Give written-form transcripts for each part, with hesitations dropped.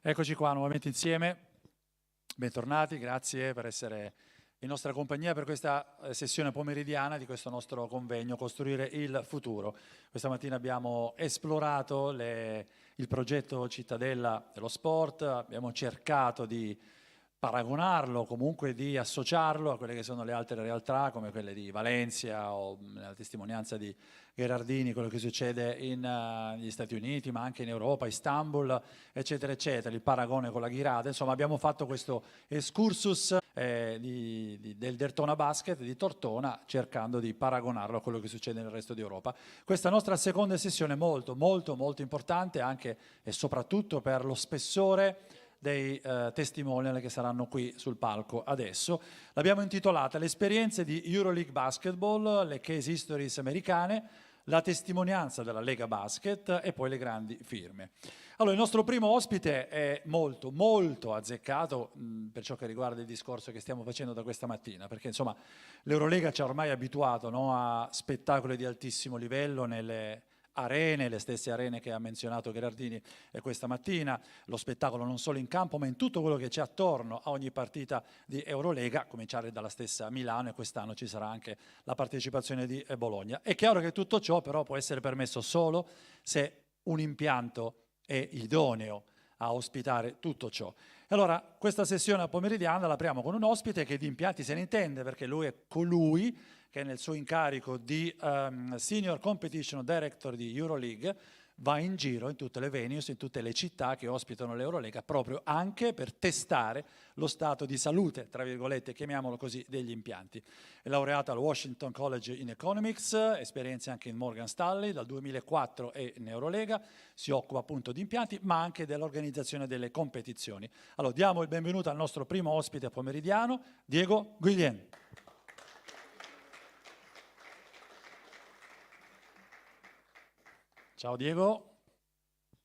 Eccoci qua nuovamente insieme, bentornati, grazie per essere in nostra compagnia per questa sessione pomeridiana di questo nostro convegno Costruire il futuro. Questa mattina abbiamo esplorato il progetto Cittadella dello Sport, abbiamo cercato di paragonarlo, comunque di associarlo a quelle che sono le altre realtà come quelle di Valencia o nella testimonianza di Gherardini, quello che succede negli Stati Uniti, ma anche in Europa, Istanbul, eccetera, eccetera, il paragone con la Ghirada. Insomma, abbiamo fatto questo excursus del Dertona Basket di Tortona, cercando di paragonarlo a quello che succede nel resto d'Europa. Questa nostra seconda sessione è molto, molto, molto importante anche e soprattutto per lo spessore dei testimonial che saranno qui sul palco adesso. L'abbiamo intitolata Le esperienze di Euroleague Basketball, le case histories americane, la testimonianza della Lega Basket e poi le grandi firme. Allora, il nostro primo ospite è molto, molto azzeccato per ciò che riguarda il discorso che stiamo facendo da questa mattina, perché insomma l'Eurolega ci ha ormai abituato, no, a spettacoli di altissimo livello nelle arene, le stesse arene che ha menzionato Gherardini questa mattina, lo spettacolo non solo in campo ma in tutto quello che c'è attorno a ogni partita di Eurolega, a cominciare dalla stessa Milano, e quest'anno ci sarà anche la partecipazione di Bologna. È chiaro che tutto ciò però può essere permesso solo se un impianto è idoneo a ospitare tutto ciò. Allora, questa sessione pomeridiana l'apriamo con un ospite che di impianti se ne intende, perché lui è colui che nel suo incarico di Senior Competition Director di Euroleague va in giro in tutte le venues, in tutte le città che ospitano l'Eurolega, proprio anche per testare lo stato di salute, tra virgolette, chiamiamolo così, degli impianti. È laureata al Washington College in Economics, esperienze anche in Morgan Stanley, dal 2004 è in Eurolega, si occupa appunto di impianti, ma anche dell'organizzazione delle competizioni. Allora, diamo il benvenuto al nostro primo ospite pomeridiano, Diego Guillén. Ciao Diego,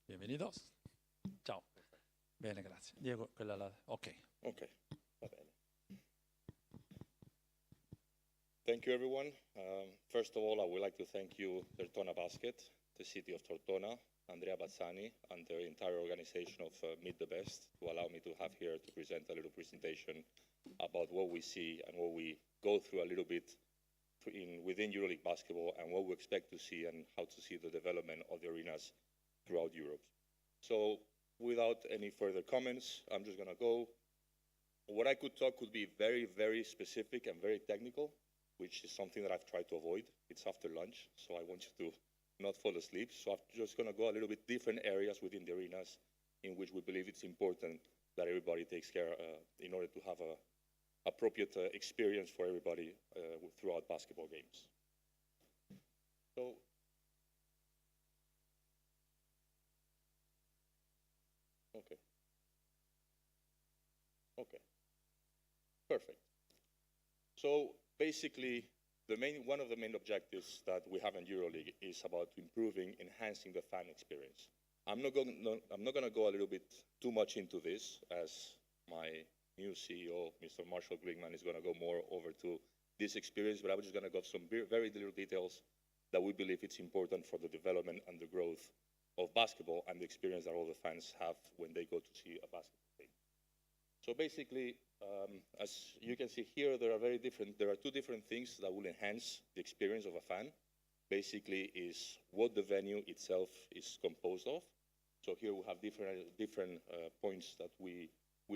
bienvenidos. Ciao. Bene, grazie. Diego, quella là. Ok. Ok, va bene. Thank you everyone. First of all, I would like to thank you, Tortona Basket, the city of Tortona, Andrea Bazzani, and the entire organization of Meet the Best to allow me to have here to present a little presentation about what we see and what we go through a little bit within EuroLeague basketball and what we expect to see and how to see the development of the arenas throughout Europe. So without any further comments, I'm just going to go. What I could talk could be very, very specific and very technical, which is something that I've tried to avoid. It's after lunch, so I want you to not fall asleep. So I'm just going to go a little bit different areas within the arenas in which we believe it's important that everybody takes care in order to have a appropriate experience for everybody throughout basketball games. So, okay, perfect. So basically, one of the main objectives that we have in EuroLeague is about improving, enhancing the fan experience. I'm not going to go a little bit too much into this, as my new CEO, Mr. Marshall Glickman, is going to go more over to this experience, but I'm just going to go some very little details that we believe it's important for the development and the growth of basketball and the experience that all the fans have when they go to see a basketball game. So basically, as you can see here, there are two different things that will enhance the experience of a fan. Basically is what the venue itself is composed of. So here we have different points that we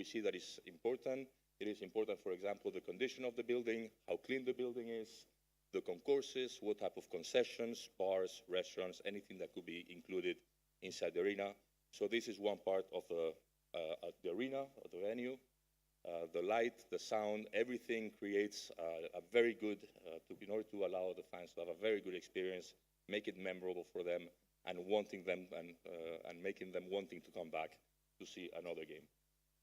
see that is important. It is important, for example, the condition of the building, how clean the building is, the concourses, what type of concessions, bars, restaurants, anything that could be included inside the arena. So this is one part of the arena, of the venue. The light, the sound, everything creates a very good, in order to allow the fans to have a very good experience, make it memorable for them, and making them wanting to come back to see another game.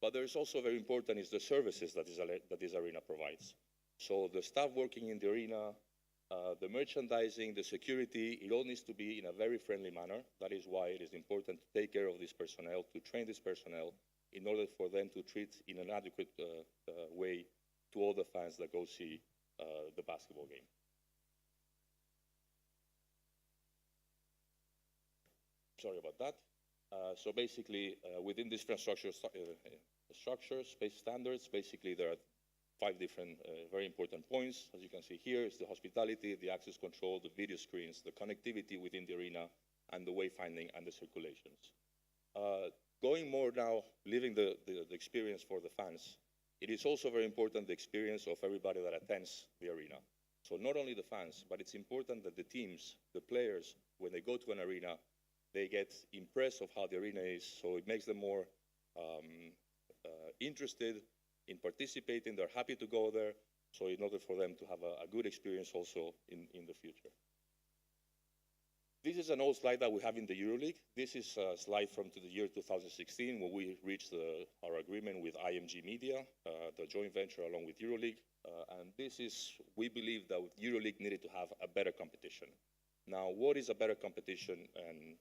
But there is also very important is the services that this arena provides. So the staff working in the arena, the merchandising, the security, it all needs to be in a very friendly manner. That is why it is important to take care of this personnel, to train this personnel, in order for them to treat in an adequate way to all the fans that go see the basketball game. Sorry about that. So basically, within this infrastructure structure, space standards, basically there are 5 different very important points. As you can see here, is the hospitality, the access control, the video screens, the connectivity within the arena, and the wayfinding and the circulations. Going more now, leaving the experience for the fans, it is also very important the experience of everybody that attends the arena. So not only the fans, but it's important that the teams, the players, when they go to an arena, they get impressed of how the arena is, so it makes them more interested in participating. They're happy to go there, so in order for them to have a good experience also in the future. This is an old slide that we have in the EuroLeague. This is a slide from the year 2016 when we reached our agreement with IMG Media, the joint venture along with EuroLeague. And this is, we believe that EuroLeague needed to have a better competition. Now, what is a better competition and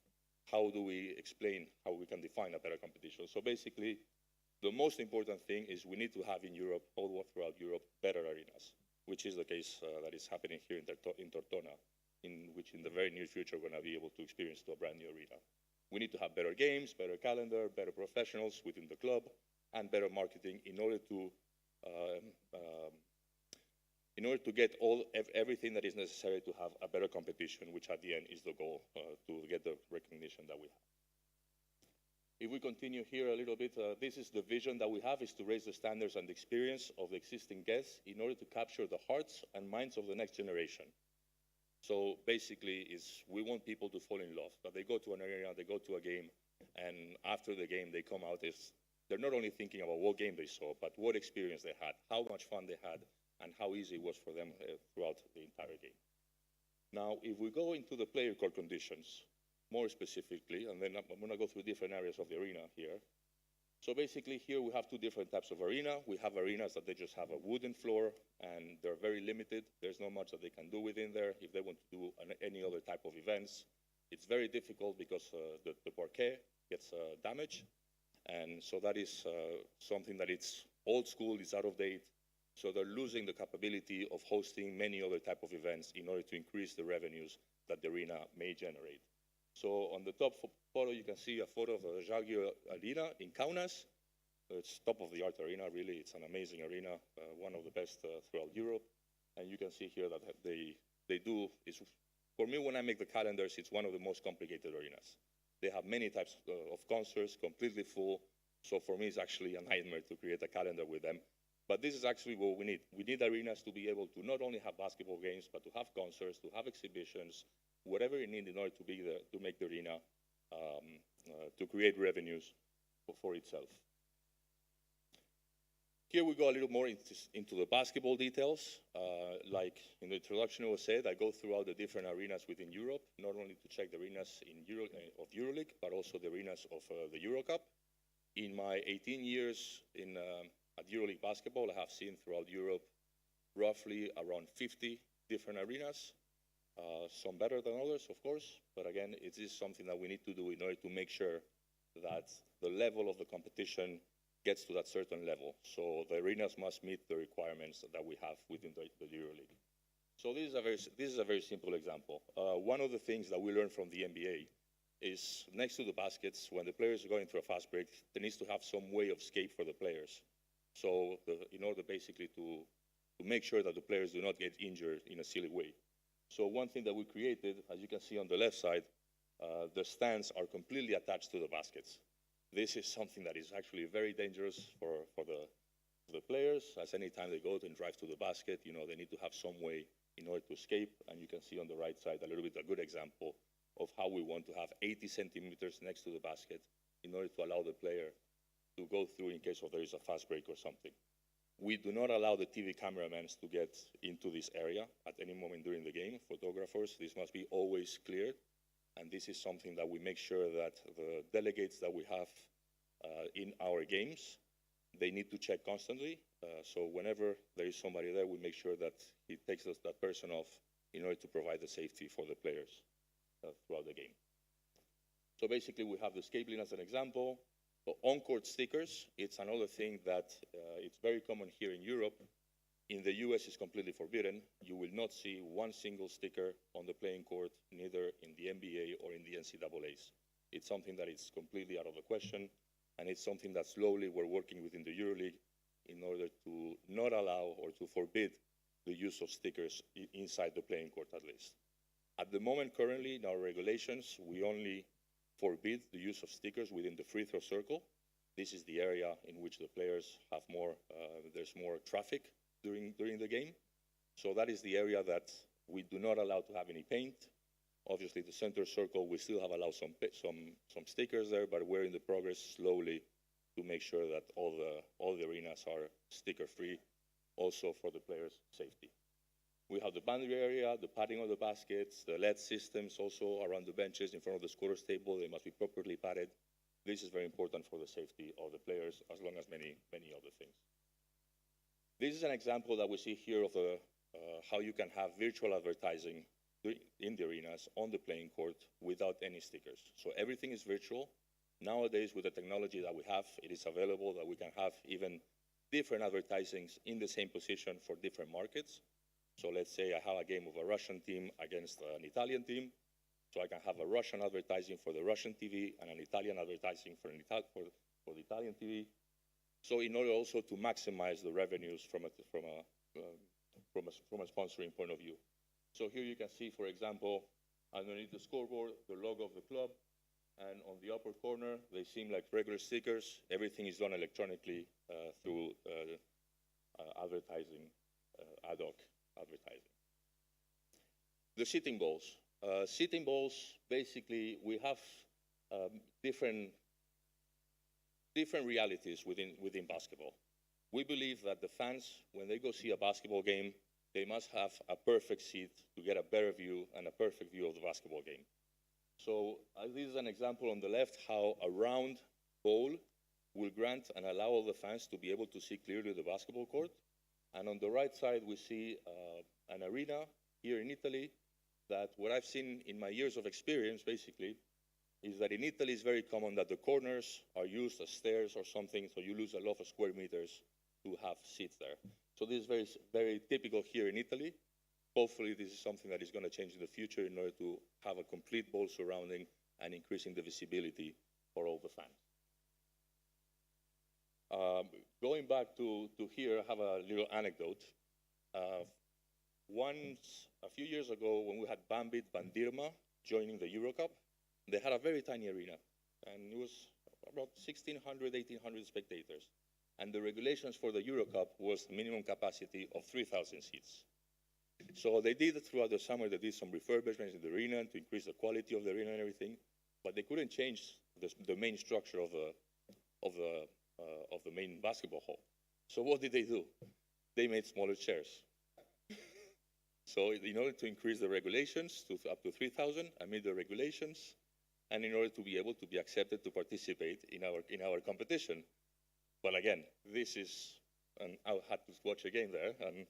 how do we explain how we can define a better competition? So basically, the most important thing is we need to have in Europe, all throughout Europe, better arenas, which is the case that is happening here in Tortona, which in the very near future we're going to be able to experience to a brand new arena. We need to have better games, better calendar, better professionals within the club, and better marketing in order to get everything that is necessary to have a better competition, which at the end is the goal, to get the recognition that we have. If we continue here a little bit, this is the vision that we have, is to raise the standards and the experience of the existing guests in order to capture the hearts and minds of the next generation. So basically, we want people to fall in love, that they go to an arena, they go to a game, and after the game they come out, they're not only thinking about what game they saw, but what experience they had, how much fun they had, and how easy it was for them throughout the entire game. Now, if we go into the player core conditions, more specifically, and then I'm going to go through different areas of the arena here. So basically here we have 2 different types of arena. We have arenas that they just have a wooden floor and they're very limited. There's not much that they can do within there. If they want to do any other type of events, it's very difficult because the parquet gets damaged. And so that is something that it's old school, it's out of date. So they're losing the capability of hosting many other type of events in order to increase the revenues that the arena may generate. So on the top photo, you can see a photo of the Žalgirio Arena in Kaunas. It's top-of-the-art arena, really. It's an amazing arena, one of the best throughout Europe. And you can see here that they do, for me, when I make the calendars, it's one of the most complicated arenas. They have many types of concerts, completely full. So for me, it's actually a nightmare to create a calendar with them. But this is actually what we need. We need arenas to be able to not only have basketball games, but to have concerts, to have exhibitions, whatever you need in order to make the arena, to create revenues for itself. Here we go a little more into the basketball details. Like in the introduction, it was said, I go throughout the different arenas within Europe, not only to check the arenas of EuroLeague, but also the arenas of the EuroCup. In my 18 years at EuroLeague basketball, I have seen throughout Europe roughly around 50 different arenas. Some better than others, of course, but again, it is something that we need to do in order to make sure that the level of the competition gets to that certain level. So the arenas must meet the requirements that we have within the EuroLeague. So this is a very simple example. One of the things that we learned from the NBA is next to the baskets, when the players are going through a fast break, there needs to have some way of escape for the players. So in order basically to make sure that the players do not get injured in a silly way. So one thing that we created, as you can see on the left side, the stands are completely attached to the baskets. This is something that is actually very dangerous for the players, as any time they go and drive to the basket, they need to have some way in order to escape. And you can see on the right side a little bit a good example of how we want to have 80 centimeters next to the basket in order to allow the player to go through in case there is a fast break or something. We do not allow the TV cameramen to get into this area at any moment during the game. Photographers, this must be always cleared. And this is something that we make sure that the delegates that we have in our games, they need to check constantly. So whenever there is somebody there, we make sure that he takes that person off in order to provide the safety for the players throughout the game. So basically, we have the scaling as an example. So on-court stickers, it's another thing that it's very common here in Europe. In the US, it's completely forbidden. You will not see one single sticker on the playing court, neither in the NBA or in the NCAAs. It's something that is completely out of the question, and it's something that slowly we're working within the EuroLeague in order to not allow or to forbid the use of stickers inside the playing court at least. At the moment, currently, in our regulations, we only forbid the use of stickers within the free throw circle. This is the area in which the players have more, there's more traffic during the game. So that is the area that we do not allow to have any paint. Obviously, the center circle, we still have allowed some stickers there, but we're in the progress slowly to make sure that all the arenas are sticker-free, also for the players' safety. We have the boundary area, the padding of the baskets, the LED systems also around the benches in front of the scorer's table. They must be properly padded. This is very important for the safety of the players, as long as many other things. This is an example that we see here of how you can have virtual advertising in the arenas on the playing court without any stickers. So everything is virtual. Nowadays, with the technology that we have, it is available that we can have even different advertisings in the same position for different markets. So let's say I have a game of a Russian team against an Italian team. So I can have a Russian advertising for the Russian TV and an Italian advertising for the Italian TV. So in order also to maximize the revenues from a sponsoring point of view. So here you can see, for example, underneath the scoreboard, the logo of the club, and on the upper corner, they seem like regular stickers. Everything is done electronically through advertising, ad hoc advertising. The sitting balls. Sitting balls, basically, we have different realities within basketball. We believe that the fans, when they go see a basketball game, they must have a perfect seat to get a better view and a perfect view of the basketball game. So this is an example on the left, how a round bowl will grant and allow all the fans to be able to see clearly the basketball court. And on the right side, we see an arena here in Italy that what I've seen in my years of experience, basically, is that in Italy it's very common that the corners are used as stairs or something, so you lose a lot of square meters to have seats there. So this is very, very typical here in Italy. Hopefully this is something that is going to change in the future in order to have a complete ball surrounding and increasing the visibility for all the fans. Going back to here, I have a little anecdote. Once, a few years ago, when we had Bambit Bandirma joining the Eurocup, they had a very tiny arena, and it was about 1,600, 1,800 spectators. And the regulations for the Eurocup was minimum capacity of 3,000 seats. So they did, throughout the summer, they did some refurbishments in the arena to increase the quality of the arena and everything, but they couldn't change the main structure of the main basketball hall. So what did they do? They made smaller chairs. So in order to increase the regulations to up to 3,000, I made the regulations, and in order to be able to be accepted to participate in our competition. But again, this is, and I had to watch a game there, and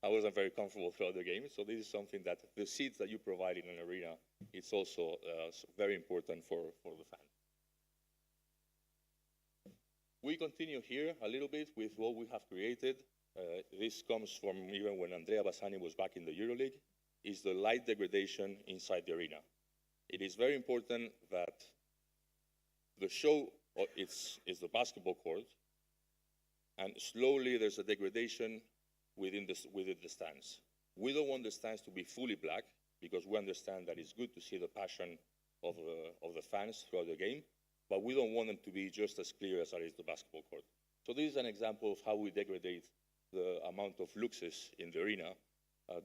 I wasn't very comfortable throughout the game. So this is something that the seats that you provide in an arena, it's also very important for the fan. We continue here a little bit with what we have created. This comes from even when Andrea Bassani was back in the EuroLeague, is the light degradation inside the arena. It is very important that the show is the basketball court, and slowly there's a degradation within the stands. We don't want the stands to be fully black, because we understand that it's good to see the passion of the fans throughout the game, but we don't want them to be just as clear as is the basketball court. So this is an example of how we degrade the amount of luxes in the arena,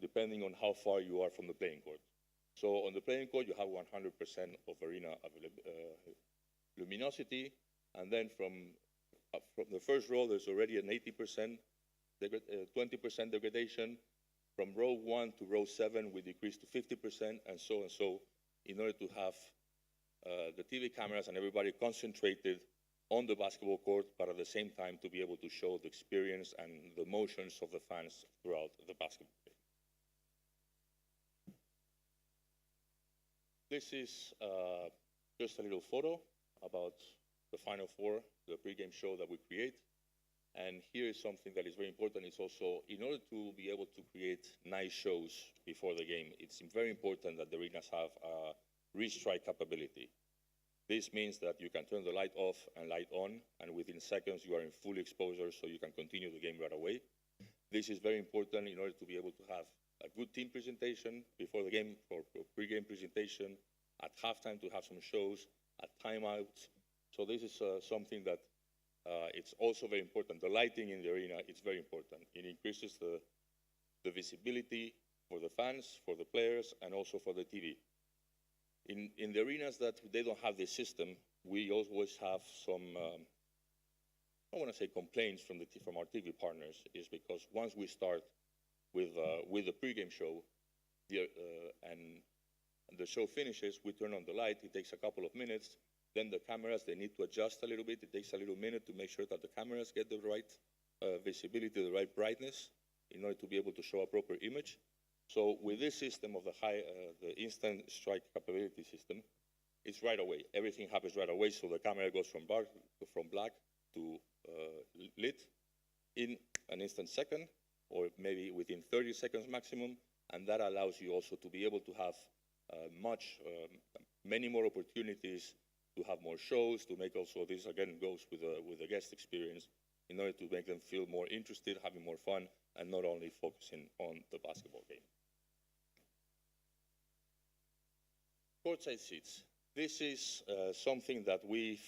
depending on how far you are from the playing court. So on the playing court, you have 100% of arena luminosity, and then from the first row, there's already an 80%, 20% degradation. From row 1 to row 7, we decrease to 50%, and so, in order to have the TV cameras and everybody concentrated on the basketball court, but at the same time to be able to show the experience and the emotions of the fans throughout the basketball game. This is just a little photo about the Final Four, the pregame show that we create. And here is something that is very important. It's also, in order to be able to create nice shows before the game, it's very important that the arenas have restrike capability. This means that you can turn the light off and light on, and within seconds you are in full exposure, so you can continue the game right away. This is very important in order to be able to have a good team presentation before the game, or pre-game presentation, at halftime to have some shows, at timeouts. So this is something that it's also very important. The lighting in the arena, it's very important. It increases the visibility for the fans, for the players, and also for the TV. In the arenas that they don't have this system, we always have some, I want to say complaints from our TV partners, is because once we start with the pregame show, and the show finishes, we turn on the light, it takes a couple of minutes, then the cameras, they need to adjust a little bit, it takes a little minute to make sure that the cameras get the right visibility, the right brightness, in order to be able to show a proper image. So with this system of the instant strike capability system, it's right away. Everything happens right away, so the camera goes from black to lit in an instant second, or maybe within 30 seconds maximum, and that allows you also to be able to have many more opportunities to have more shows, to make also, this again goes with the guest experience, in order to make them feel more interested, having more fun, and not only focusing on the basketball game. Courtside seats. This is something that we've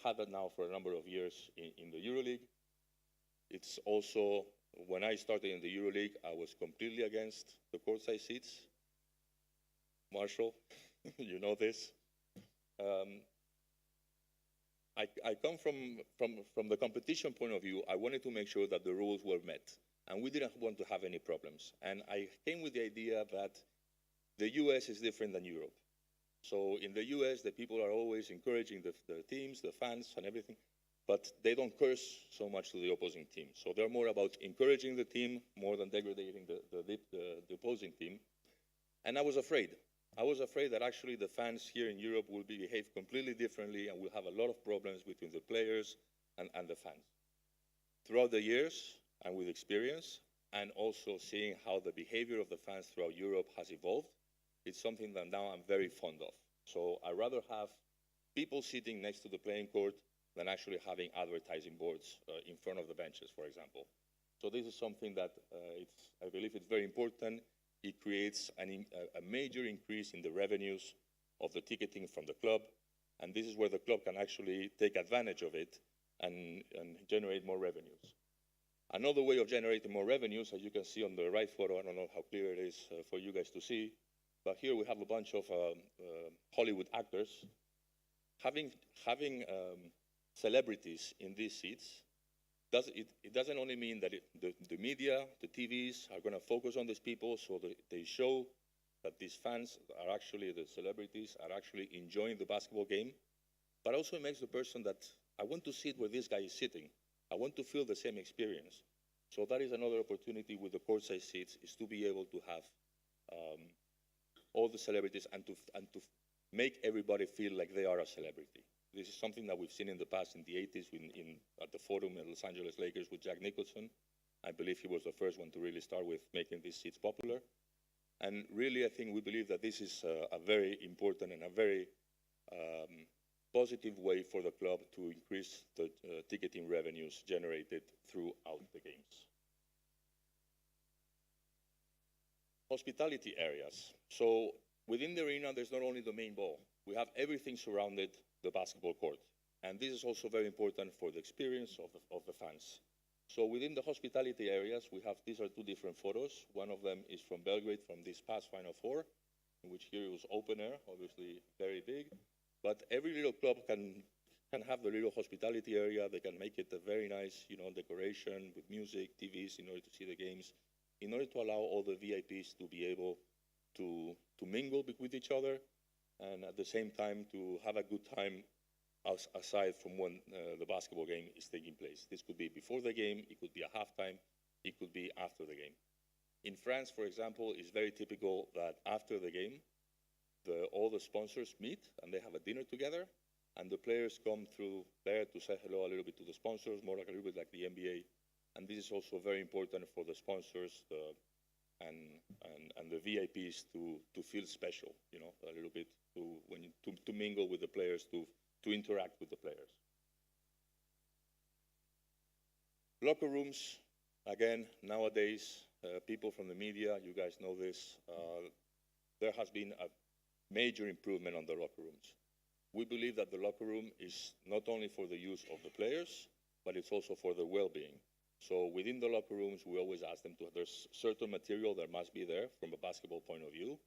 had it now for a number of years in the EuroLeague. It's also, when I started in the EuroLeague, I was completely against the courtside seats. Marshall, you know this. I come from the competition point of view. I wanted to make sure that the rules were met, and we didn't want to have any problems. And I came with the idea that the US is different than Europe. So in the US, the people are always encouraging the teams, the fans, and everything, but they don't curse so much to the opposing team. So they're more about encouraging the team more than degrading the opposing team. And I was afraid. I was afraid that actually the fans here in Europe will behave completely differently, and we'll have a lot of problems between the players and the fans. Throughout the years, and with experience, and also seeing how the behavior of the fans throughout Europe has evolved, it's something that now I'm very fond of. So I'd rather have people sitting next to the playing court than actually having advertising boards in front of the benches, for example. So this is something that I believe it's very important. It creates a major increase in the revenues of the ticketing from the club, and this is where the club can actually take advantage of it and generate more revenues. Another way of generating more revenues, as you can see on the right photo, I don't know how clear it is for you guys to see, but here we have a bunch of Hollywood actors. Having celebrities in these seats, it doesn't only mean that the media, the TVs are going to focus on these people, so they show that these fans are actually, the celebrities are actually enjoying the basketball game, but also it makes the person that, I want to sit where this guy is sitting. I want to feel the same experience. So that is another opportunity with the courtside seats, is to be able to have all the celebrities and to make everybody feel like they are a celebrity. This is something that we've seen in the past in the 80s at the Forum in Los Angeles Lakers with Jack Nicholson. I believe he was the first one to really start with making these seats popular. And really, I think we believe that this is a very important and a very positive way for the club to increase the ticketing revenues generated throughout the games. Hospitality areas. So within the arena, there's not only the main ball. We have everything surrounded the basketball court. And this is also very important for the experience of the fans. So within the hospitality areas, these are two different photos. One of them is from Belgrade from this past Final Four, in which here it was open air, obviously very big. But every little club can have the little hospitality area. They can make it a very nice, decoration with music, TVs in order to see the games, in order to allow all the VIPs to be able to mingle with each other, and at the same time to have a good time aside from when the basketball game is taking place. This could be before the game, it could be a halftime, it could be after the game. In France, for example, it's very typical that after the game, all the sponsors meet and they have a dinner together, and the players come through there to say hello a little bit to the sponsors, more like a little bit like the NBA. And this is also very important for the sponsors, and the VIPs to feel special, you know, a little bit to mingle with the players, to interact with the players. Locker rooms, again, nowadays, people from the media, you guys know this, there has been a major improvement on the locker rooms. We believe that the locker room is not only for the use of the players, but it's also for their well-being. So within the locker rooms, we always ask them there's certain material that must be there from a basketball point of view,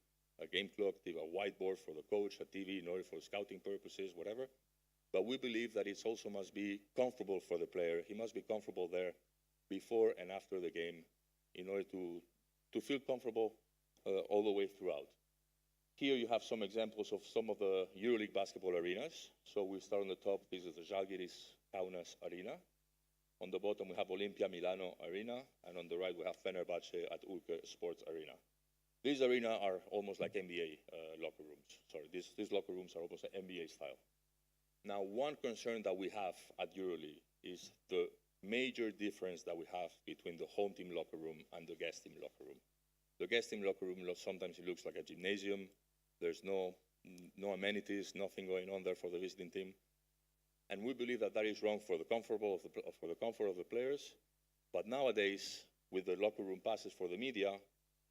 a game clock, a whiteboard for the coach, a TV in order for scouting purposes, whatever. But we believe that it also must be comfortable for the player. He must be comfortable there before and after the game in order to feel comfortable all the way throughout. Here you have some examples of some of the EuroLeague basketball arenas. So we start on the top. This is the Žalgiris Kaunas Arena. On the bottom, we have Olympia Milano Arena. And on the right, we have Fenerbahce at Ulker Sports Arena. These arenas are almost like NBA locker rooms. Sorry, these locker rooms are almost like NBA style. Now, one concern that we have at EuroLeague is the major difference that we have between the home team locker room and the guest team locker room. The guest team locker room, sometimes it looks like a gymnasium. There's no amenities, nothing going on there for the visiting team. And we believe that that is wrong for the comfort of the players. But nowadays, with the locker room passes for the media,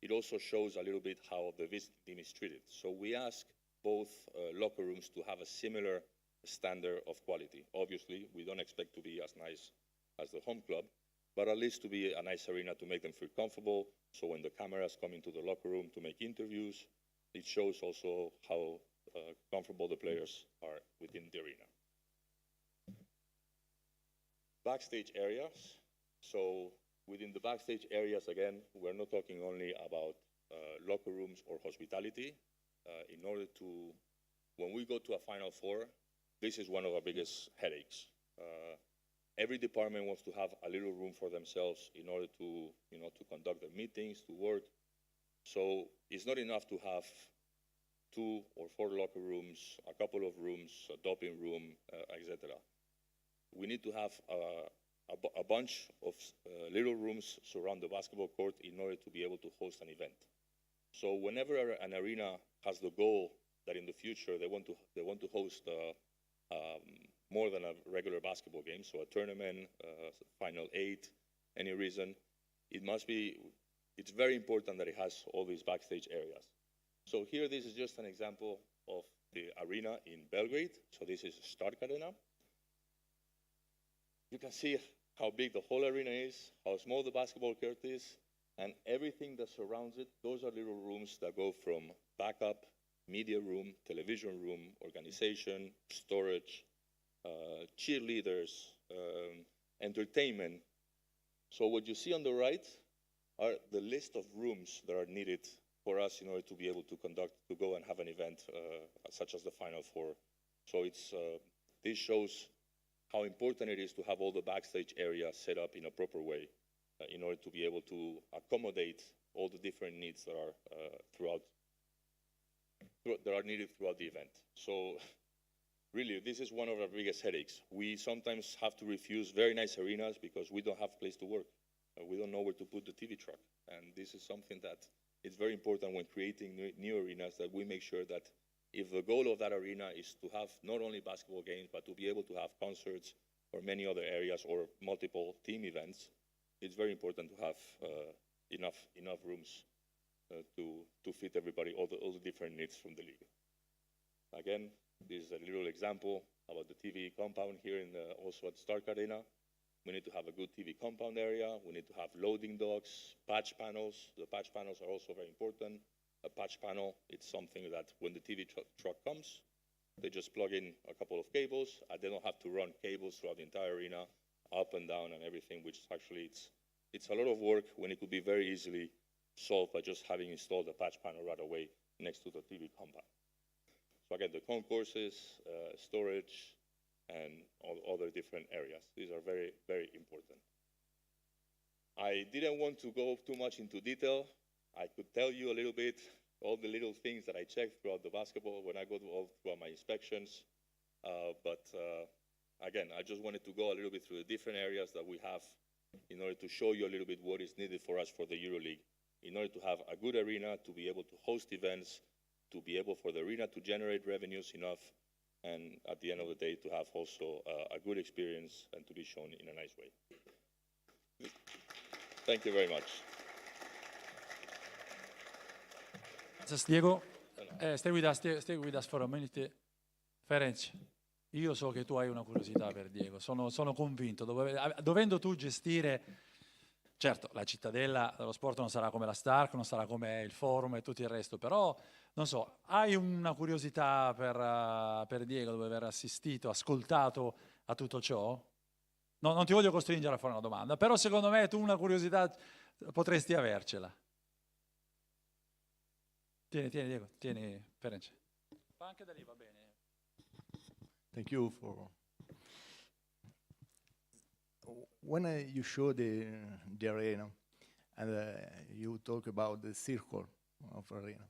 it also shows a little bit how the visiting team is treated. So we ask both locker rooms to have a similar standard of quality. Obviously, we don't expect to be as nice as the home club, but at least to be a nice arena to make them feel comfortable. So when the cameras come into the locker room to make interviews, it shows also how comfortable the players are within the arena. Backstage areas. So within the backstage areas, again, we're not talking only about locker rooms or hospitality. In order to, when we go to a Final Four, this is one of our biggest headaches. Every department wants to have a little room for themselves in order to, to conduct their meetings, to work. So it's not enough to have 2 or 4 locker rooms, a couple of rooms, a doping room, etc. We need to have a bunch of little rooms surround the basketball court in order to be able to host an event. So whenever an arena has the goal that in the future they want to host more than a regular basketball game, so a tournament, Final 8, any reason, it's very important that it has all these backstage areas. So here, this is just an example of the arena in Belgrade. So this is Stark Arena. You can see how big the whole arena is, how small the basketball court is, and everything that surrounds it. Those are little rooms that go from backup, media room, television room, organization, storage, cheerleaders, entertainment. So what you see on the right are the list of rooms that are needed for us in order to be able to go and have an event such as the Final Four. So this shows how important it is to have all the backstage areas set up in a proper way in order to be able to accommodate all the different needs that are needed throughout the event. So really, this is one of our biggest headaches. We sometimes have to refuse very nice arenas because we don't have a place to work. We don't know where to put the TV truck. And this is something that is very important when creating new arenas, that we make sure that if the goal of that arena is to have not only basketball games, but to be able to have concerts or many other areas or multiple team events, it's very important to have enough rooms to fit everybody, all the different needs from the league. Again, this is a little example about the TV compound here also at Stark Arena. We need to have a good TV compound area. We need to have loading docks, patch panels. The patch panels are also very important. A patch panel, it's something that when the TV truck comes, they just plug in a couple of cables, and they don't have to run cables throughout the entire arena, up and down and everything, which actually it's a lot of work when it could be very easily solved by just having installed a patch panel right away next to the TV compound. So again, the concourses, storage, and all other different areas. These are very, very important. I didn't want to go too much into detail. I could tell you a little bit all the little things that I checked throughout the basketball when I go throughout my inspections. Again, I just wanted to go a little bit through the different areas that we have in order to show you a little bit what is needed for us for the EuroLeague in order to have a good arena, to be able to host events, to be able for the arena to generate revenues enough, and at the end of the day to have also a good experience and to be shown in a nice way. Thank you very much. Just Diego, stay with us for a minute. Ferenc, io so che tu hai una curiosità per Diego, sono convinto, dovendo tu gestire, certo la cittadella dello sport non sarà come la Stark, non sarà come il Forum e tutto il resto, però non so, hai una curiosità per Diego dopo aver assistito, ascoltato a tutto ciò? No, non ti voglio costringere a fare una domanda, però secondo me tu una curiosità potresti avercela. Tieni Diego, tieni Ferenc. Fa anche da lì, va bene. Thank you for. When you show the arena and you talk about the circle of arena,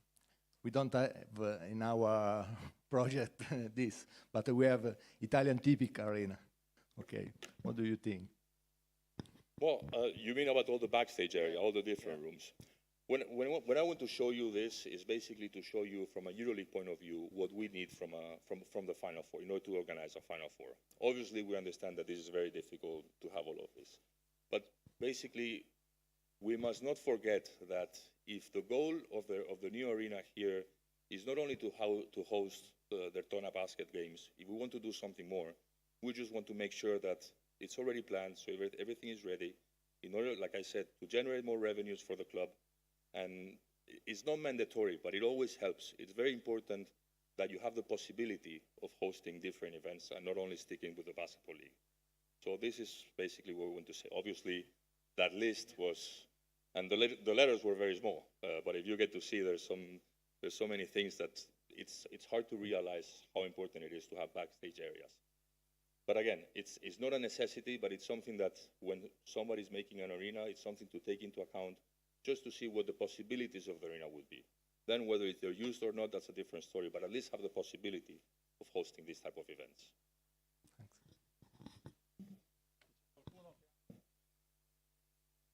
we don't have in our project this, but we have Italian typic arena. Okay, what do you think? Well, you mean about all the backstage area, all the different rooms. When I want to show you this is basically to show you from a EuroLeague point of view what we need from the Final Four in order to organize a Final Four. Obviously, we understand that this is very difficult to have all of this. But basically, we must not forget that if the goal of the new arena here is not only to host the Daytona basket games, if we want to do something more, we just want to make sure that it's already planned, so everything is ready, in order, like I said, to generate more revenues for the club. And it's not mandatory, but it always helps. It's very important that you have the possibility of hosting different events and not only sticking with the basketball league. So this is basically what we want to say. Obviously, that list was, and the letters were very small. But if you get to see, there's so many things that it's hard to realize how important it is to have backstage areas. But again, it's not a necessity, but it's something that when somebody's making an arena, it's something to take into account just to see what the possibilities of the arena would be. Then whether they're used or not, that's a different story, but at least have the possibility of hosting this type of events.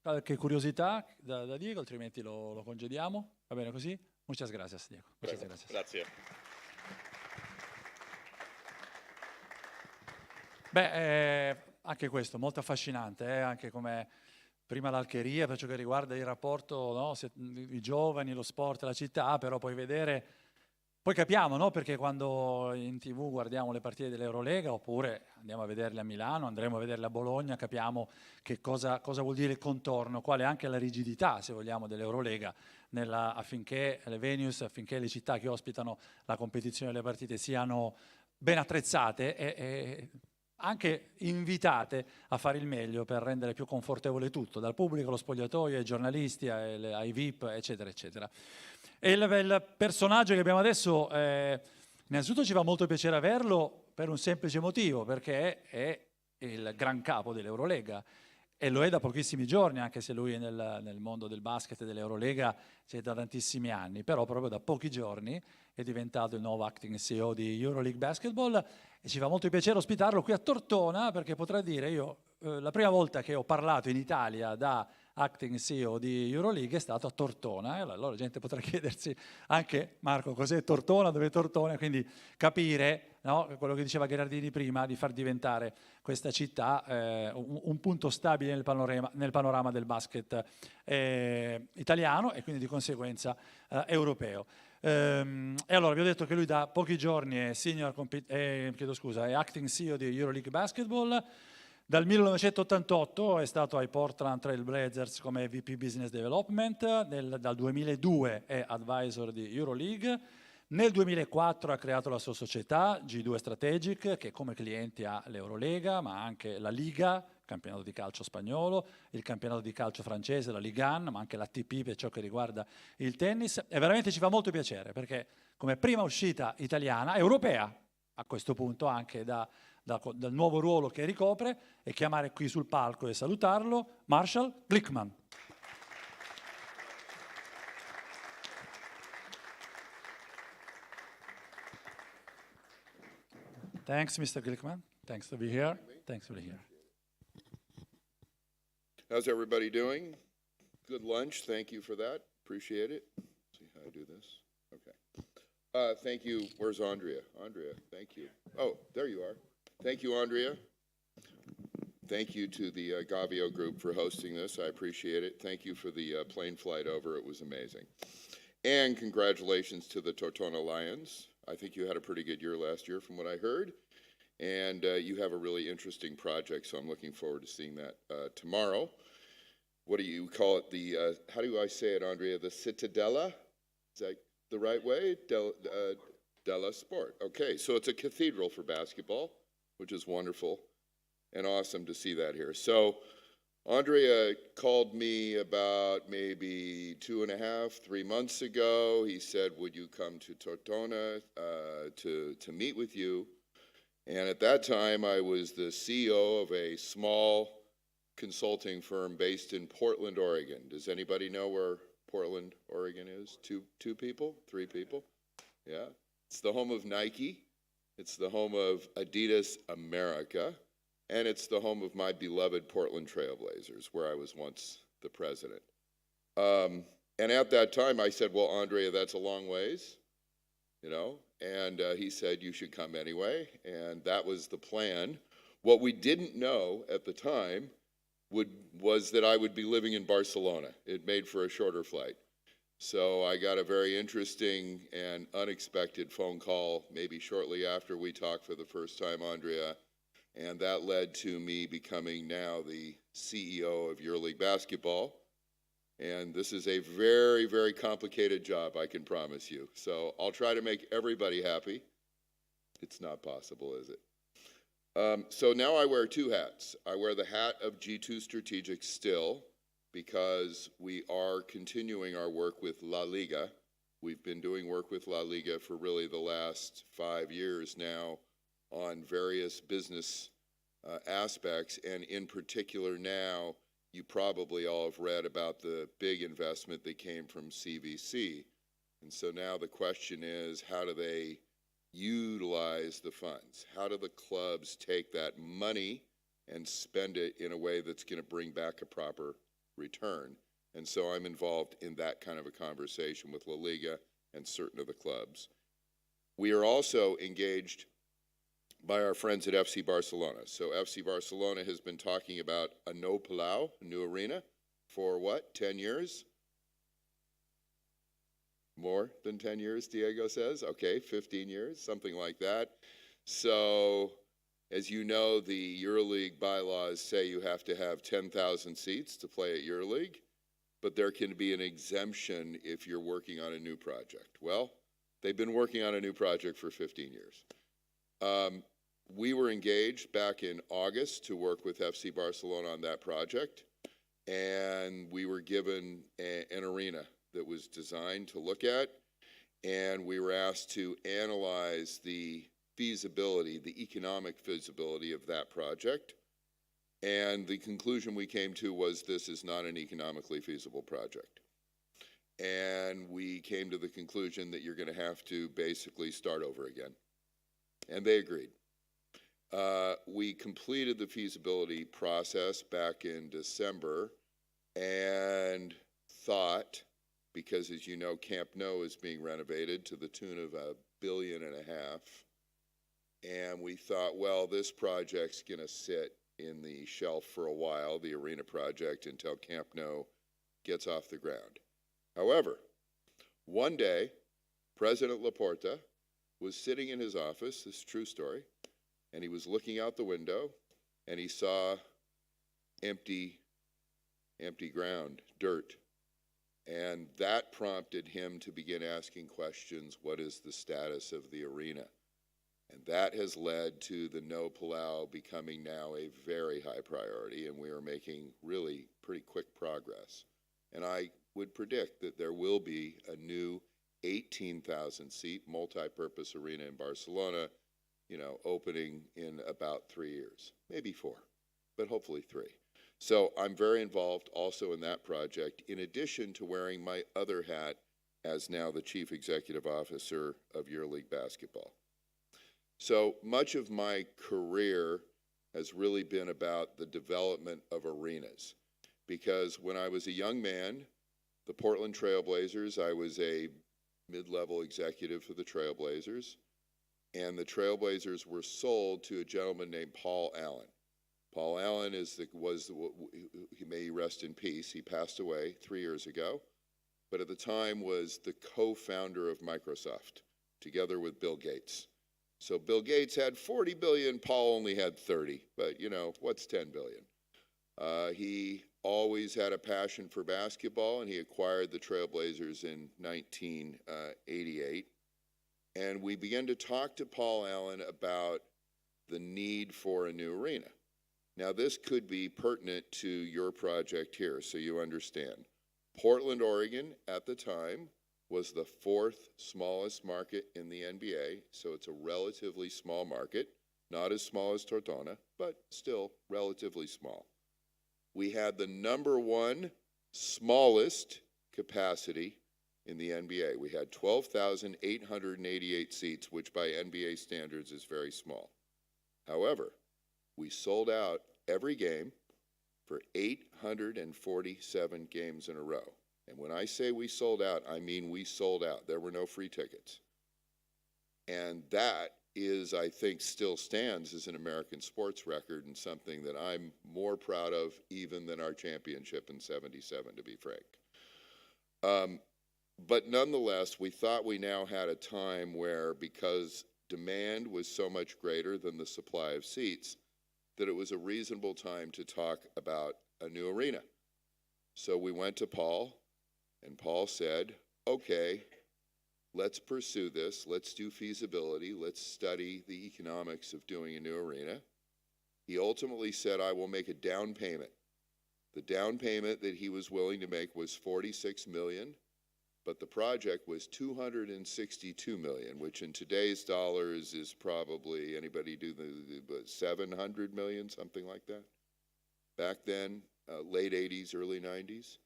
Qualche curiosità da Diego, altrimenti lo congediamo. Va bene così? Muchas gracias, Diego. Muchas gracias. Grazie. Beh, anche questo molto affascinante, anche come prima l'alcheria per ciò che riguarda il rapporto, no? I giovani, lo sport, la città, però poi vedere, poi capiamo, no? Perché quando in TV guardiamo le partite dell'Eurolega oppure andiamo a vederle a Milano, andremo a vederle a Bologna, capiamo che cosa vuol dire il contorno, quale è anche la rigidità, se vogliamo, dell'Eurolega affinché le venues, affinché le città che ospitano la competizione e le partite siano ben attrezzate e anche invitate a fare il meglio per rendere più confortevole tutto, dal pubblico allo spogliatoio, ai giornalisti, ai VIP, eccetera, eccetera. E il personaggio che abbiamo adesso, innanzitutto ci fa molto piacere averlo per un semplice motivo, perché è il gran capo dell'Eurolega e lo è da pochissimi giorni, anche se lui è nel mondo del basket e dell'Eurolega c'è da tantissimi anni, però proprio da pochi giorni è diventato il nuovo acting CEO di EuroLeague Basketball e ci fa molto piacere ospitarlo qui a Tortona, perché potrà dire la prima volta che ho parlato in Italia da acting CEO di EuroLeague è stato a Tortona, e allora la gente potrà chiedersi anche, Marco, cos'è Tortona, dove è Tortona, quindi capire, no, quello che diceva Gherardini prima, di far diventare questa città un punto stabile nel panorama del basket italiano e quindi di conseguenza europeo. E allora vi ho detto che lui da pochi giorni è è acting CEO di EuroLeague Basketball. Dal 1988 è stato ai Portland Trail Blazers come VP Business Development, dal 2002 è advisor di EuroLeague, nel 2004 ha creato la sua società G2 Strategic, che come clienti ha l'Eurolega ma anche la Liga, il campionato di calcio spagnolo, il campionato di calcio francese, la Ligue 1, ma anche l'ATP per ciò che riguarda il tennis, e veramente ci fa molto piacere perché come prima uscita italiana, europea a questo punto anche dal nuovo ruolo che ricopre, e chiamare qui sul palco e salutarlo Marshall Glickman. Thanks, Mr. Glickman. Thanks to be here. Thanks to be here. How's everybody doing? Good lunch. Thank you for that. Appreciate it. See how I do this? Okay. Thank you. Where's Andrea? Andrea, thank you. Oh, there you are. Thank you, Andrea. Thank you to the Gavio group for hosting this. I appreciate it. Thank you for the plane flight over. It was amazing. And congratulations to the Tortona Lions. I think you had a pretty good year last year from what I heard. And you have a really interesting project, so I'm looking forward to seeing that tomorrow. What do you call it? The, how do I say it, Andrea? The Cittadella? Is that the right way? Della Sport. Okay, so it's a cathedral for basketball, which is wonderful and awesome to see that here. So Andrea called me about maybe 2.5, 3 months ago. He said, would you come to Tortona to meet with you? And at that time, I was the CEO of a small consulting firm based in Portland, Oregon. Does anybody know where Portland, Oregon is? Two people? 3 people? Yeah. It's the home of Nike. It's the home of Adidas America. And it's the home of my beloved Portland Trailblazers, where I was once the president. And at that time, I said, well, Andrea, that's a long ways, you know? And he said, you should come anyway. And that was the plan. What we didn't know at the time was that I would be living in Barcelona. It made for a shorter flight. So I got a very interesting and unexpected phone call maybe shortly after we talked for the first time, Andrea. And that led to me becoming now the CEO of EuroLeague Basketball. And this is a very, very complicated job, I can promise you. So I'll try to make everybody happy. It's not possible, is it? So now I wear 2 hats. I wear the hat of G2 Strategic still, because we are continuing our work with La Liga. We've been doing work with La Liga for really the last 5 years now on various business aspects, and in particular now, you probably all have read about the big investment that came from CVC. And so now the question is, how do they utilize the funds? How do the clubs take that money and spend it in a way that's going to bring back a proper return? And so I'm involved in that kind of a conversation with La Liga and certain of the clubs. We are also engaged by our friends at FC Barcelona. So FC Barcelona has been talking about a Nou Palau, a new arena, for what, 10 years? More than 10 years, Diego says? Okay, 15 years, something like that. So, as you know, the EuroLeague bylaws say you have to have 10,000 seats to play at EuroLeague, but there can be an exemption if you're working on a new project. Well, they've been working on a new project for 15 years. We were engaged back in August to work with FC Barcelona on that project, and we were given an arena that was designed to look at, and we were asked to analyze the feasibility, the economic feasibility of that project, and the conclusion we came to was this is not an economically feasible project. And we came to the conclusion that you're going to have to basically start over again, and they agreed. We completed the feasibility process back in December and thought, because as you know, Camp Nou is being renovated to the tune of $1.5 billion. And we thought, well, this project's going to sit in the shelf for a while, the arena project, until Camp Nou gets off the ground. However, one day, President Laporta was sitting in his office, this is a true story, and he was looking out the window, and he saw empty ground, dirt. And that prompted him to begin asking questions, what is the status of the arena? And that has led to the Nou Palau becoming now a very high priority, and we are making really pretty quick progress. And I would predict that there will be a new 18,000-seat multi-purpose arena in Barcelona, opening in about 3 years, maybe 4, but hopefully 3. So I'm very involved also in that project, in addition to wearing my other hat as now the Chief Executive Officer of EuroLeague Basketball. So much of my career has really been about the development of arenas, because when I was a young man, the Portland Trail Blazers. I was a mid-level executive for the Trail Blazers, and the Trail Blazers were sold to a gentleman named Paul Allen. Paul Allen he may rest in peace. He passed away 3 years ago, but at the time was the co-founder of Microsoft, together with Bill Gates. So Bill Gates had 40 billion, Paul only had 30, but you know, what's 10 billion? He always had a passion for basketball, and he acquired the Trail Blazers in 1988. And we began to talk to Paul Allen about the need for a new arena. Now, this could be pertinent to your project here, so you understand. Portland, Oregon, at the time, was the 4th smallest market in the NBA, so it's a relatively small market, not as small as Tortona, but still relatively small. We had the #1 smallest capacity in the NBA. We had 12,888 seats, which by NBA standards is very small. However, we sold out every game for 847 games in a row. And when I say we sold out, I mean we sold out. There were no free tickets. And that is, I think, still stands as an American sports record and something that I'm more proud of even than our championship in '77, to be frank. But nonetheless, we thought we now had a time where, because demand was so much greater than the supply of seats, that it was a reasonable time to talk about a new arena. So we went to Paul, and Paul said, okay, let's pursue this. Let's do feasibility. Let's study the economics of doing a new arena. He ultimately said, I will make a down payment. The down payment that he was willing to make was $46 million, but the project was $262 million, which in today's dollars is probably, anybody do the 700 million, something like that? Back then, late 80s, early 90s.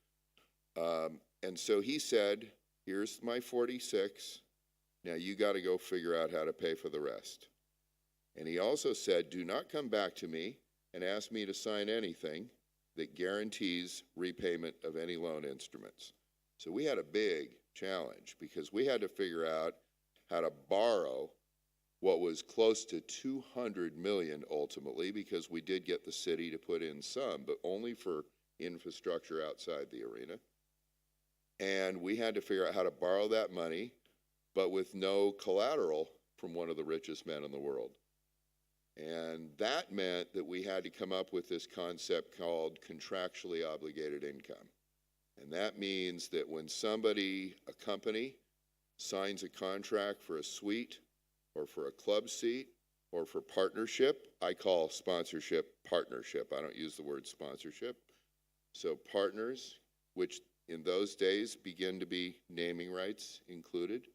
And so he said, here's my 46. Now you got to go figure out how to pay for the rest. And he also said, do not come back to me and ask me to sign anything that guarantees repayment of any loan instruments. So we had a big challenge because we had to figure out how to borrow what was close to 200 million ultimately, because we did get the city to put in some, but only for infrastructure outside the arena. And we had to figure out how to borrow that money, but with no collateral from one of the richest men in the world. And that meant that we had to come up with this concept called contractually obligated income. And that means that when somebody, a company, signs a contract for a suite or for a club seat or for partnership, I call sponsorship partnership. I don't use the word sponsorship. So partners, which in those days begin to be naming rights included,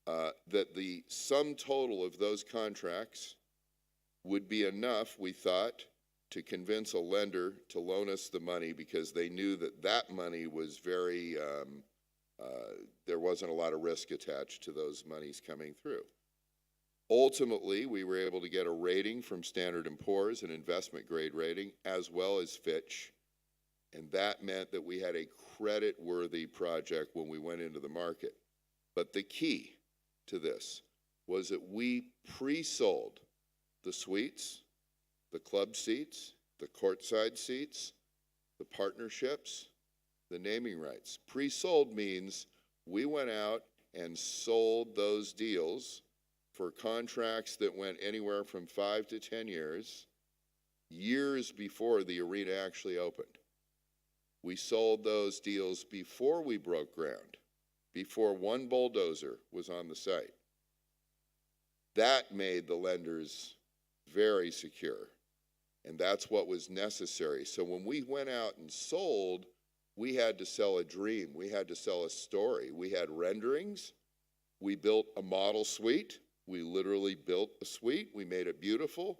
that the sum total of those contracts would be enough, we thought, to convince a lender to loan us the money, because they knew that that money was very, there wasn't a lot of risk attached to those monies coming through. Ultimately, we were able to get a rating from Standard & Poor's, an investment grade rating, as well as Fitch. And that meant that we had a credit-worthy project when we went into the market. But the key to this was that we pre-sold the suites, the club seats, the courtside seats, the partnerships, the naming rights. Pre-sold means we went out and sold those deals for contracts that went anywhere from 5 to 10 years, years before the arena actually opened. We sold those deals before we broke ground, before one bulldozer was on the site. That made the lenders very secure, and that's what was necessary. So when we went out and sold, we had to sell a dream. We had to sell a story. We had renderings. We built a model suite. We literally built a suite. We made it beautiful.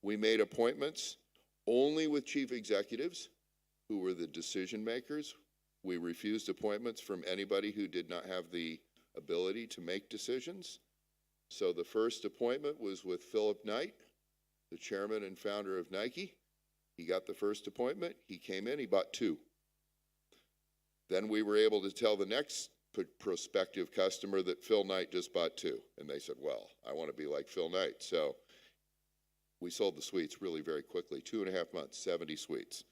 We made appointments only with chief executives who were the decision makers. We refused appointments from anybody who did not have the ability to make decisions. So the first appointment was with Philip Knight, the chairman and founder of Nike. He got the first appointment. He came in, he bought 2. Then we were able to tell the next prospective customer that Phil Knight just bought 2. And they said, well, I want to be like Phil Knight. So we sold the suites really very quickly, 2.5 months, 70 suites.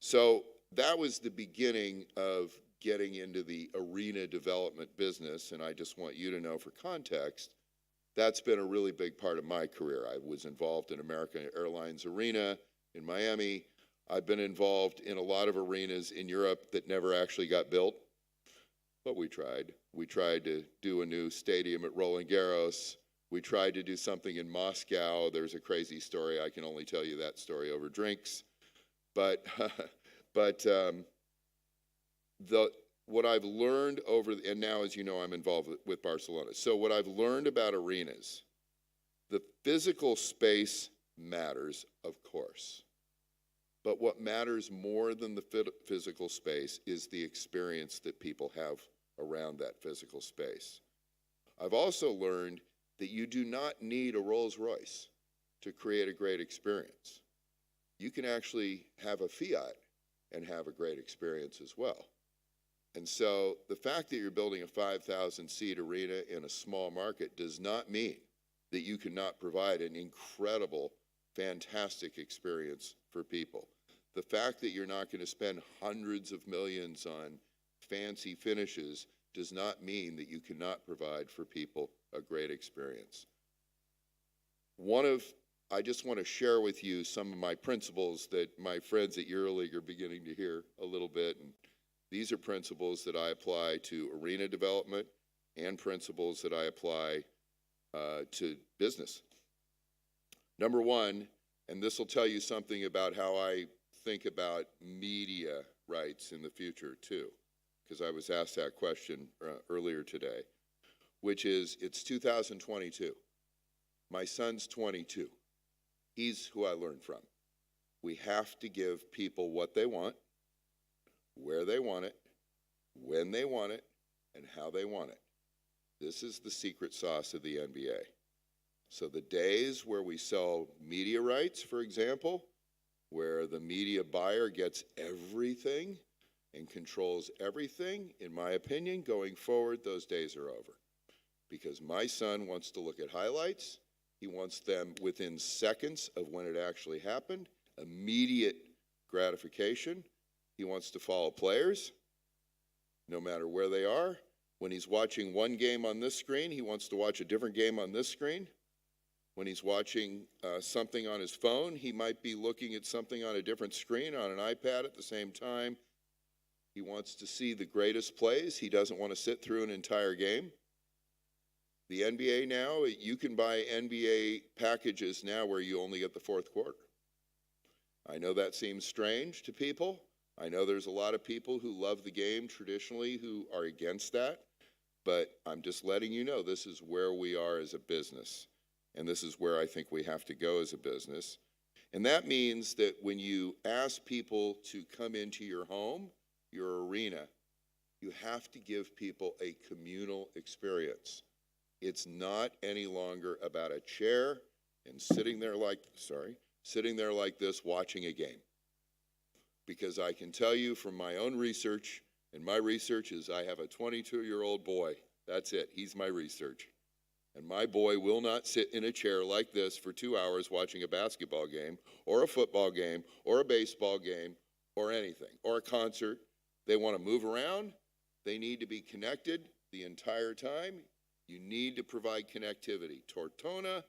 So that was the beginning of getting into the arena development business. And I just want you to know, for context, that's been a really big part of my career. I was involved in American Airlines Arena in Miami. I've been involved in a lot of arenas in Europe that never actually got built, but we tried. We tried to do a new stadium at Roland Garros. We tried to do something in Moscow. There's a crazy story. I can only tell you that story over drinks. But, what I've learned and now, as you know, I'm involved with Barcelona. So what I've learned about arenas, the physical space matters, of course. But what matters more than the physical space is the experience that people have around that physical space. I've also learned that you do not need a Rolls Royce to create a great experience. You can actually have a Fiat and have a great experience as well. And so the fact that you're building a 5,000-seat arena in a small market does not mean that you cannot provide an incredible, fantastic experience for people. The fact that you're not going to spend hundreds of millions on fancy finishes does not mean that you cannot provide for people a great experience. I just want to share with you some of my principles that my friends at EuroLeague are beginning to hear a little bit. And these are principles that I apply to arena development and principles that I apply to business. Number one, and this will tell you something about how I think about media rights in the future too, because I was asked that question earlier today, which is, it's 2022. My son's 22. He's who I learned from. We have to give people what they want, where they want it, when they want it, and how they want it. This is the secret sauce of the NBA. So the days where we sell media rights, for example, where the media buyer gets everything and controls everything, in my opinion, going forward, those days are over. Because my son wants to look at highlights. He wants them within seconds of when it actually happened, immediate gratification. He wants to follow players, no matter where they are. When he's watching one game on this screen, he wants to watch a different game on this screen. When he's watching something on his phone, he might be looking at something on a different screen on an iPad at the same time. He wants to see the greatest plays. He doesn't want to sit through an entire game. The NBA now, you can buy NBA packages now where you only get the fourth quarter. I know that seems strange to people. I know there's a lot of people who love the game traditionally who are against that, but I'm just letting you know this is where we are as a business, and this is where I think we have to go as a business. And that means that when you ask people to come into your home, your arena, you have to give people a communal experience. It's not any longer about a chair and sitting there like this watching a game. Because I can tell you from my own research, and my research is I have a 22-year-old boy. That's it. He's my research. And my boy will not sit in a chair like this for 2 hours watching a basketball game or a football game or a baseball game or anything, or a concert. They want to move around. They need to be connected the entire time. You need to provide connectivity. Tortona,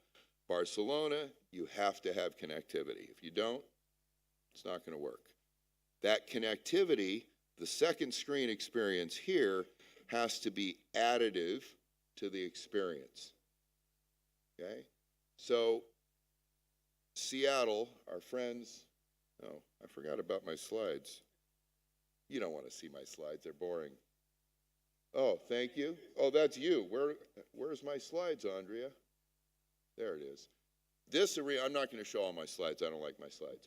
Barcelona, you have to have connectivity. If you don't, it's not going to work. That connectivity, the second screen experience here, has to be additive to the experience. Okay? So, Seattle, our friends, oh, I forgot about my slides. You don't want to see my slides, they're boring. Oh, thank you. Oh, that's you. Where's my slides, Andrea? There it is. This arena, I'm not going to show all my slides. I don't like my slides.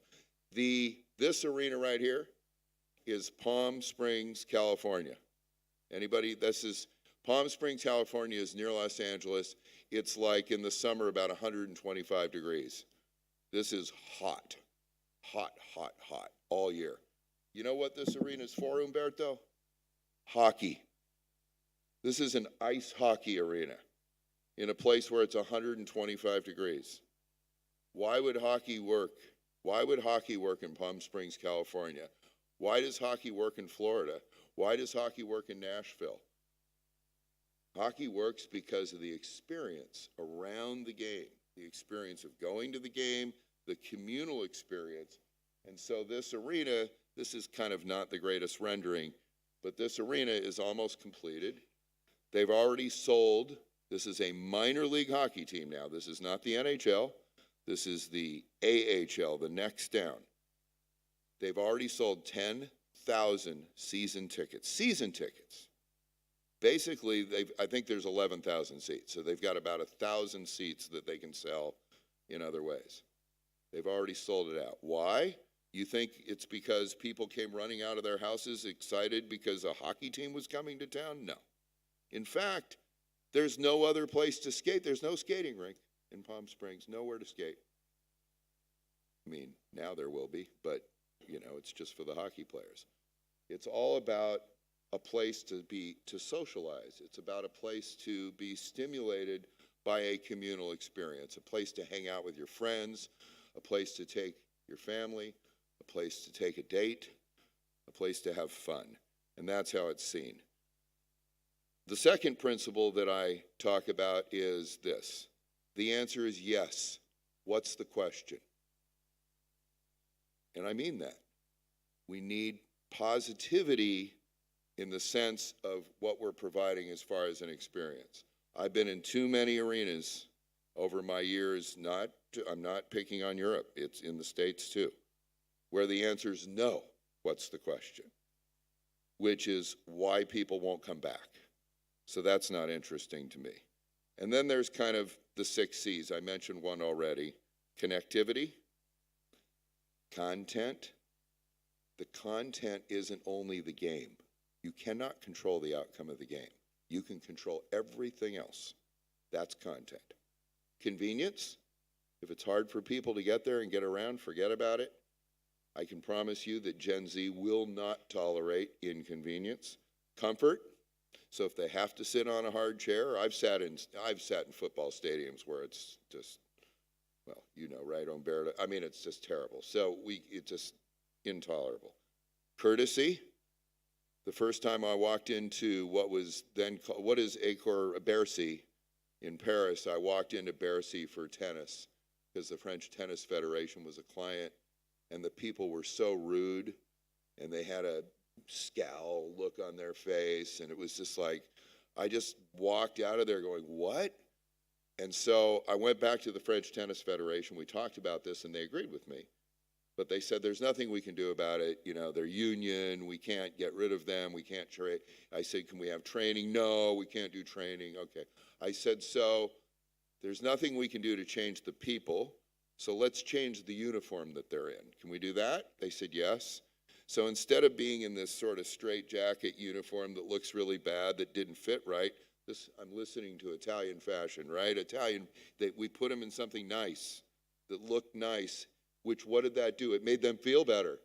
This arena right here is Palm Springs, California. Anybody? This is Palm Springs, California is near Los Angeles. It's like in the summer about 125 degrees. This is hot, hot, hot, hot all year. You know what this arena is for, Humberto? Hockey. This is an ice hockey arena in a place where it's 125 degrees. Why would hockey work? Why would hockey work in Palm Springs, California? Why does hockey work in Florida? Why does hockey work in Nashville? Hockey works because of the experience around the game, the experience of going to the game, the communal experience. And so this arena, this is kind of not the greatest rendering, but this arena is almost completed. They've already sold, this is a minor league hockey team now. This is not the NHL. This is the AHL, the next down. They've already sold 10,000 season tickets. Season tickets. Basically, I think there's 11,000 seats, so they've got about 1,000 seats that they can sell in other ways. They've already sold it out. Why? You think it's because people came running out of their houses excited because a hockey team was coming to town? No. In fact, there's no other place to skate. There's no skating rink in Palm Springs, nowhere to skate. I mean, now there will be, but, you know, it's just for the hockey players. It's all about a place to socialize. It's about a place to be stimulated by a communal experience, a place to hang out with your friends, a place to take your family, a place to take a date, a place to have fun. And that's how it's seen. The second principle that I talk about is this. The answer is yes. What's the question? And I mean that. We need positivity in the sense of what we're providing as far as an experience. I've been in too many arenas over my years, I'm not picking on Europe, it's in the States too, where the answer is no. What's the question? Which is why people won't come back. So that's not interesting to me. And then there's kind of the 6 C's. I mentioned one already. Connectivity, content. The content isn't only the game. You cannot control the outcome of the game. You can control everything else. That's content. Convenience. If it's hard for people to get there and get around, forget about it. I can promise you that Gen Z will not tolerate inconvenience. Comfort. So if they have to sit on a hard chair, I've sat in football stadiums where it's just, well, you know, right, Umberto. I mean, it's just terrible. So it's just intolerable. Courtesy. The first time I walked into what is Bercy in Paris, I walked into Bercy for tennis because the French Tennis Federation was a client, and the people were so rude, and they had a scowl look on their face, and it was just like, I just walked out of there going, what? And so I went back to the French Tennis Federation. We talked about this, and they agreed with me. But they said, there's nothing we can do about it. You know, they're union. We can't get rid of them. We can't trade. I said, can we have training? No, we can't do training. Okay. I said, so there's nothing we can do to change the people. So let's change the uniform that they're in. Can we do that? They said, yes. So instead of being in this sort of straitjacket uniform that looks really bad, that didn't fit right, I'm listening to Italian fashion, right? Italian, we put them in something nice, that looked nice. Which, what did that do? It made them feel better.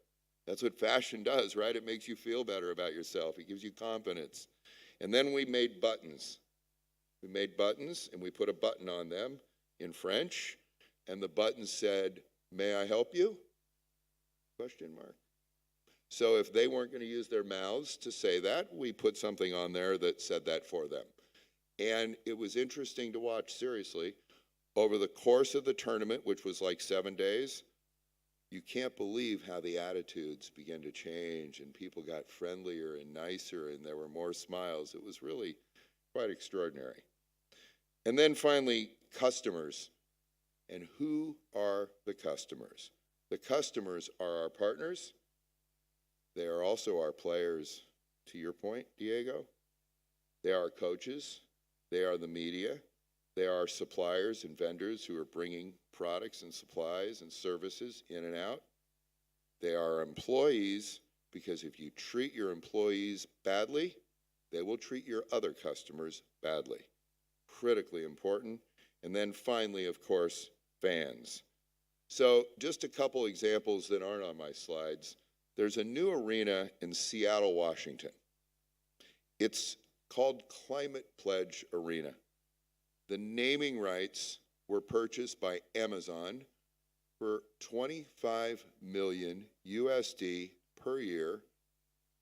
That's what fashion does, right? It makes you feel better about yourself. It gives you confidence. And then we made buttons. We made buttons, and we put a button on them in French, and the button said, may I help you? Question mark. So if they weren't going to use their mouths to say that, we put something on there that said that for them. And it was interesting to watch, seriously. Over the course of the tournament, which was like 7 days, you can't believe how the attitudes began to change, and people got friendlier and nicer, and there were more smiles. It was really quite extraordinary. And then finally, customers. And who are the customers? The customers are our partners. They are also our players, to your point, Diego. They are our coaches. They are the media. They are suppliers and vendors who are bringing products and supplies and services in and out. They are employees, because if you treat your employees badly, they will treat your other customers badly. Critically important. And then finally, of course, fans. So just a couple examples that aren't on my slides. There's a new arena in Seattle, Washington. It's called Climate Pledge Arena. The naming rights were purchased by Amazon for 25 million USD per year,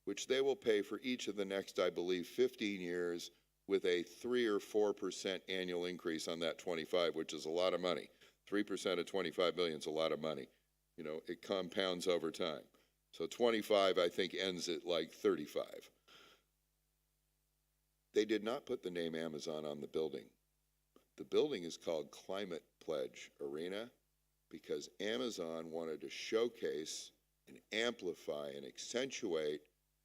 which they will pay for each of the next, I believe, 15 years with a 3 or 4% annual increase on that 25, which is a lot of money. 3% of 25 million is a lot of money. You know, it compounds over time. So 25, I think, ends at like 35. They did not put the name Amazon on the building. The building is called Climate Pledge Arena because Amazon wanted to showcase and amplify and accentuate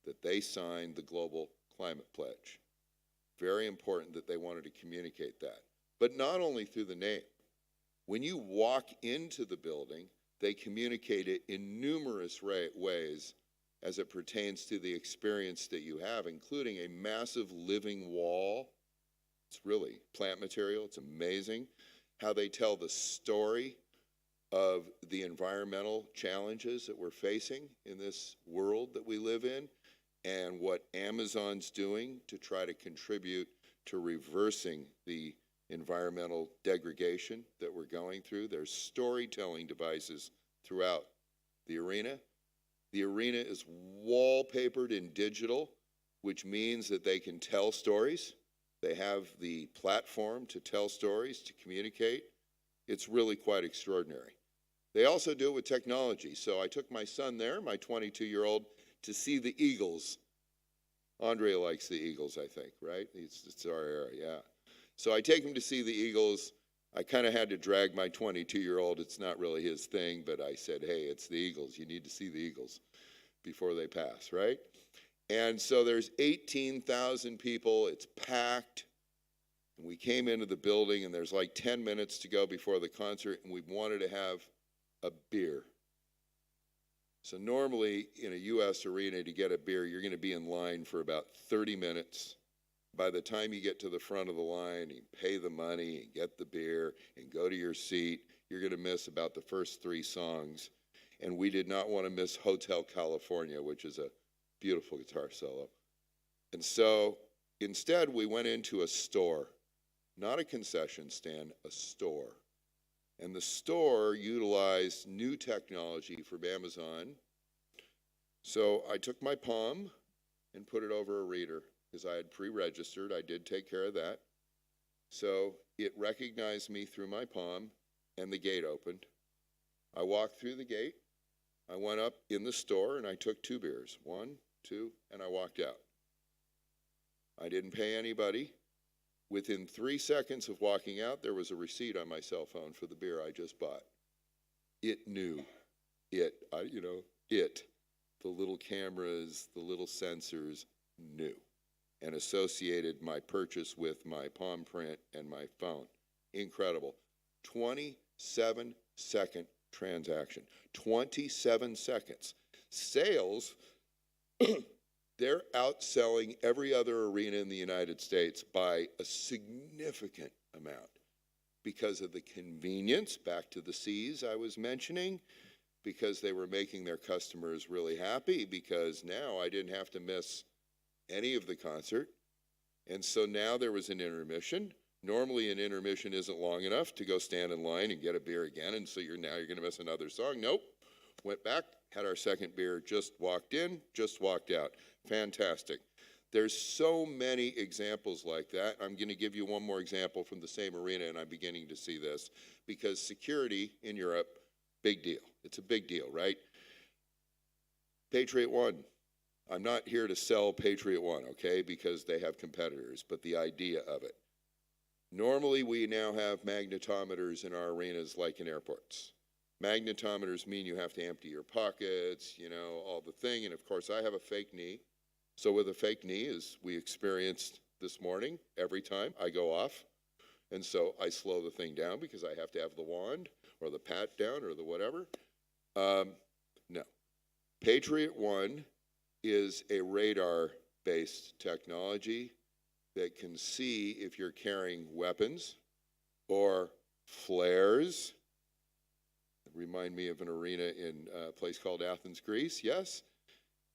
that they signed the Global Climate Pledge. Very important that they wanted to communicate that. But not only through the name. When you walk into the building, they communicate it in numerous ways as it pertains to the experience that you have, including a massive living wall. It's really plant material. It's amazing how they tell the story of the environmental challenges that we're facing in this world that we live in and what Amazon's doing to try to contribute to reversing the environmental degradation that we're going through. There's storytelling devices throughout the arena. The arena is wallpapered in digital, which means that they can tell stories. They have the platform to tell stories, to communicate. It's really quite extraordinary. They also do it with technology. So I took my son there, my 22-year-old, to see the Eagles. Andrea likes the Eagles, I think, right? It's our era, yeah. So I take him to see the Eagles. I kind of had to drag my 22-year-old. It's not really his thing, but I said, hey, it's the Eagles. You need to see the Eagles before they pass, right? And so there's 18,000 people. It's packed. And we came into the building, and there's like 10 minutes to go before the concert, and we wanted to have a beer. So normally in a U.S. arena to get a beer, you're going to be in line for about 30 minutes. By the time you get to the front of the line, you pay the money and get the beer and go to your seat, you're going to miss about the first 3 songs. And we did not want to miss Hotel California, which is a beautiful guitar solo. And so instead, we went into a store, not a concession stand, a store. And the store utilized new technology from Amazon. So I took my palm and put it over a reader because I had pre-registered. I did take care of that. So it recognized me through my palm and the gate opened. I walked through the gate. I went up in the store and I took 2 beers. 1, 2, and I walked out. I didn't pay anybody. Within 3 seconds of walking out, there was a receipt on my cell phone for the beer I just bought. It knew. The little cameras, the little sensors knew and associated my purchase with my palm print and my phone. Incredible. 27-second transaction. 27 seconds. Sales, they're outselling every other arena in the United States by a significant amount because of the convenience, back to the C's I was mentioning, because they were making their customers really happy because now I didn't have to miss any of the concert. And so now there was an intermission. Normally an intermission isn't long enough to go stand in line and get a beer again, and so you're going to miss another song. Nope. Went back, had our second beer, just walked in, just walked out. Fantastic. There's so many examples like that. I'm going to give you one more example from the same arena, and I'm beginning to see this, because security in Europe, big deal. It's a big deal, right? Patriot One. I'm not here to sell Patriot One, okay, because they have competitors, but the idea of it. Normally, we now have magnetometers in our arenas like in airports. Magnetometers mean you have to empty your pockets, all the thing, and of course I have a fake knee. So with a fake knee, as we experienced this morning, every time I go off, and so I slow the thing down because I have to have the wand or the pat down or the whatever. No. Patriot One is a radar-based technology that can see if you're carrying weapons or flares. Remind me of an arena in a place called Athens, Greece, yes?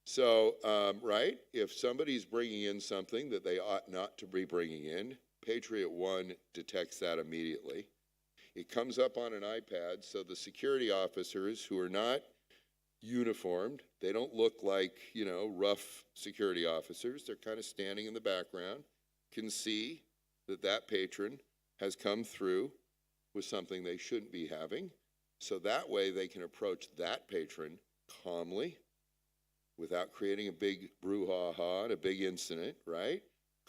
So, right, if somebody's bringing in something that they ought not to be bringing in, Patriot One detects that immediately. It comes up on an iPad, so the security officers who are not uniformed, they don't look like, you know, rough security officers. They're kind of standing in the background, can see that that patron has come through with something they shouldn't be having. So that way they can approach that patron calmly without creating a big brouhaha and a big incident, right?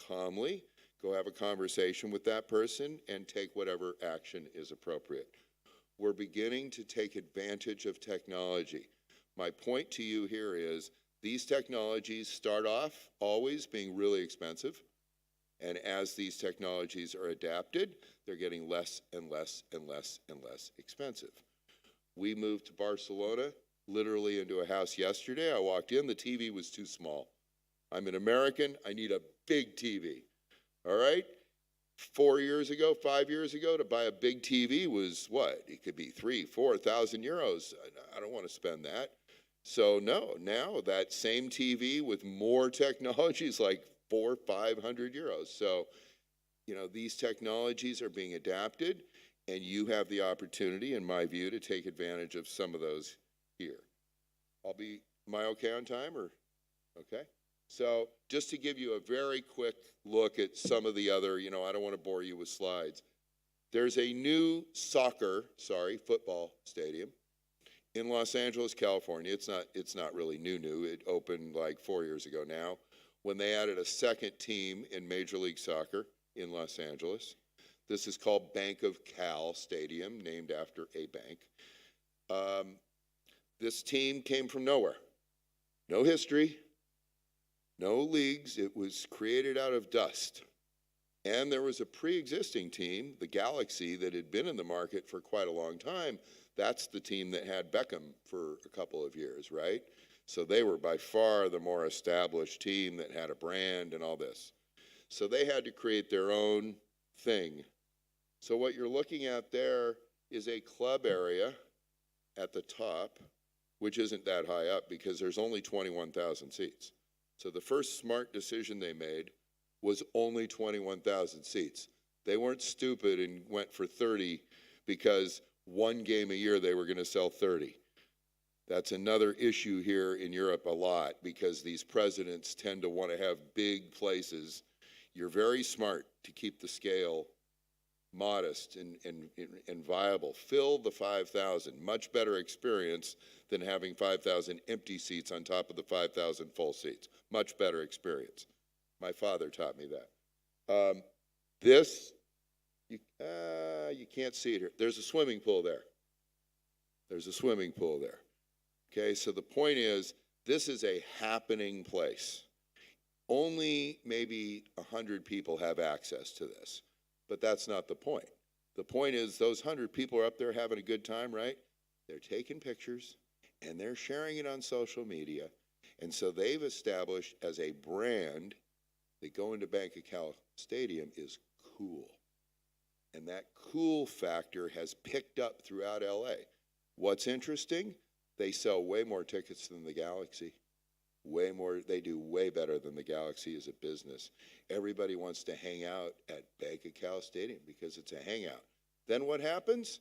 Calmly go have a conversation with that person and take whatever action is appropriate. We're beginning to take advantage of technology. My point to you here is these technologies start off always being really expensive. And as these technologies are adapted, they're getting less and less and less and less expensive. We moved to Barcelona, literally into a house yesterday. I walked in, the TV was too small. I'm an American, I need a big TV, all right? 4 years ago, 5 years ago, to buy a big TV was what? It could be 3,000, 4,000 euros. I don't want to spend that. So no, now that same TV with more technology is like 400, 500 euros. So, you know, these technologies are being adapted, and you have the opportunity, in my view, to take advantage of some of those here. Am I okay on time, or, okay? So just to give you a very quick look at some of the other, you know, I don't want to bore you with slides. There's a new football stadium in Los Angeles, California. It's not really new. It opened like 4 years ago now, when they added a second team in Major League Soccer in Los Angeles. This is called Bank of Cal Stadium, named after a bank. This team came from nowhere. No history, no leagues. It was created out of dust. And there was a pre-existing team, the Galaxy, that had been in the market for quite a long time. That's the team that had Beckham for a couple of years, right? So they were by far the more established team that had a brand and all this. So they had to create their own thing. So what you're looking at there is a club area at the top, which isn't that high up because there's only 21,000 seats. So the first smart decision they made was only 21,000 seats. They weren't stupid and went for 30 because one game a year they were going to sell 30. That's another issue here in Europe a lot, because these presidents tend to want to have big places. You're very smart to keep the scale modest and viable. Fill the 5,000. Much better experience than having 5,000 empty seats on top of the 5,000 full seats. Much better experience. My father taught me that. You can't see it here. There's a swimming pool there. There's a swimming pool there. Okay, so the point is, this is a happening place. Only maybe 100 people have access to this, but that's not the point. The point is, those 100 people are up there having a good time, right? They're taking pictures, and they're sharing it on social media, and so they've established as a brand that going to Bank of Cal Stadium is cool. And that cool factor has picked up throughout LA. What's interesting? They sell way more tickets than the Galaxy. Way more, they do way better than the Galaxy as a business. Everybody wants to hang out at Bank of Cal Stadium because it's a hangout. Then what happens?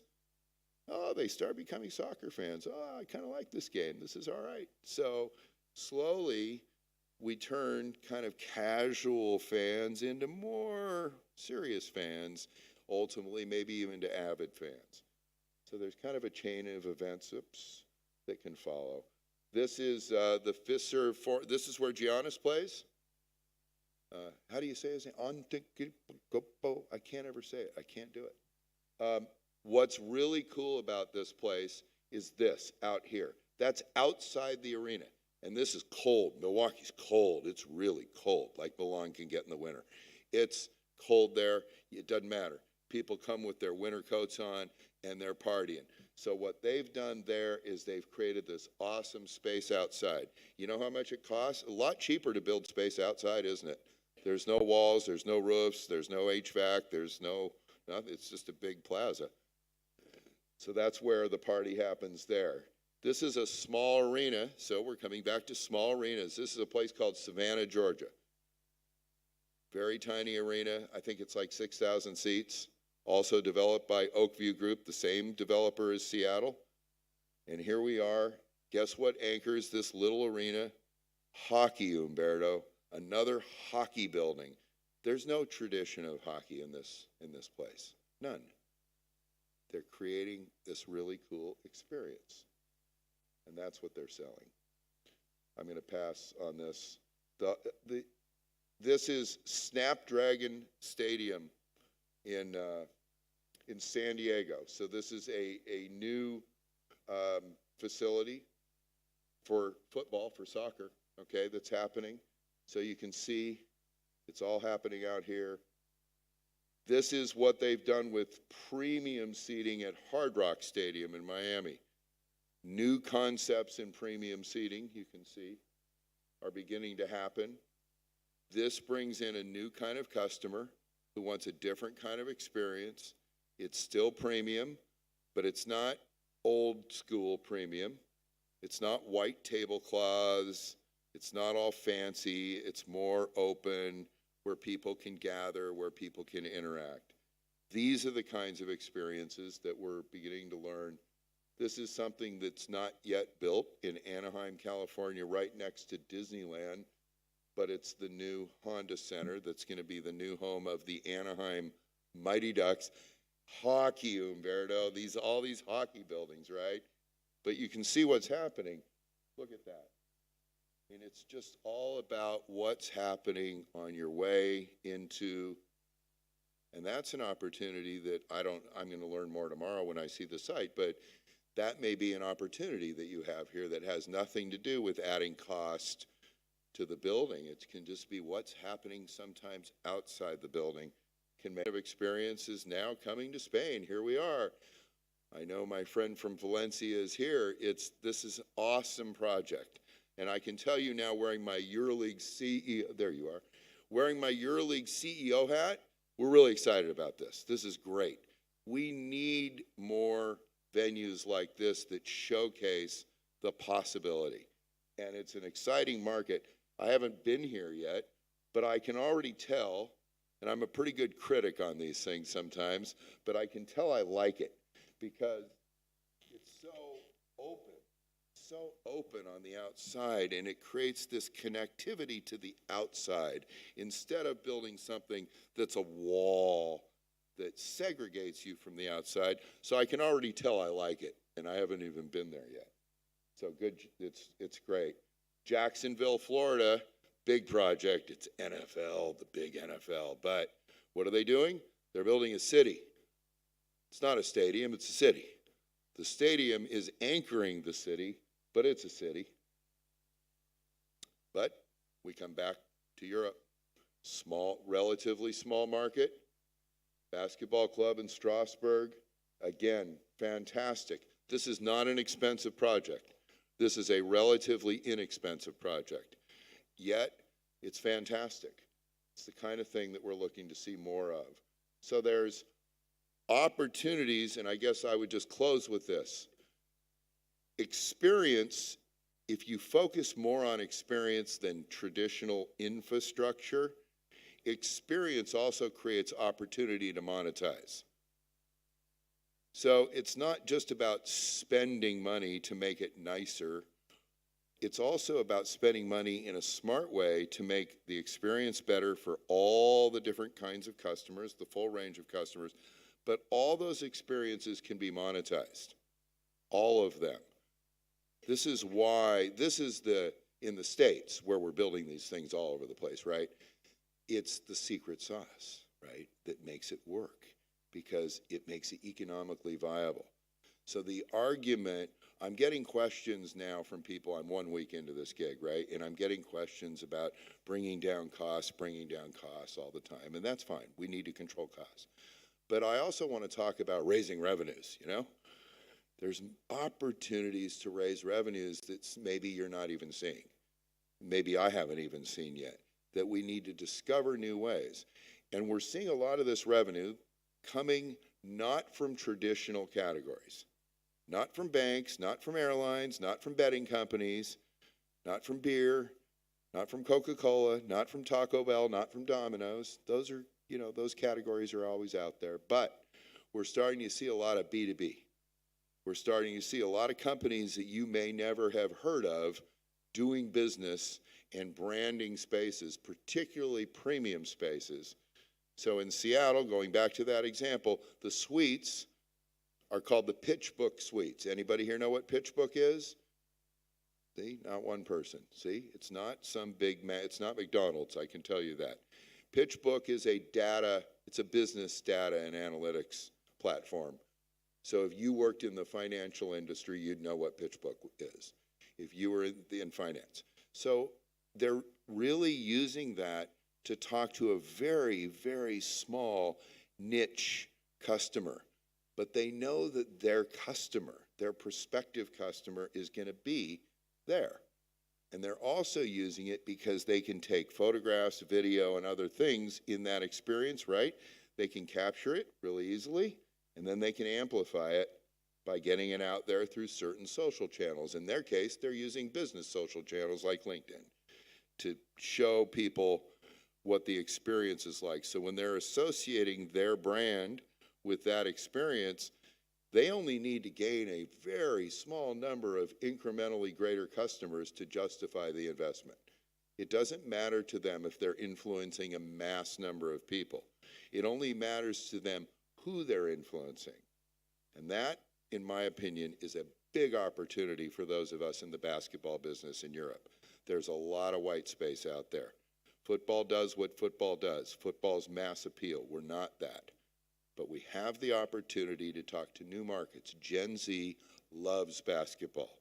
Oh, they start becoming soccer fans. Oh, I kind of like this game. This is all right. So slowly, we turn kind of casual fans into more serious fans, ultimately maybe even to avid fans. So there's kind of a chain of events, that can follow. This is the fifth serve. This is where Giannis plays. How do you say his name? I can't ever say it. I can't do it. What's really cool about this place is this out here. That's outside the arena. And this is cold. Milwaukee's cold. It's really cold, like Milan can get in the winter. It's cold there. It doesn't matter. People come with their winter coats on, and they're partying. So what they've done there is they've created this awesome space outside. You know how much it costs? A lot cheaper to build space outside, isn't it? There's no walls, there's no roofs, there's no HVAC, there's nothing. It's just a big plaza. So that's where the party happens there. This is a small arena, so we're coming back to small arenas. This is a place called Savannah, Georgia. Very tiny arena. I think it's like 6,000 seats. Also developed by Oakview Group, the same developer as Seattle. And here we are. Guess what anchors this little arena? Hockey, Umberto. Another hockey building. There's no tradition of hockey in this place. None. They're creating this really cool experience. And that's what they're selling. I'm going to pass on this. This is Snapdragon Stadium in San Diego. So this is a new facility for football, for soccer, okay, that's happening. So you can see it's all happening out here. This is what they've done with premium seating at Hard Rock Stadium in Miami. New concepts in premium seating, you can see, are beginning to happen. This brings in a new kind of customer who wants a different kind of experience. It's still premium, but it's not old school premium. It's not white tablecloths. It's not all fancy. It's more open, where people can gather, where people can interact. These are the kinds of experiences that we're beginning to learn. This is something that's not yet built in Anaheim, California, right next to Disneyland, but it's the new Honda Center that's going to be the new home of the Anaheim Mighty Ducks. Hockey, Umberto, all these hockey buildings, right? But you can see what's happening. Look at that. And it's just all about what's happening on your way into, and that's an opportunity that I'm going to learn more tomorrow when I see the site, but that may be an opportunity that you have here that has nothing to do with adding cost to the building. It can just be what's happening sometimes outside the building. Can make experiences now coming to Spain. Here we are. I know my friend from Valencia is here. This is an awesome project. And I can tell you now, wearing my EuroLeague CEO, there you are, wearing my EuroLeague CEO hat, we're really excited about this. This is great. We need more venues like this that showcase the possibility. And it's an exciting market. I haven't been here yet, but I can already tell, and I'm a pretty good critic on these things sometimes, but I can tell I like it because it's so open on the outside, and it creates this connectivity to the outside instead of building something that's a wall that segregates you from the outside. So I can already tell I like it, and I haven't even been there yet. So good, it's great. Jacksonville, Florida, big project. It's NFL, the big NFL. But what are they doing? They're building a city. It's not a stadium, it's a city. The stadium is anchoring the city, but it's a city. But we come back to Europe. Small, relatively small market. Basketball club in Strasbourg. Again, fantastic. This is not an expensive project. This is a relatively inexpensive project. Yet, it's fantastic. It's the kind of thing that we're looking to see more of. So there's opportunities, and I guess I would just close with this. Experience, if you focus more on experience than traditional infrastructure, experience also creates opportunity to monetize. So it's not just about spending money to make it nicer. It's also about spending money in a smart way to make the experience better for all the different kinds of customers, the full range of customers. But all those experiences can be monetized, all of them. This is why, in the States, where we're building these things all over the place, right? It's the secret sauce, right, that makes it work, because it makes it economically viable. So the argument, I'm getting questions now from people, I'm 1 week into this gig, right? And I'm getting questions about bringing down costs all the time, and that's fine. We need to control costs. But I also want to talk about raising revenues, you know? There's opportunities to raise revenues that maybe you're not even seeing. Maybe I haven't even seen yet, that we need to discover new ways. And we're seeing a lot of this revenue coming not from traditional categories. Not from banks, not from airlines, not from betting companies, not from beer, not from Coca-Cola, not from Taco Bell, not from Domino's. Those are, those categories are always out there. But we're starting to see a lot of B2B. We're starting to see a lot of companies that you may never have heard of doing business and branding spaces, particularly premium spaces. So in Seattle, going back to that example, the suites are called the PitchBook suites. Anybody here know what PitchBook is? See, not one person. See, it's not some it's not McDonald's, I can tell you that. PitchBook is it's a business data and analytics platform. So if you worked in the financial industry, you'd know what PitchBook is, if you were in finance. So they're really using that to talk to a very, very small niche customer. But they know that their customer, their prospective customer, is going to be there. And they're also using it because they can take photographs, video, and other things in that experience, right? They can capture it really easily, and then they can amplify it by getting it out there through certain social channels. In their case, they're using business social channels like LinkedIn to show people what the experience is like. So when they're associating their brand with that experience, they only need to gain a very small number of incrementally greater customers to justify the investment. It doesn't matter to them if they're influencing a mass number of people. It only matters to them who they're influencing. And that, in my opinion, is a big opportunity for those of us in the basketball business in Europe. There's a lot of white space out there. Football does what football does. Football's mass appeal. We're not that. But we have the opportunity to talk to new markets. Gen Z loves basketball.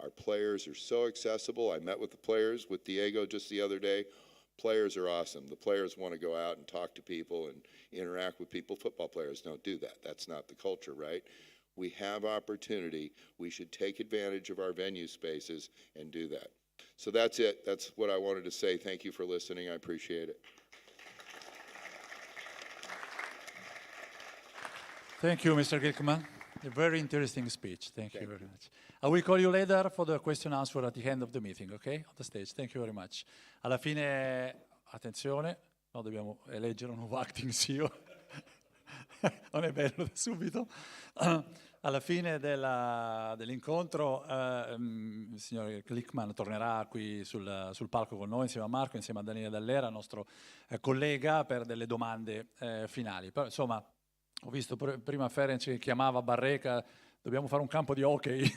Our players are so accessible. I met with the players, with Diego just the other day. Players are awesome. The players want to go out and talk to people and interact with people. Football players don't do that. That's not the culture, right? We have opportunity. We should take advantage of our venue spaces and do that. So that's it. That's what I wanted to say. Thank you for listening. I appreciate it. Thank you, Mr. Glickman. A very interesting speech. Thank you very much. I will call you later for the question answer at the end of the meeting, okay? On the stage. Thank you very much. Alla fine, attenzione, no, dobbiamo eleggere un nuovo acting CEO. Non è bello da subito. Alla fine dell'incontro il signor Glickman tornerà qui sul palco con noi, insieme a Marco, insieme a Daniele Dall'Era, nostro collega, per delle domande finali. Però, insomma, ho visto prima Ferenc che chiamava Barreca, dobbiamo fare un campo di hockey.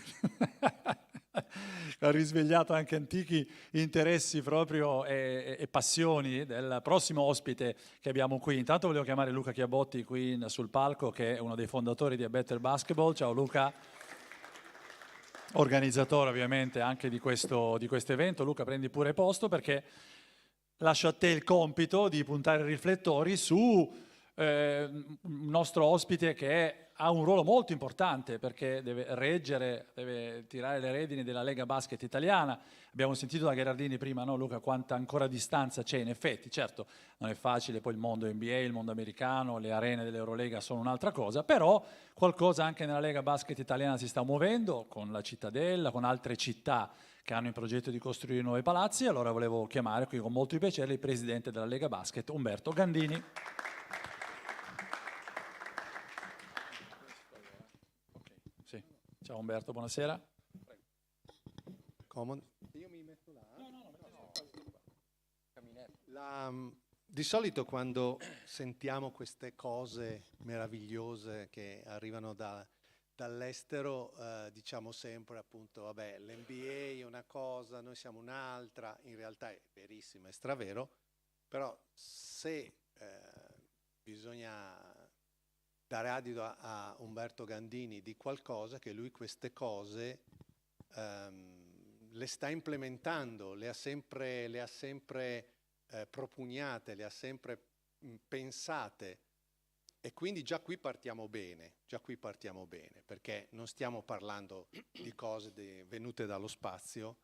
Ha risvegliato anche antichi interessi proprio e passioni del prossimo ospite che abbiamo qui. Intanto volevo chiamare Luca Chiabotti qui sul palco, che è uno dei fondatori di A Better Basketball. Ciao Luca, organizzatore ovviamente anche di questo evento. Luca, prendi pure posto, perché lascio a te il compito di puntare i riflettori su un nostro ospite che ha un ruolo molto importante, perché deve deve tirare le redini della Lega Basket italiana. Abbiamo sentito da Gherardini prima, no Luca, quanta ancora distanza c'è. In effetti, certo, non è facile, poi il mondo NBA, il mondo americano, le arene dell'Eurolega sono un'altra cosa, però qualcosa anche nella Lega Basket italiana si sta muovendo, con la Cittadella, con altre città che hanno in progetto di costruire nuovi palazzi. Allora volevo chiamare qui con molto piacere il presidente della Lega Basket, Umberto Gandini. Ciao Umberto, buonasera. Comodo. Io mi metto là. Di solito quando sentiamo queste cose meravigliose che arrivano dall'estero, diciamo sempre appunto, vabbè, l'NBA è una cosa, noi siamo un'altra. In realtà è verissimo, è stravero, però se bisogna dare adito a Umberto Gandini di qualcosa, che lui queste cose le sta implementando, le ha sempre propugnate, le ha sempre pensate, e quindi già qui partiamo bene, perché non stiamo parlando di cose venute dallo spazio,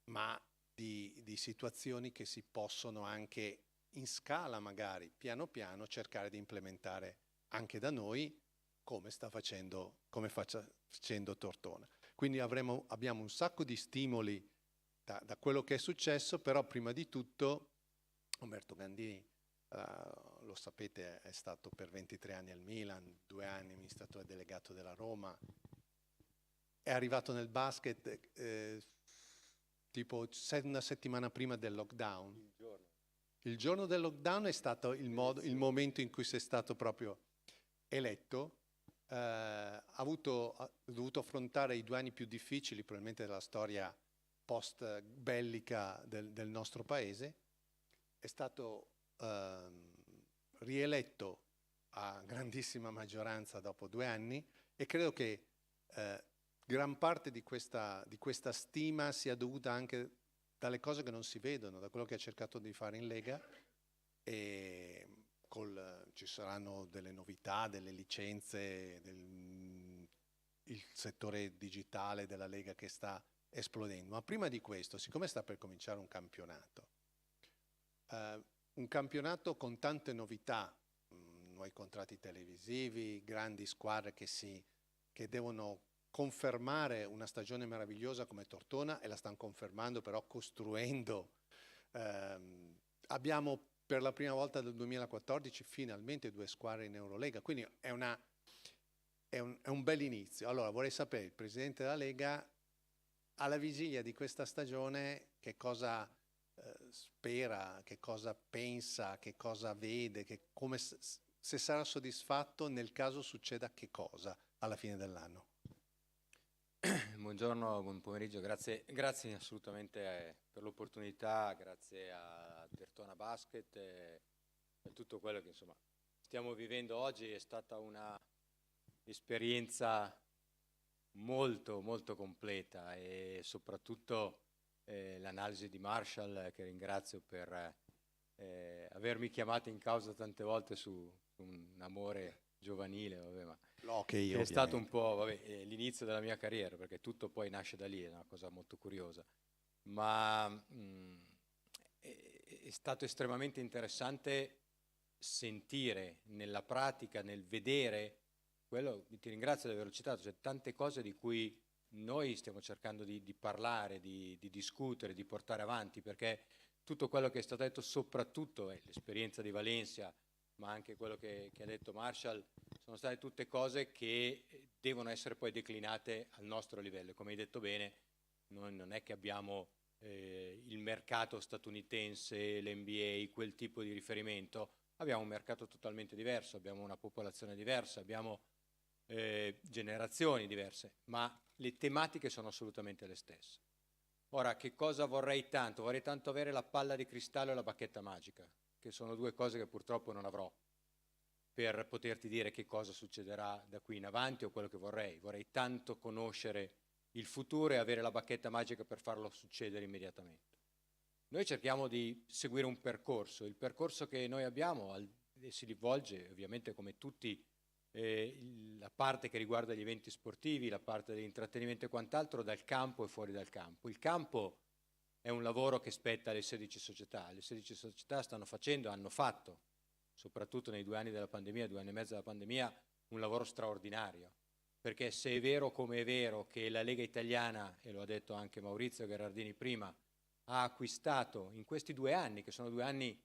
ma di situazioni che si possono anche in scala, magari piano piano, cercare di implementare anche da noi, come facendo Tortona. Quindi abbiamo un sacco di stimoli da quello che è successo, però prima di tutto Umberto Gandini, lo sapete, è stato per 23 anni al Milan, 2 anni amministratore delegato della Roma, è arrivato nel basket tipo una settimana prima del lockdown. Il giorno del lockdown è stato il momento in cui sei stato proprio eletto. Ha dovuto affrontare i 2 anni più difficili probabilmente della storia post bellica del nostro paese. È stato rieletto a grandissima maggioranza dopo 2 anni e credo che gran parte di questa stima sia dovuta anche dalle cose che non si vedono, da quello che ha cercato di fare in Lega, e ci saranno delle novità, delle licenze, il settore digitale della Lega che sta esplodendo. Ma prima di questo, siccome sta per cominciare un campionato con tante novità, nuovi contratti televisivi, grandi squadre che devono confermare una stagione meravigliosa come Tortona, e la stanno confermando però costruendo. Abbiamo per la prima volta dal 2014 finalmente 2 squadre in Eurolega, quindi è un bel inizio. Allora vorrei sapere, il Presidente della Lega, alla vigilia di questa stagione, che cosa spera, che cosa pensa, che cosa vede, se sarà soddisfatto nel caso succeda che cosa alla fine dell'anno. Buongiorno, buon pomeriggio, grazie assolutamente per l'opportunità, grazie a Tortona Basket e per tutto quello che insomma stiamo vivendo oggi. È stata una esperienza molto molto completa, e soprattutto l'analisi di Marshall, che ringrazio per avermi chiamato in causa tante volte su un amore giovanile, vabbè, ma Che è stato un po' l'inizio della mia carriera, perché tutto poi nasce da lì, è una cosa molto curiosa, ma è stato estremamente interessante sentire nella pratica, nel vedere quello. Ti ringrazio di averlo citato, c'è tante cose di cui noi stiamo cercando di parlare, di discutere, di portare avanti, perché tutto quello che è stato detto, soprattutto l'esperienza di Valencia, ma anche quello che ha detto Marshall, sono state tutte cose che devono essere poi declinate al nostro livello. Come hai detto bene, noi non è che abbiamo il mercato statunitense, l'NBA, quel tipo di riferimento, abbiamo un mercato totalmente diverso, abbiamo una popolazione diversa, abbiamo generazioni diverse, ma le tematiche sono assolutamente le stesse. Ora, che cosa vorrei tanto? Vorrei tanto avere la palla di cristallo e la bacchetta magica, che sono 2 cose che purtroppo non avrò, per poterti dire che cosa succederà da qui in avanti o quello che vorrei. Vorrei tanto conoscere il futuro e avere la bacchetta magica per farlo succedere immediatamente. Noi cerchiamo di seguire un percorso. Il percorso che noi abbiamo si rivolge ovviamente, come tutti, la parte che riguarda gli eventi sportivi, la parte dell'intrattenimento e quant'altro, dal campo e fuori dal campo. Il campo è un lavoro che spetta alle 16 società. Le 16 società hanno fatto, soprattutto nei 2 anni della pandemia, 2 anni e mezzo della pandemia, un lavoro straordinario. Perché se è vero come è vero che la Lega Italiana, e lo ha detto anche Maurizio Gherardini prima, ha acquistato in questi 2 anni, che sono 2 anni,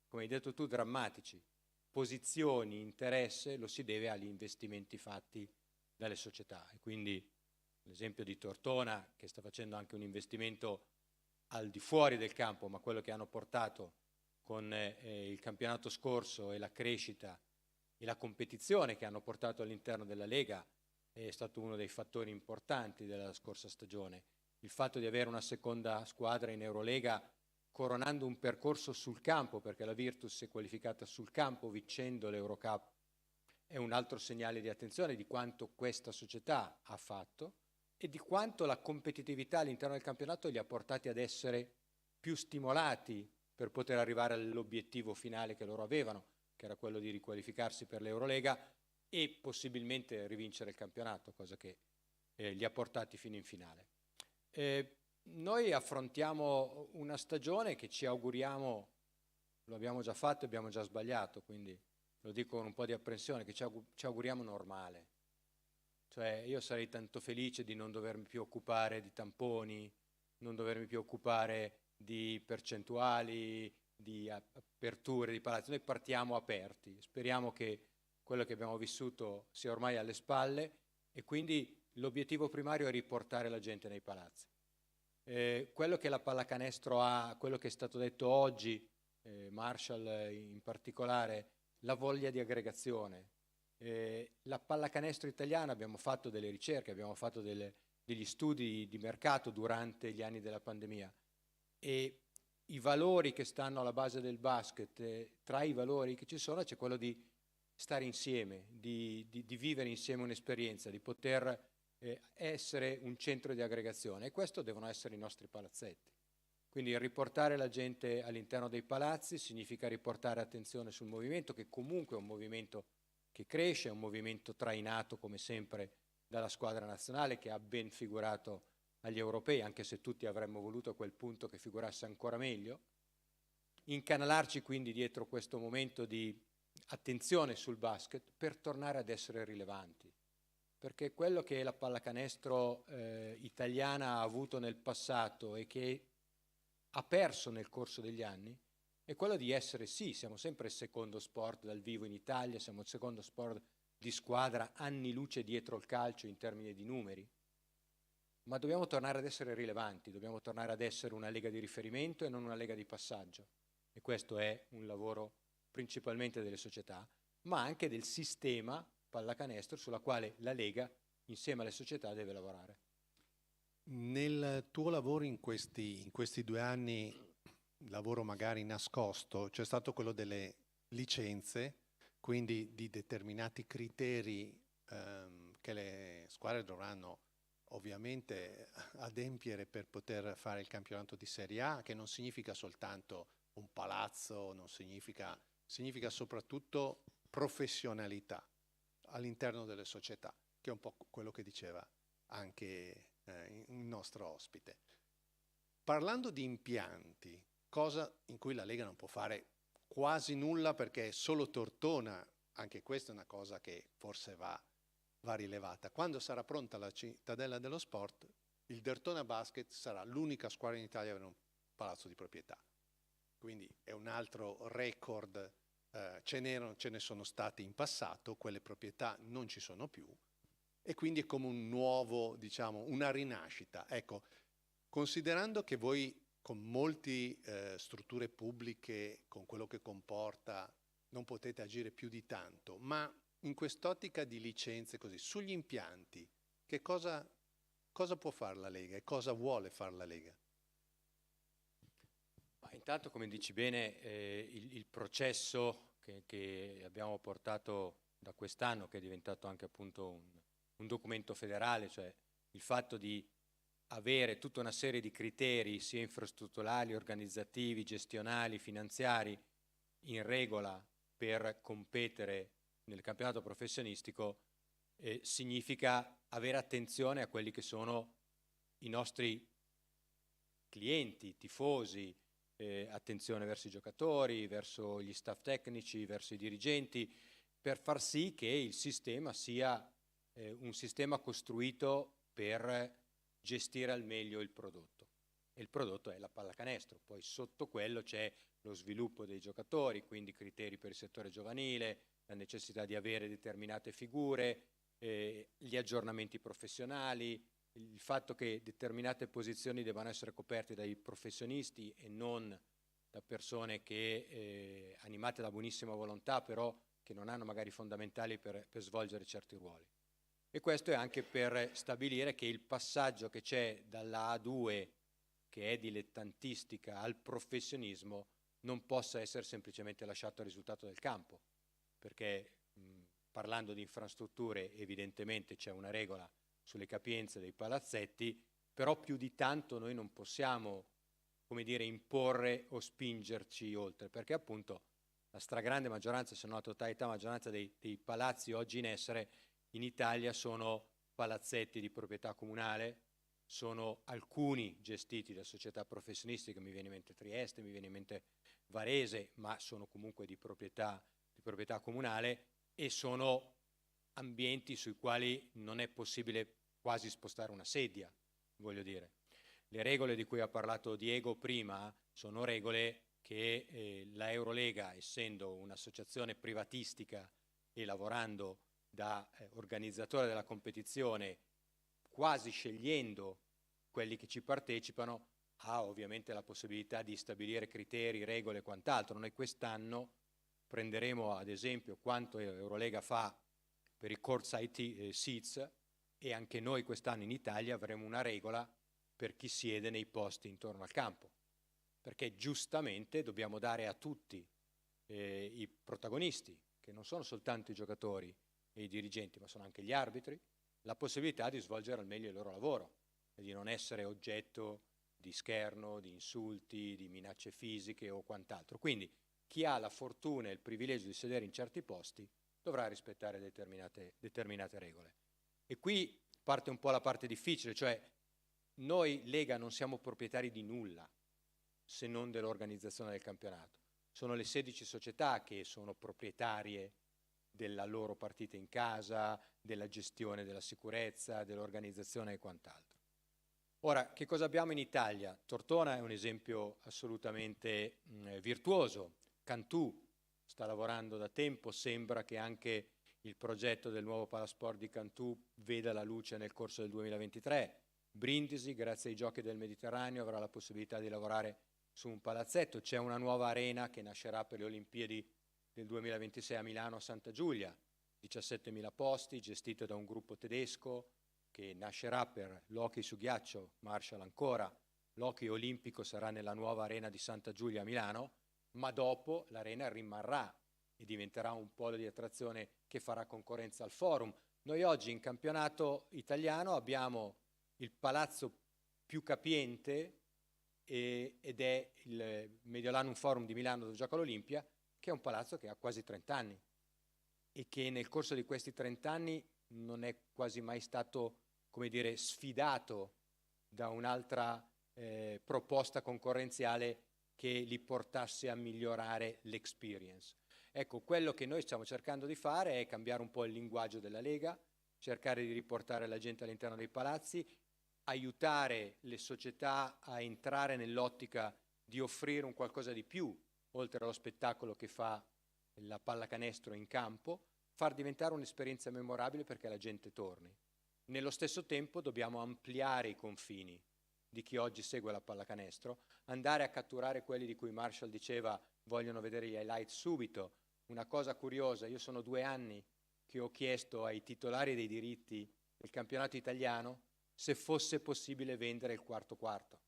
come hai detto tu, drammatici, posizioni, interesse, lo si deve agli investimenti fatti dalle società. E quindi l'esempio di Tortona, che sta facendo anche un investimento al di fuori del campo, ma quello che hanno portato con il campionato scorso e la crescita e la competizione che hanno portato all'interno della Lega è stato uno dei fattori importanti della scorsa stagione. Il fatto di avere una seconda squadra in Eurolega, coronando un percorso sul campo, perché la Virtus si è qualificata sul campo vincendo l'Eurocup, è un altro segnale di attenzione di quanto questa società ha fatto e di quanto la competitività all'interno del campionato li ha portati ad essere più stimolati per poter arrivare all'obiettivo finale che loro avevano, che era quello di riqualificarsi per l'Eurolega e possibilmente rivincere il campionato, cosa che li ha portati fino in finale. Noi affrontiamo una stagione che ci auguriamo, lo abbiamo già fatto e abbiamo già sbagliato, quindi lo dico con un po' di apprensione, che ci auguriamo normale. Cioè io sarei tanto felice di non dovermi più occupare di tamponi, non dovermi più occupare di percentuali, di aperture di palazzi. Noi partiamo aperti, speriamo che quello che abbiamo vissuto sia ormai alle spalle e quindi l'obiettivo primario è riportare la gente nei palazzi. Quello che la pallacanestro ha, quello che è stato detto oggi, Marshall in particolare, la voglia di aggregazione. La pallacanestro italiana, abbiamo fatto delle ricerche, abbiamo fatto degli studi di mercato durante gli anni della pandemia e i valori che stanno alla base del basket, tra i valori che ci sono c'è quello di stare insieme, di vivere insieme un'esperienza, di poter essere un centro di aggregazione, e questo devono essere i nostri palazzetti. Quindi riportare la gente all'interno dei palazzi significa riportare attenzione sul movimento, che comunque è un movimento che cresce, è un movimento trainato come sempre dalla squadra nazionale, che ha ben figurato agli europei, anche se tutti avremmo voluto a quel punto che figurasse ancora meglio. Incanalarci quindi dietro questo momento di attenzione sul basket per tornare ad essere rilevanti, perché quello che la pallacanestro italiana ha avuto nel passato e che ha perso nel corso degli anni è quello di essere, sì, siamo sempre il secondo sport dal vivo in Italia, siamo il secondo sport di squadra anni luce dietro il calcio in termini di numeri, ma dobbiamo tornare ad essere rilevanti, dobbiamo tornare ad essere una lega di riferimento e non una lega di passaggio, e questo è un lavoro principalmente delle società, ma anche del sistema pallacanestro sulla quale la Lega insieme alle società deve lavorare. Nel tuo lavoro in questi 2 anni, lavoro magari nascosto, c'è stato quello delle licenze, quindi di determinati criteri che le squadre dovranno ovviamente adempiere per poter fare il campionato di Serie A, che non significa soltanto un palazzo, non significa soprattutto professionalità all'interno delle società, che è un po' quello che diceva anche il nostro ospite. Parlando di impianti, cosa in cui la Lega non può fare quasi nulla perché è solo Tortona, anche questa è una cosa che forse va rilevata. Quando sarà pronta la cittadella dello sport, il Tortona Basket sarà l'unica squadra in Italia ad avere un palazzo di proprietà. Quindi è un altro record, ce ne sono stati in passato, quelle proprietà non ci sono più, e quindi è come un nuovo, diciamo, una rinascita. Ecco, considerando che voi con molte strutture pubbliche, con quello che comporta, non potete agire più di tanto, ma in quest'ottica di licenze così, sugli impianti, che cosa può fare la Lega e cosa vuole fare la Lega? Ma intanto, come dici bene, il processo che abbiamo portato da quest'anno, che è diventato anche appunto un documento federale, cioè il fatto di avere tutta una serie di criteri sia infrastrutturali, organizzativi, gestionali, finanziari in regola per competere nel campionato professionistico, significa avere attenzione a quelli che sono i nostri clienti, tifosi, attenzione verso i giocatori, verso gli staff tecnici, verso i dirigenti, per far sì che il sistema sia un sistema costruito per gestire al meglio il prodotto. E il prodotto è la pallacanestro. Poi sotto quello c'è lo sviluppo dei giocatori, quindi criteri per il settore giovanile, la necessità di avere determinate figure, gli aggiornamenti professionali, il fatto che determinate posizioni debbano essere coperte dai professionisti e non da persone che, animate da buonissima volontà, però che non hanno magari fondamentali per svolgere certi ruoli. E questo è anche per stabilire che il passaggio che c'è dalla A2, che è dilettantistica, al professionismo, non possa essere semplicemente lasciato al risultato del campo, perché parlando di infrastrutture evidentemente c'è una regola sulle capienze dei palazzetti, però più di tanto noi non possiamo, come dire, imporre o spingerci oltre, perché appunto la stragrande maggioranza, se non la totalità maggioranza dei palazzi oggi in essere in Italia sono palazzetti di proprietà comunale, sono alcuni gestiti da società professionistiche, mi viene in mente Trieste, mi viene in mente Varese, ma sono comunque di proprietà proprietà comunale e sono ambienti sui quali non è possibile quasi spostare una sedia, voglio dire. Le regole di cui ha parlato Diego prima sono regole che la Eurolega, essendo un'associazione privatistica e lavorando da organizzatore della competizione, quasi scegliendo quelli che ci partecipano, ha ovviamente la possibilità di stabilire criteri, regole e quant'altro. Noi quest'anno prenderemo ad esempio quanto Eurolega fa per i courtside seats e anche noi quest'anno in Italia avremo una regola per chi siede nei posti intorno al campo, perché giustamente dobbiamo dare a tutti i protagonisti, che non sono soltanto i giocatori e i dirigenti, ma sono anche gli arbitri, la possibilità di svolgere al meglio il loro lavoro e di non essere oggetto di scherno, di insulti, di minacce fisiche o quant'altro. Quindi chi ha la fortuna e il privilegio di sedere in certi posti dovrà rispettare determinate regole. E qui parte un po' la parte difficile, cioè noi Lega non siamo proprietari di nulla se non dell'organizzazione del campionato. Sono le 16 società che sono proprietarie della loro partita in casa, della gestione della sicurezza, dell'organizzazione e quant'altro. Ora, che cosa abbiamo in Italia? Tortona è un esempio assolutamente virtuoso. Cantù sta lavorando da tempo, sembra che anche il progetto del nuovo Palasport di Cantù veda la luce nel corso del 2023. Brindisi, grazie ai Giochi del Mediterraneo, avrà la possibilità di lavorare su un palazzetto. C'è una nuova arena che nascerà per le Olimpiadi del 2026 a Milano, a Santa Giulia, 17.000 posti, gestito da un gruppo tedesco che nascerà per l'hockey su ghiaccio, Marshall ancora. L'hockey olimpico sarà nella nuova arena di Santa Giulia a Milano, ma dopo l'arena rimarrà e diventerà un polo di attrazione che farà concorrenza al Forum. Noi oggi in campionato italiano abbiamo il palazzo più capiente ed è il Mediolanum Forum di Milano dove gioca l'Olimpia, che è un palazzo che ha quasi 30 anni e che nel corso di questi 30 anni non è quasi mai stato, come dire, sfidato da un'altra proposta concorrenziale che li portasse a migliorare l'experience. Ecco, quello che noi stiamo cercando di fare è cambiare un po' il linguaggio della Lega, cercare di riportare la gente all'interno dei palazzi, aiutare le società a entrare nell'ottica di offrire un qualcosa di più, oltre allo spettacolo che fa la pallacanestro in campo, far diventare un'esperienza memorabile perché la gente torni. Nello stesso tempo dobbiamo ampliare i confini di chi oggi segue la pallacanestro, andare a catturare quelli di cui Marshall diceva vogliono vedere gli highlight subito. Una cosa curiosa, io sono 2 anni che ho chiesto ai titolari dei diritti del campionato italiano se fosse possibile vendere il quarto quarto,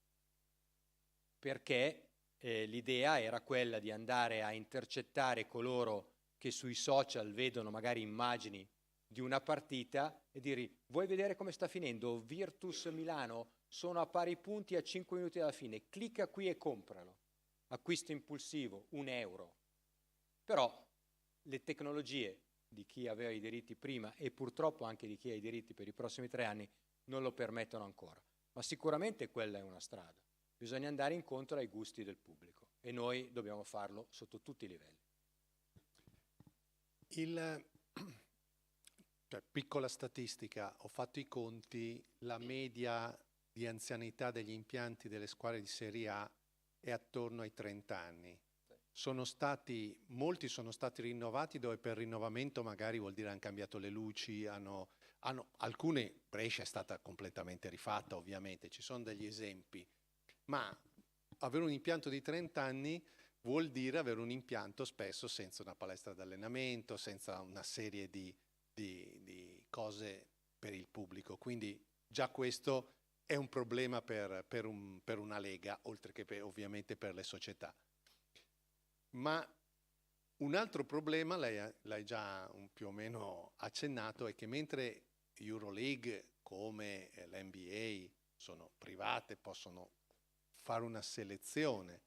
perché l'idea era quella di andare a intercettare coloro che sui social vedono magari immagini di una partita e dire vuoi vedere come sta finendo? Virtus Milano sono a pari punti a 5 minuti dalla fine, clicca qui e compralo, acquisto impulsivo, €1. Però le tecnologie di chi aveva i diritti prima e purtroppo anche di chi ha i diritti per i prossimi 3 anni non lo permettono ancora, ma sicuramente quella è una strada. Bisogna andare incontro ai gusti del pubblico e noi dobbiamo farlo sotto tutti i livelli. Piccola statistica, ho fatto i conti, la media di anzianità degli impianti delle squadre di Serie A è attorno ai 30 anni. Molti sono stati rinnovati dove per rinnovamento magari vuol dire hanno cambiato le luci, alcune, Brescia è stata completamente rifatta ovviamente, ci sono degli esempi, ma avere un impianto di 30 anni vuol dire avere un impianto spesso senza una palestra d'allenamento, senza una serie di cose per il pubblico, quindi già questo è un problema per una lega, oltre che ovviamente per le società. Ma un altro problema, l'hai già più o meno accennato, è che mentre Euroleague come l'NBA sono private, possono fare una selezione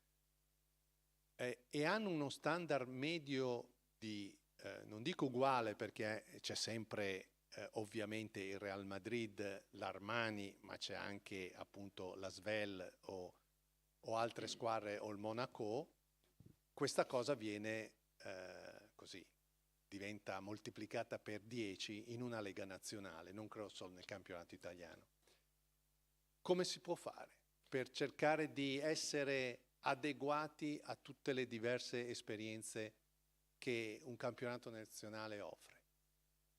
e hanno uno standard medio di, non dico uguale perché c'è sempre ovviamente il Real Madrid, l'Armani, ma c'è anche appunto la Svel o altre squadre o il Monaco, questa cosa viene così diventa moltiplicata per 10 in una lega nazionale, non credo solo nel campionato italiano. Come si può fare per cercare di essere adeguati a tutte le diverse esperienze che un campionato nazionale offre?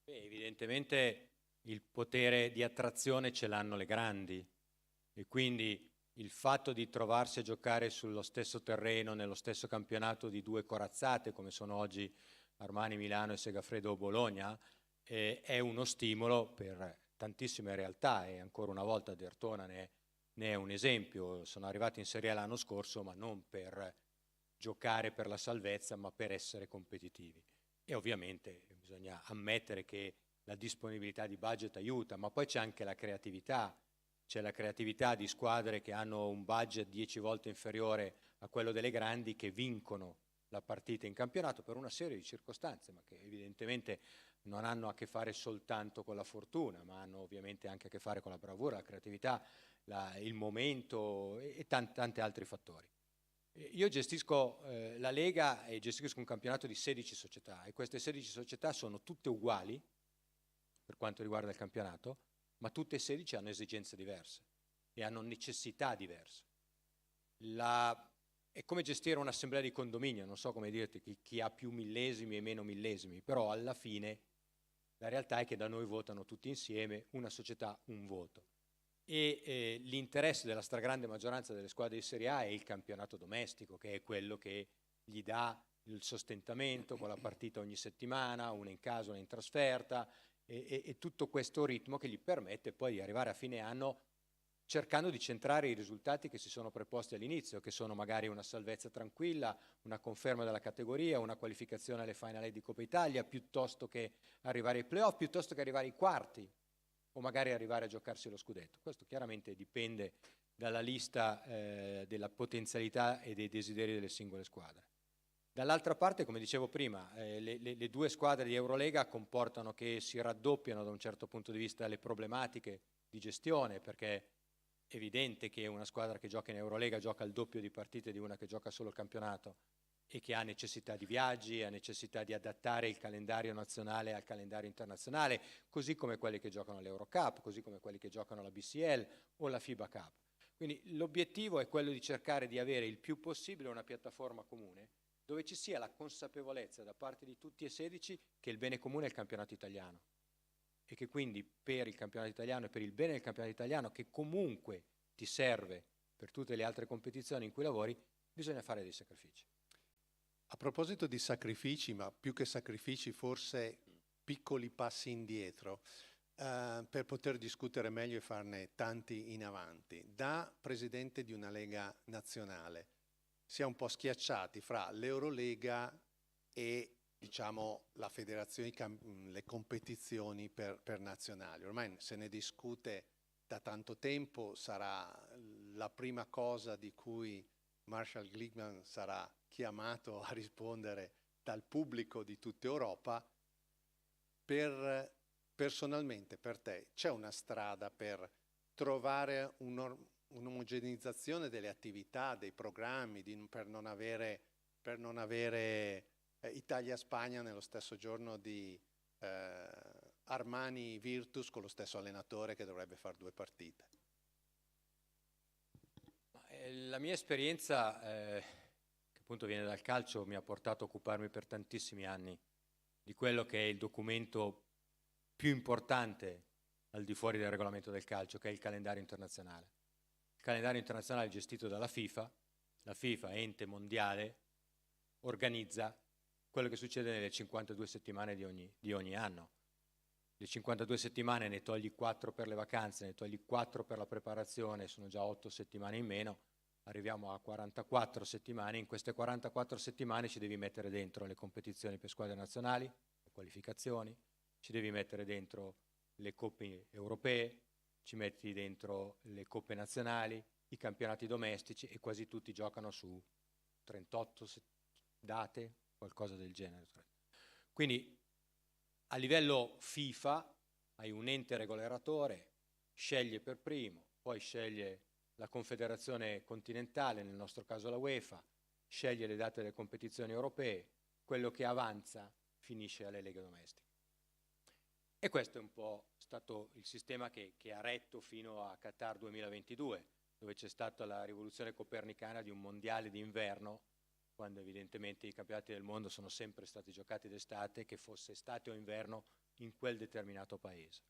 Beh, evidentemente il potere di attrazione ce l'hanno le grandi e quindi il fatto di trovarsi a giocare sullo stesso terreno, nello stesso campionato di due corazzate come sono oggi Armani Milano e Segafredo Bologna, è uno stimolo per tantissime realtà e ancora una volta Derthona ne è un esempio. Sono arrivati in Serie A l'anno scorso ma non per giocare per la salvezza ma per essere competitivi e ovviamente bisogna ammettere che la disponibilità di budget aiuta, ma poi c'è anche la creatività. C'è la creatività di squadre che hanno un budget 10 volte inferiore a quello delle grandi che vincono la partita in campionato per una serie di circostanze, ma che evidentemente non hanno a che fare soltanto con la fortuna, ma hanno ovviamente anche a che fare con la bravura, la creatività, il momento e tanti altri fattori. Io gestisco la Lega e gestisco un campionato di 16 società e queste 16 società sono tutte uguali per quanto riguarda il campionato, ma tutte e 16 hanno esigenze diverse e hanno necessità diverse. È come gestire un'assemblea di condominio, non so come dirti, chi ha più millesimi e meno millesimi, però alla fine la realtà è che da noi votano tutti insieme, una società, un voto. E l'interesse della stragrande maggioranza delle squadre di Serie A è il campionato domestico, che è quello che gli dà il sostentamento con la partita ogni settimana, una in casa, una in trasferta, e tutto questo ritmo che gli permette poi di arrivare a fine anno cercando di centrare i risultati che si sono preposti all'inizio, che sono magari una salvezza tranquilla, una conferma della categoria, una qualificazione alle finali di Coppa Italia, piuttosto che arrivare ai playoff, piuttosto che arrivare ai quarti, o magari arrivare a giocarsi lo scudetto. Questo chiaramente dipende dalla lista della potenzialità e dei desideri delle singole squadre. Dall'altra parte, come dicevo prima, le due squadre di Eurolega comportano che si raddoppiano da un certo punto di vista le problematiche di gestione, perché è evidente che una squadra che gioca in Eurolega gioca il doppio di partite di una che gioca solo il campionato e che ha necessità di viaggi, ha necessità di adattare il calendario nazionale al calendario internazionale, così come quelli che giocano all'Eurocup, così come quelli che giocano alla BCL o la FIBA Cup. Quindi l'obiettivo è quello di cercare di avere il più possibile una piattaforma comune dove ci sia la consapevolezza da parte di tutti e 16 che il bene comune è il campionato italiano e che quindi per il campionato italiano e per il bene del campionato italiano, che comunque ti serve per tutte le altre competizioni in cui lavori, bisogna fare dei sacrifici. A proposito di sacrifici, ma più che sacrifici forse piccoli passi indietro, per poter discutere meglio e farne tanti in avanti. Da presidente di una Lega nazionale si è un po' schiacciati fra l'Eurolega e diciamo la federazione, le competizioni per nazionali. Ormai se ne discute da tanto tempo, sarà la prima cosa di cui Marshall Glickman sarà chiamato a rispondere dal pubblico di tutta Europa. Personalmente per te c'è una strada per trovare un'omogeneizzazione delle attività, dei programmi, per non avere Italia-Spagna nello stesso giorno di Armani-Virtus con lo stesso allenatore che dovrebbe fare 2 partite? La mia esperienza, che appunto viene dal calcio, mi ha portato a occuparmi per tantissimi anni di quello che è il documento più importante al di fuori del regolamento del calcio, che è il calendario internazionale. Il calendario internazionale è gestito dalla FIFA, la FIFA, ente mondiale, organizza quello che succede nelle 52 settimane di ogni anno. Le 52 settimane ne togli 4 per le vacanze, ne togli 4 per la preparazione, sono già 8 settimane in meno, arriviamo a 44 settimane, in queste 44 settimane ci devi mettere dentro le competizioni per squadre nazionali, le qualificazioni, ci devi mettere dentro le coppe europee, ci metti dentro le coppe nazionali, i campionati domestici e quasi tutti giocano su 38 date, qualcosa del genere. Quindi a livello FIFA hai un ente regolatore, sceglie per primo, poi sceglie la Confederazione continentale, nel nostro caso la UEFA, sceglie le date delle competizioni europee, quello che avanza finisce alle leghe domestiche. E questo è un po' stato il sistema che ha retto fino a Qatar 2022, dove c'è stata la rivoluzione copernicana di un mondiale d'inverno, quando evidentemente i campionati del mondo sono sempre stati giocati d'estate, che fosse estate o inverno in quel determinato paese.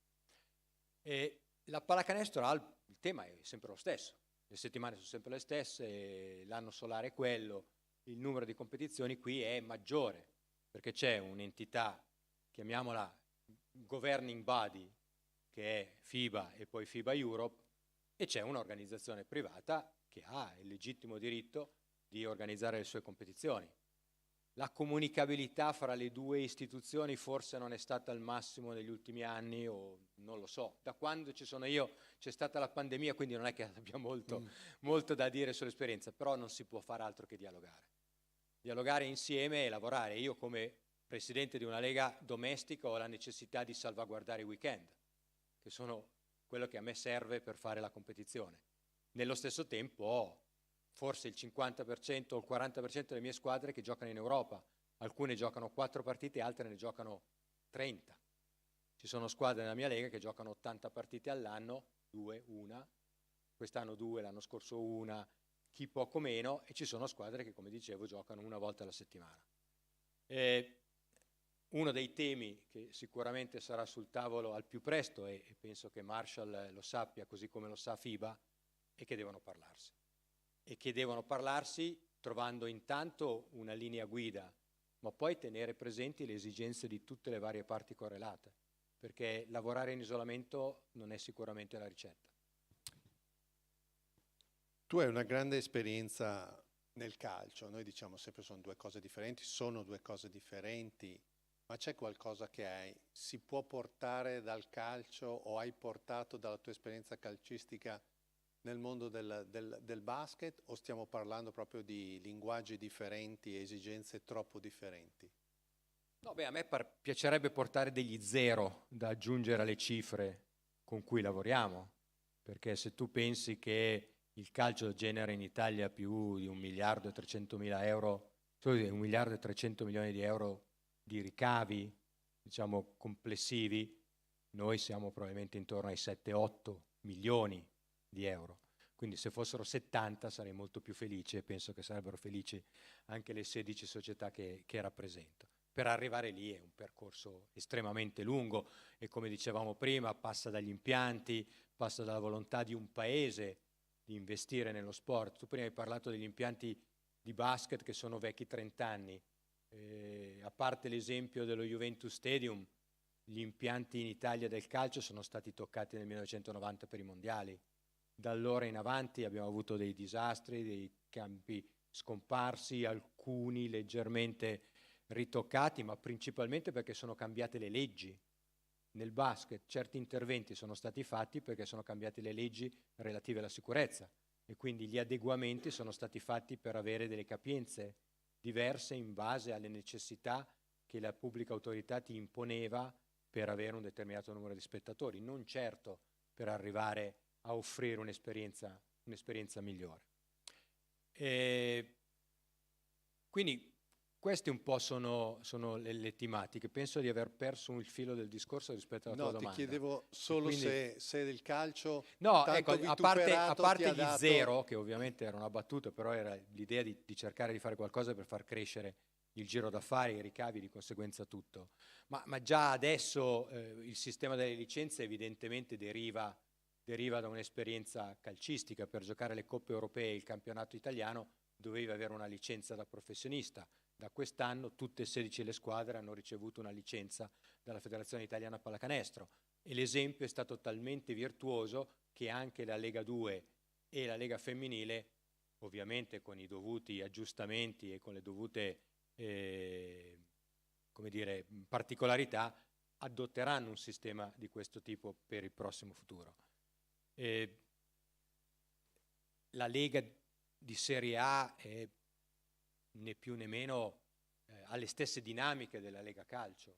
E la pallacanestro il tema è sempre lo stesso, le settimane sono sempre le stesse, l'anno solare è quello, il numero di competizioni qui è maggiore, perché c'è un'entità, chiamiamola governing body, che è FIBA e poi FIBA Europe, e c'è un'organizzazione privata che ha il legittimo diritto di organizzare le sue competizioni. La comunicabilità fra le due istituzioni forse non è stata al massimo negli ultimi anni, o non lo so. Da quando ci sono io c'è stata la pandemia, quindi non è che abbia molto da dire sull'esperienza, però non si può fare altro che dialogare. Dialogare insieme e lavorare. Io come presidente di una lega domestica ho la necessità di salvaguardare i weekend, che sono quello che a me serve per fare la competizione. Nello stesso tempo ho forse il 50% o il 40% delle mie squadre che giocano in Europa. Alcune giocano 4 partite, altre ne giocano 30. Ci sono squadre nella mia lega che giocano 80 partite all'anno, 2, 1, quest'anno 2, l'anno scorso 1, chi poco meno, e ci sono squadre che, come dicevo, giocano una volta alla settimana. Uno dei temi che sicuramente sarà sul tavolo al più presto, e penso che Marshall lo sappia così come lo sa FIBA, è che devono parlarsi. E che devono parlarsi trovando intanto una linea guida, ma poi tenere presenti le esigenze di tutte le varie parti correlate, perché lavorare in isolamento non è sicuramente la ricetta. Tu hai una grande esperienza nel calcio, noi diciamo sempre sono due cose differenti, ma c'è qualcosa che si può portare dal calcio o hai portato dalla tua esperienza calcistica nel mondo del basket, o stiamo parlando proprio di linguaggi differenti, esigenze troppo differenti? No, beh, a me piacerebbe portare degli zero da aggiungere alle cifre con cui lavoriamo, perché se tu pensi che il calcio genera in Italia più di 1.300.000 euro, 1.300 milioni di euro di ricavi, diciamo, complessivi, noi siamo probabilmente intorno ai 7-8 milioni di euro. Quindi se fossero 70 sarei molto più felice, e penso che sarebbero felici anche le 16 società che rappresento. Per arrivare lì è un percorso estremamente lungo e, come dicevamo prima, passa dagli impianti, passa dalla volontà di un paese di investire nello sport. Tu prima hai parlato degli impianti di basket che sono vecchi 30 anni. A parte l'esempio dello Juventus Stadium, gli impianti in Italia del calcio sono stati toccati nel 1990 per i mondiali. Da allora in avanti abbiamo avuto dei disastri, dei campi scomparsi, alcuni leggermente ritoccati, ma principalmente perché sono cambiate le leggi. Nel basket certi interventi sono stati fatti perché sono cambiate le leggi relative alla sicurezza, e quindi gli adeguamenti sono stati fatti per avere delle capienze diverse in base alle necessità che la pubblica autorità ti imponeva per avere un determinato numero di spettatori, non certo per arrivare a offrire un'esperienza migliore. Quindi queste un po' sono le tematiche. Penso di aver perso il filo del discorso rispetto alla tua domanda. No, ti chiedevo solo quindi, se il calcio, no, tanto ecco, a parte ti gli ha dato... zero, che ovviamente era una battuta, però era l'idea di cercare di fare qualcosa per far crescere il giro d'affari, i ricavi, di conseguenza tutto. Ma già adesso il sistema delle licenze evidentemente deriva da un'esperienza calcistica. Per giocare le coppe europee e il campionato italiano dovevi avere una licenza da professionista. Da quest'anno tutte e 16 le squadre hanno ricevuto una licenza dalla Federazione Italiana Pallacanestro, e l'esempio è stato talmente virtuoso che anche la Lega 2 e la Lega Femminile, ovviamente con i dovuti aggiustamenti e con le dovute particolarità, adotteranno un sistema di questo tipo per il prossimo futuro. La Lega di Serie A è né più né meno alle stesse dinamiche della Lega Calcio,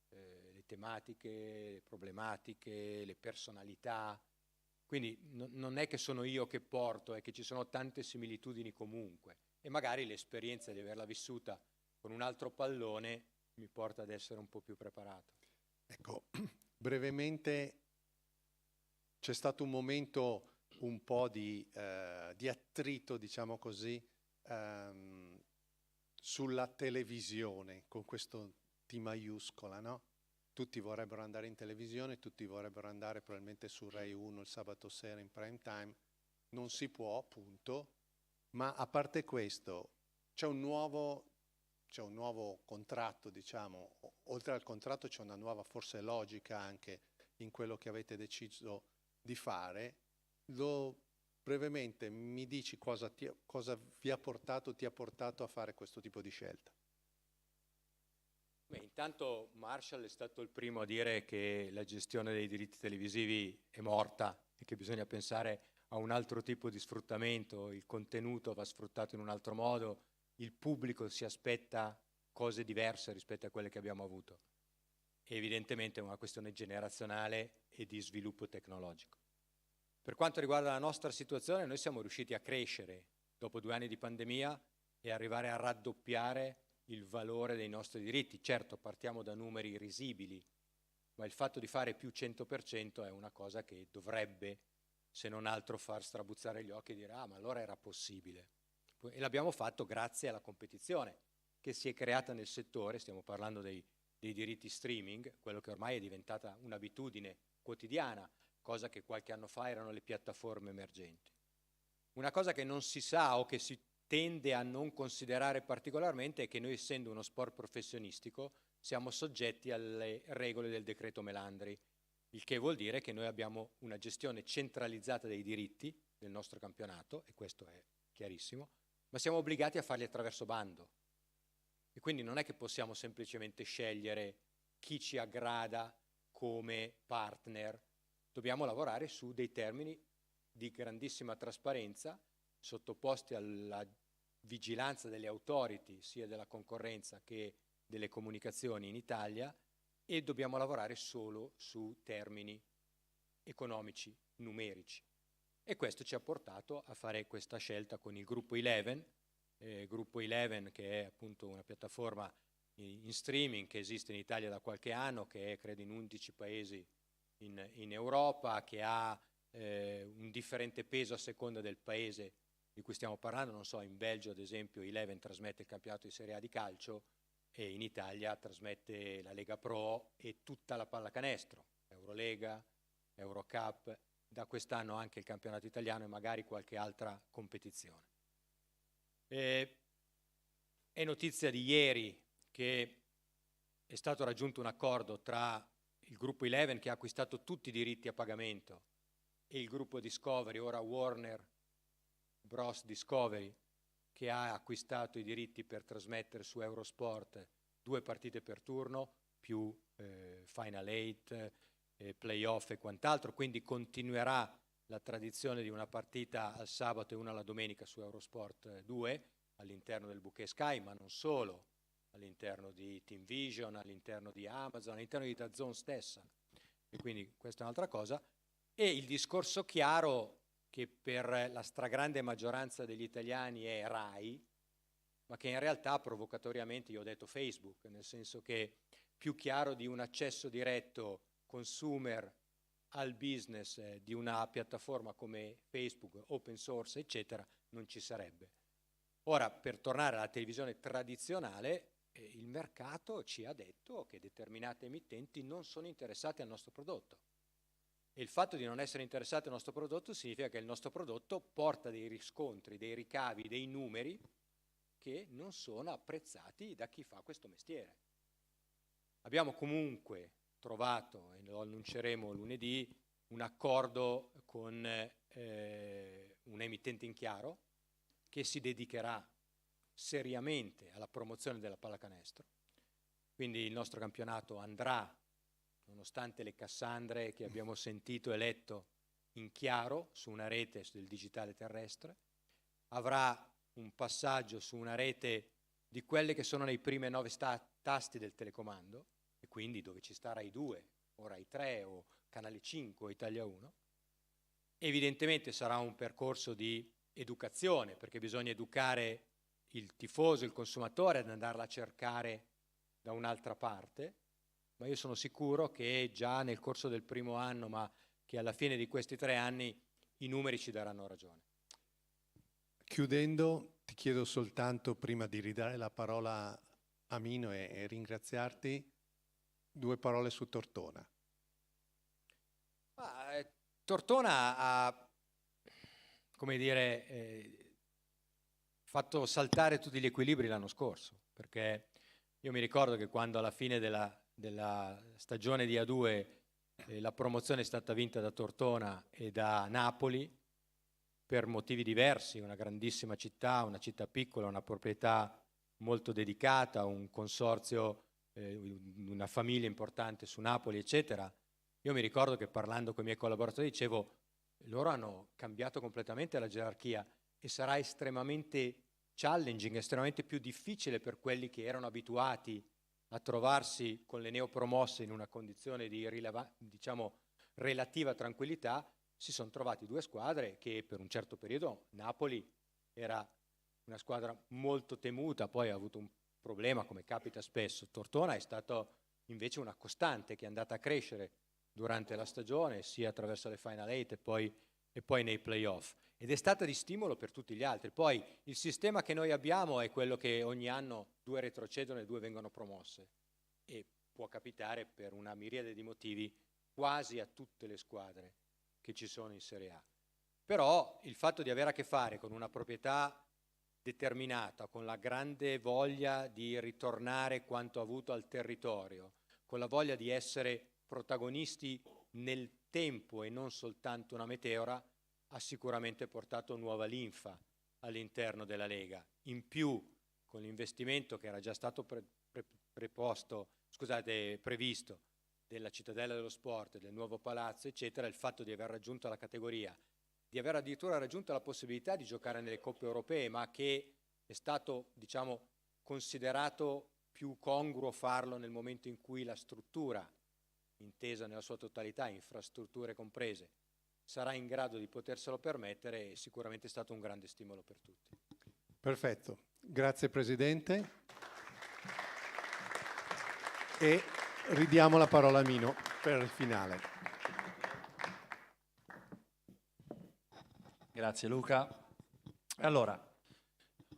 le tematiche, le problematiche, le personalità. Quindi non è che sono io che porto, è che ci sono tante similitudini comunque, e magari l'esperienza di averla vissuta con un altro pallone mi porta ad essere un po' più preparato. Ecco, brevemente c'è stato un momento un po' di attrito, diciamo così, sulla televisione, con questo T maiuscola, no? Tutti vorrebbero andare in televisione, tutti vorrebbero andare probabilmente su Rai 1 il sabato sera in prime time. Non si può, appunto, ma a parte questo c'è un nuovo contratto, diciamo, oltre al contratto c'è una nuova forse logica anche in quello che avete deciso di fare. Brevemente mi dici cosa ti ha portato a fare questo tipo di scelta? Beh, intanto Marshall è stato il primo a dire che la gestione dei diritti televisivi è morta e che bisogna pensare a un altro tipo di sfruttamento, il contenuto va sfruttato in un altro modo, il pubblico si aspetta cose diverse rispetto a quelle che abbiamo avuto. E evidentemente è una questione generazionale e di sviluppo tecnologico. Per quanto riguarda la nostra situazione, noi siamo riusciti a crescere dopo 2 anni di pandemia e arrivare a raddoppiare il valore dei nostri diritti. Certo, partiamo da numeri risibili, ma il fatto di fare più 100% è una cosa che dovrebbe, se non altro, far strabuzzare gli occhi e dire ma allora era possibile. E l'abbiamo fatto grazie alla competizione che si è creata nel settore, stiamo parlando dei diritti streaming, quello che ormai è diventata un'abitudine quotidiana, cosa che qualche anno fa erano le piattaforme emergenti. Una cosa che non si sa o che si tende a non considerare particolarmente è che noi, essendo uno sport professionistico, siamo soggetti alle regole del decreto Melandri, il che vuol dire che noi abbiamo una gestione centralizzata dei diritti del nostro campionato, e questo è chiarissimo, ma siamo obbligati a farli attraverso bando. E quindi non è che possiamo semplicemente scegliere chi ci aggrada come partner, dobbiamo lavorare su dei termini di grandissima trasparenza, sottoposti alla vigilanza delle authority, sia della concorrenza che delle comunicazioni in Italia, e dobbiamo lavorare solo su termini economici, numerici. E questo ci ha portato a fare questa scelta con il gruppo Eleven, che è appunto una piattaforma in streaming che esiste in Italia da qualche anno, che è credo in 11 paesi in Europa, che ha un differente peso a seconda del paese di cui stiamo parlando. Non so, in Belgio ad esempio Eleven trasmette il campionato di Serie A di calcio e in Italia trasmette la Lega Pro e tutta la pallacanestro, Eurolega, Eurocup, da quest'anno anche il campionato italiano e magari qualche altra competizione. È notizia di ieri che è stato raggiunto un accordo tra il gruppo Eleven, che ha acquistato tutti i diritti a pagamento, e il gruppo Discovery, ora Warner Bros. Discovery, che ha acquistato i diritti per trasmettere su Eurosport 2 partite per turno, più Final 8, playoff e quant'altro, quindi continuerà la tradizione di una partita al sabato e una la domenica su Eurosport 2, all'interno del bouquet Sky, ma non solo, all'interno di Team Vision, all'interno di Amazon, all'interno di DAZN stessa, e quindi questa è un'altra cosa. E il discorso chiaro, che per la stragrande maggioranza degli italiani è Rai, ma che in realtà provocatoriamente io ho detto Facebook, nel senso che più chiaro di un accesso diretto consumer al business di una piattaforma come Facebook, open source, eccetera, non ci sarebbe. Ora, per tornare alla televisione tradizionale, il mercato ci ha detto che determinate emittenti non sono interessati al nostro prodotto. E il fatto di non essere interessati al nostro prodotto significa che il nostro prodotto porta dei riscontri, dei ricavi, dei numeri che non sono apprezzati da chi fa questo mestiere. Abbiamo comunque trovato, e lo annunceremo lunedì, un accordo con un emittente in chiaro che si dedicherà seriamente alla promozione della pallacanestro. Quindi il nostro campionato andrà, nonostante le cassandre che abbiamo sentito e letto, in chiaro su una rete del digitale terrestre, avrà un passaggio su una rete di quelle che sono nei primi 9 tasti del telecomando, e quindi dove ci sta Rai 2 o Rai 3 o Canale 5 o Italia 1. Evidentemente sarà un percorso di educazione, perché bisogna educare il tifoso, il consumatore ad andarla a cercare da un'altra parte, ma io sono sicuro che già nel corso del primo anno, ma che alla fine di questi 3 anni, i numeri ci daranno ragione. Chiudendo, ti chiedo soltanto, prima di ridare la parola a Mino e ringraziarti, 2 parole su Tortona. Tortona ha, come dire, fatto saltare tutti gli equilibri l'anno scorso, perché io mi ricordo che quando alla fine della stagione di A2 la promozione è stata vinta da Tortona e da Napoli, per motivi diversi, una grandissima città, una città piccola, una proprietà molto dedicata, un consorzio, una famiglia importante su Napoli, eccetera. Io mi ricordo che parlando con i miei collaboratori dicevo, loro hanno cambiato completamente la gerarchia e sarà estremamente challenging, estremamente più difficile per quelli che erano abituati a trovarsi con le neopromosse in una condizione di diciamo, relativa tranquillità. Si sono trovati 2 squadre che per un certo periodo, Napoli era una squadra molto temuta, poi ha avuto un problema come capita spesso. Tortona è stato invece una costante che è andata a crescere durante la stagione, sia attraverso le Final 8 e poi nei playoff. Ed è stata di stimolo per tutti gli altri. Poi il sistema che noi abbiamo è quello che ogni anno 2 retrocedono e 2 vengono promosse. E può capitare per una miriade di motivi quasi a tutte le squadre che ci sono in Serie A. Però il fatto di avere a che fare con una proprietà determinata, con la grande voglia di ritornare quanto avuto al territorio, con la voglia di essere protagonisti nel tempo e non soltanto una meteora, ha sicuramente portato nuova linfa all'interno della Lega. In più, con l'investimento che era già stato previsto della Cittadella dello Sport, del nuovo palazzo, eccetera, il fatto di aver raggiunto la categoria, di aver addirittura raggiunto la possibilità di giocare nelle coppe europee, ma che è stato, diciamo, considerato più congruo farlo nel momento in cui la struttura, intesa nella sua totalità, infrastrutture comprese, sarà in grado di poterselo permettere, è sicuramente stato un grande stimolo per tutti. Perfetto, grazie Presidente. E ridiamo la parola a Mino per il finale. Grazie Luca. Allora,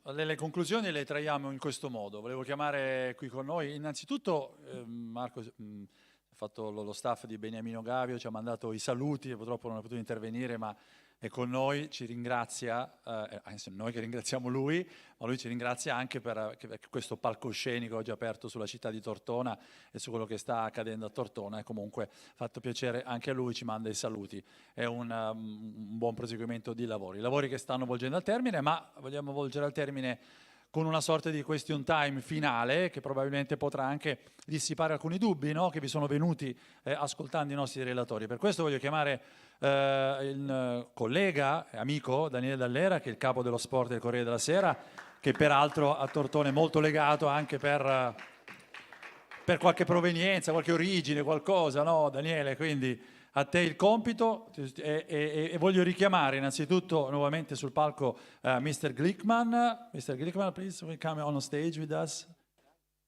le conclusioni le traiamo in questo modo. Volevo chiamare qui con noi, innanzitutto Marco ha fatto lo staff di Beniamino Gavio, ci ha mandato i saluti, purtroppo non è potuto intervenire, ma è con noi, ci ringrazia, noi che ringraziamo lui, ma lui ci ringrazia anche per questo palcoscenico oggi aperto sulla città di Tortona e su quello che sta accadendo a Tortona, e comunque fatto piacere anche a lui, ci manda i saluti. È un buon proseguimento di lavori che stanno volgendo al termine, ma vogliamo volgere al termine con una sorta di question time finale che probabilmente potrà anche dissipare alcuni dubbi, no? Che vi sono venuti ascoltando i nostri relatori. Per questo voglio chiamare il collega e amico Daniele Dall'Era, che è il capo dello sport del Corriere della Sera, che peraltro a Tortona è molto legato anche per qualche provenienza, qualche origine, qualcosa, no Daniele? Quindi a te il compito e voglio richiamare innanzitutto nuovamente sul palco Mr. Glickman. Mr. Glickman, please come on stage with us.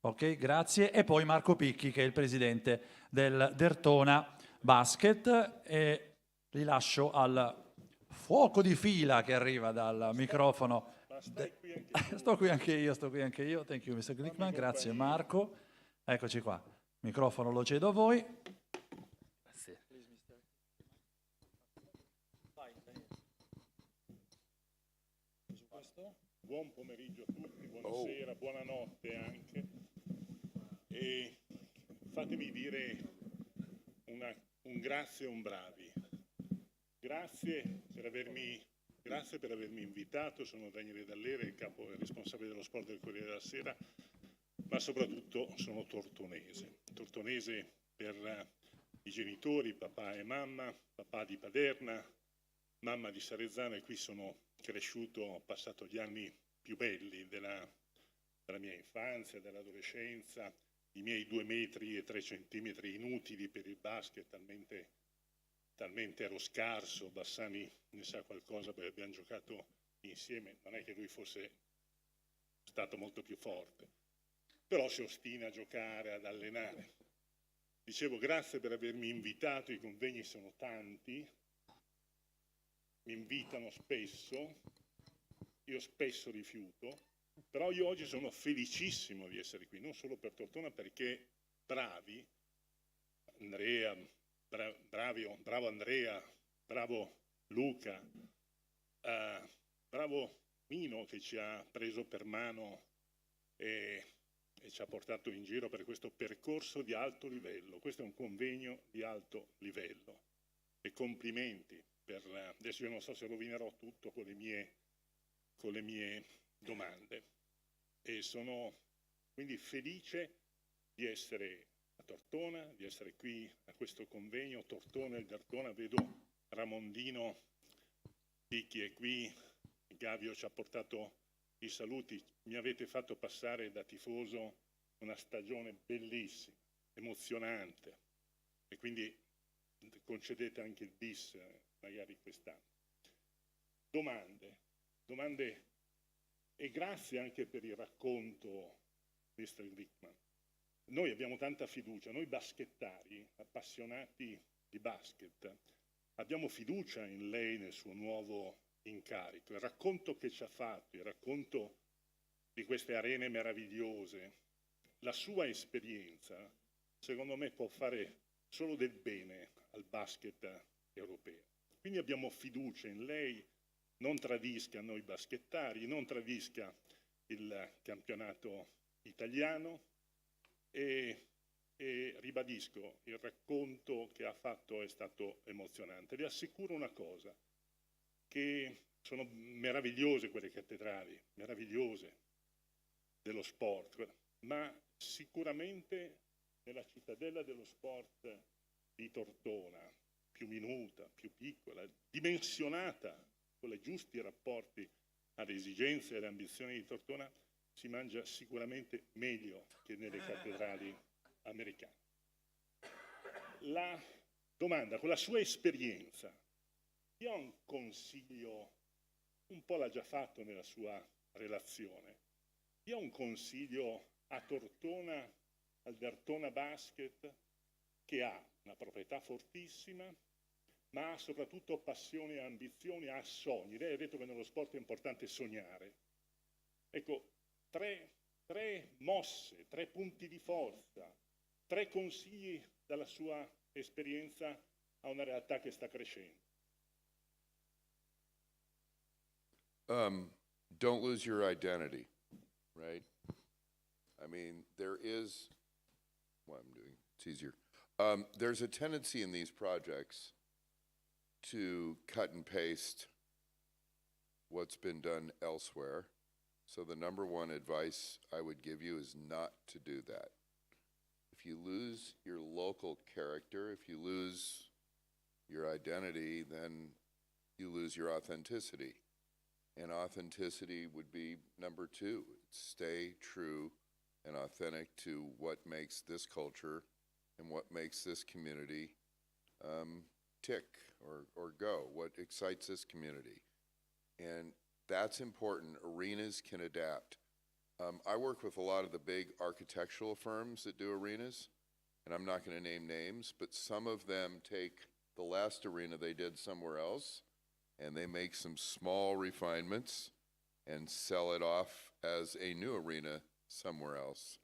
Ok, grazie. E poi Marco Picchi, che è il presidente del Dertona Basket. E li lascio al fuoco di fila che arriva dal microfono. Sto qui anche io. Thank you, Mr. Glickman. Grazie Marco. Eccoci qua. Il microfono lo cedo a voi. Buon pomeriggio a tutti, buonasera, buonanotte anche. E fatemi dire un grazie e un bravi. Grazie per avermi invitato, sono Daniele Dall'Era, il capo e responsabile dello sport del Corriere della Sera, ma soprattutto sono tortonese. Tortonese per i genitori, papà e mamma, papà di Paderna, mamma di Sarezzano, e qui sono cresciuto, ho passato gli anni più belli della mia infanzia, dell'adolescenza, i miei 2 metri e 3 centimetri inutili per il basket, talmente ero scarso. Bassani ne sa qualcosa perché abbiamo giocato insieme, non è che lui fosse stato molto più forte. però si ostina a giocare, ad allenare. Dicevo, grazie per avermi invitato, i convegni sono tanti, mi invitano spesso, io spesso rifiuto, però io oggi sono felicissimo di essere qui, non solo per Tortona, perché bravi, Andrea, bravo Andrea, bravo Luca, bravo Mino che ci ha preso per mano e ci ha portato in giro per questo percorso di alto livello. Questo è un convegno di alto livello e complimenti. Adesso io non so se rovinerò tutto con le mie domande e sono quindi felice di essere a Tortona, di essere qui a questo convegno. Tortona e Dertona, vedo Ramondino Picchi è qui, Gavio ci ha portato i saluti, mi avete fatto passare da tifoso una stagione bellissima, emozionante e quindi concedete anche il bis magari quest'anno. Domande e grazie anche per il racconto, Mr. Glickman. Noi abbiamo tanta fiducia, noi baschettari, appassionati di basket, abbiamo fiducia in lei nel suo nuovo incarico. Il racconto che ci ha fatto, il racconto di queste arene meravigliose, la sua esperienza, secondo me può fare solo del bene al basket europeo. Quindi abbiamo fiducia in lei, non tradisca noi baschettari, non tradisca il campionato italiano e ribadisco, il racconto che ha fatto è stato emozionante. Vi assicuro una cosa, che sono meravigliose quelle cattedrali, meravigliose dello sport, ma sicuramente nella cittadella dello sport di Tortona, più minuta, più piccola, dimensionata con i giusti rapporti alle esigenze e alle ambizioni di Tortona, si mangia sicuramente meglio che nelle cattedrali americane. La domanda, con la sua esperienza, io ho un consiglio, un po' l'ha già fatto nella sua relazione, io ho un consiglio a Tortona, al Dertona Basket, che ha una proprietà fortissima, ma ha soprattutto passione e ambizioni, ha sogni. Lei ha detto che nello sport è importante sognare. Ecco, tre mosse, 3 punti di forza, 3 consigli dalla sua esperienza a una realtà che sta crescendo. Don't lose your identity, right? I mean, there is, what I'm doing, it's easier. There's a tendency in these projects to cut and paste what's been done elsewhere. So the number one advice I would give you is not to do that. If you lose your local character, if you lose your identity, then you lose your authenticity. And authenticity would be number 2. Stay true and authentic to what makes this culture and what makes this community tick or go, what excites this community. And that's important. Arenas can adapt. I work with a lot of the big architectural firms that do arenas, and I'm not going to name names, but some of them take the last arena they did somewhere else, and they make some small refinements and sell it off as a new arena somewhere else.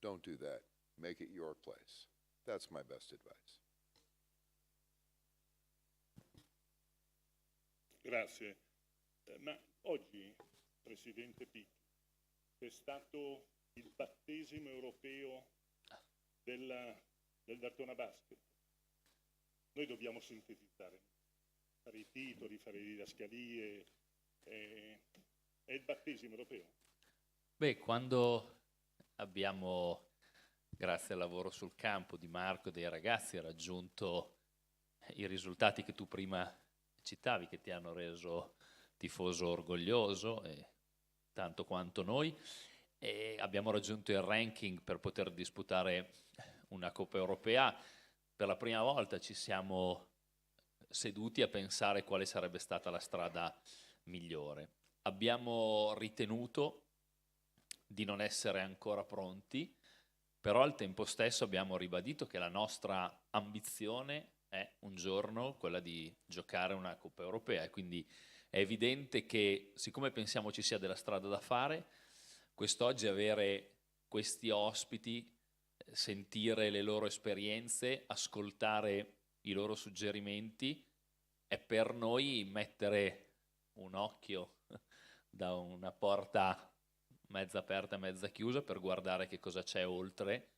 Don't do that. Make it your place. That's my best advice. Grazie. Ma oggi, Presidente Picchi, è stato il battesimo europeo del Dertona Basket. Noi dobbiamo sintetizzare, fare i titoli, fare le didascalie. È il battesimo europeo? Beh, quando abbiamo, grazie al lavoro sul campo di Marco e dei ragazzi, raggiunto i risultati che tu prima citavi, che ti hanno reso tifoso orgoglioso, tanto quanto noi, e abbiamo raggiunto il ranking per poter disputare una Coppa Europea, per la prima volta ci siamo seduti a pensare quale sarebbe stata la strada migliore. Abbiamo ritenuto di non essere ancora pronti, però al tempo stesso abbiamo ribadito che la nostra ambizione è un giorno quella di giocare una Coppa Europea, e quindi è evidente che, siccome pensiamo ci sia della strada da fare, quest'oggi avere questi ospiti, sentire le loro esperienze, ascoltare i loro suggerimenti, è per noi mettere un occhio da una porta mezza aperta e mezza chiusa per guardare che cosa c'è oltre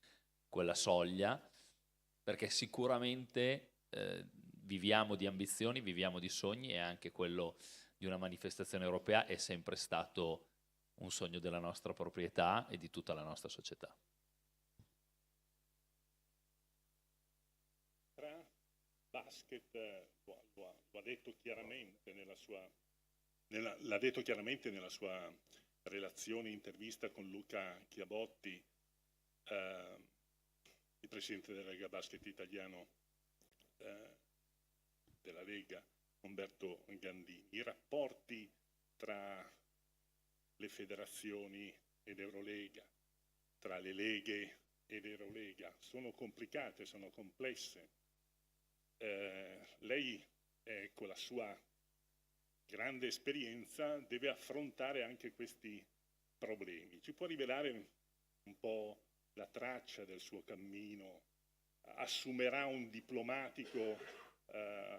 quella soglia, perché sicuramente viviamo di ambizioni, viviamo di sogni, e anche quello di una manifestazione europea è sempre stato un sogno della nostra proprietà e di tutta la nostra società. Tra basket, lo ha detto chiaramente l'ha detto chiaramente nella sua relazione, intervista con Luca Chiabotti, il presidente della Lega Basket Italiano, della Lega, Umberto Gandini. I rapporti tra le federazioni ed Eurolega, tra le leghe ed Eurolega, sono complicate, sono complesse. Lei, con la sua grande esperienza, deve affrontare anche questi problemi. Ci può rivelare un po' la traccia del suo cammino? Assumerà un diplomatico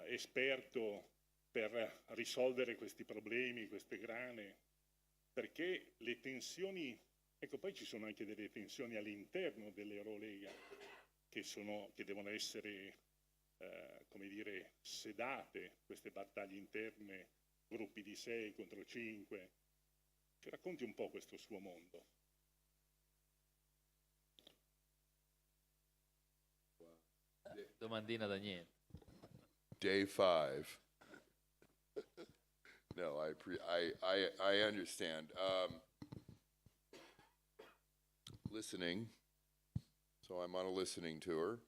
esperto per risolvere questi problemi, queste grane? Perché le tensioni, ecco, poi ci sono anche delle tensioni all'interno dell'Eurolega che devono essere, come dire, sedate, queste battaglie interne, gruppi di 6 contro 5. Ci racconti un po' questo suo mondo? Domandina da niente. Day 5. No, I understand. Listening. So I'm on a listening tour.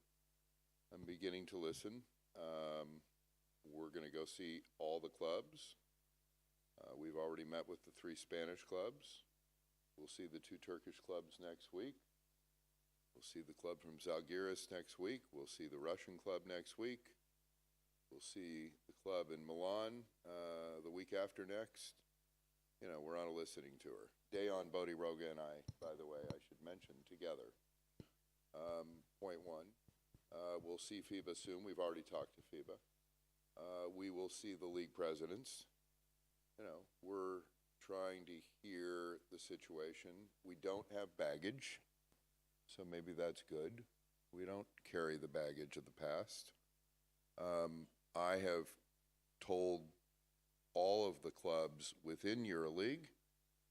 I'm beginning to listen. We're going to go see all the clubs. We've already met with the 3 Spanish clubs. We'll see the 2 Turkish clubs next week. We'll see the club from Zalgiris next week. We'll see the Russian club next week. We'll see the club in Milan the week after next. You know, we're on a listening tour. Dayon Bodiroga and I, by the way, I should mention, together. Point 1. We'll see FIBA soon. We've already talked to FIBA. We will see the league presidents. You know, we're trying to hear the situation. We don't have baggage, so maybe that's good. We don't carry the baggage of the past. I have told all of the clubs within EuroLeague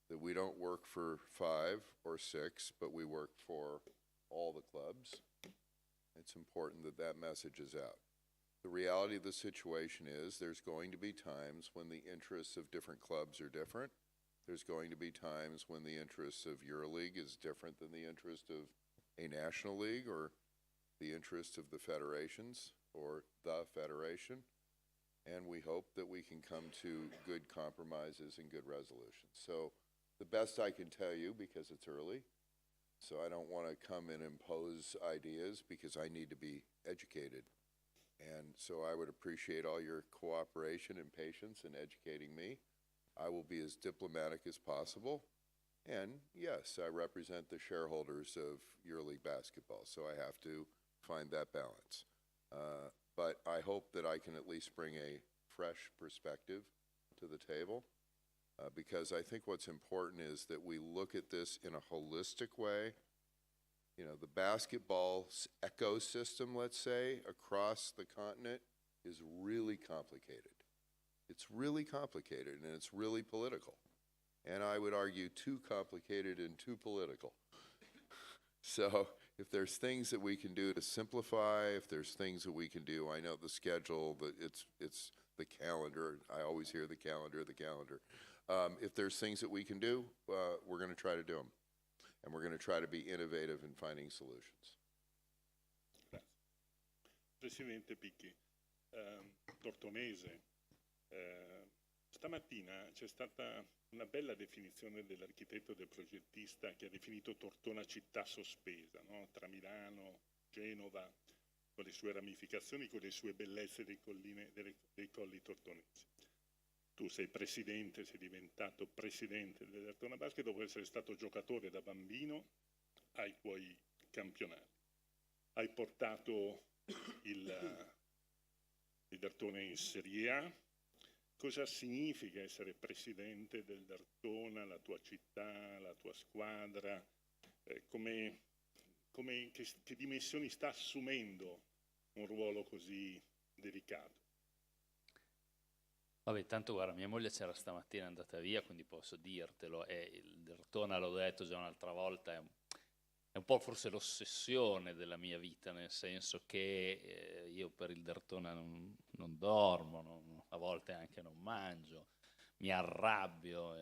that we don't work for 5 or 6, but we work for all the clubs. It's important that that message is out. The reality of the situation is there's going to be times when the interests of different clubs are different. There's going to be times when the interests of EuroLeague is different than the interest of a national league or the interest of the federations or the federation. And we hope that we can come to good compromises and good resolutions. So the best I can tell you, because it's early, so I don't want to come and impose ideas because I need to be educated. And so I would appreciate all your cooperation and patience in educating me. I will be as diplomatic as possible. And yes, I represent the shareholders of EuroLeague basketball, so I have to find that balance. But I hope that I can at least bring a fresh perspective to the table, because I think what's important is that we look at this in a holistic way. You know, the basketball ecosystem, let's say, across the continent is really complicated. It's really complicated, and it's really political. And I would argue too complicated and too political. So if there's things that we can do to simplify, if there's things that we can do, I know the schedule, that it's the calendar. I always hear the calendar. If there's things that we can do, we're going to try to do them. And we're going to try to be innovative in finding solutions. Grazie. Presidente Picchi, Tortonese, Stamattina c'è stata una bella definizione dell'architetto e del progettista che ha definito Tortona città sospesa, no? Tra Milano, Genova, con le sue ramificazioni, con le sue bellezze dei colli tortonesi. Tu sei presidente, sei diventato presidente del Tortona Basket dopo essere stato giocatore da bambino ai tuoi campionati. Hai portato il Dertona in Serie A. Cosa significa essere presidente del Dertona, la tua città, la tua squadra? Che dimensioni sta assumendo un ruolo così delicato? Vabbè, tanto guarda, mia moglie c'era stamattina, è andata via, quindi posso dirtelo. E il Dertona, l'ho detto già un'altra volta, è un po' forse l'ossessione della mia vita, nel senso che io per il Dertona non dormo, a volte anche non mangio, mi arrabbio,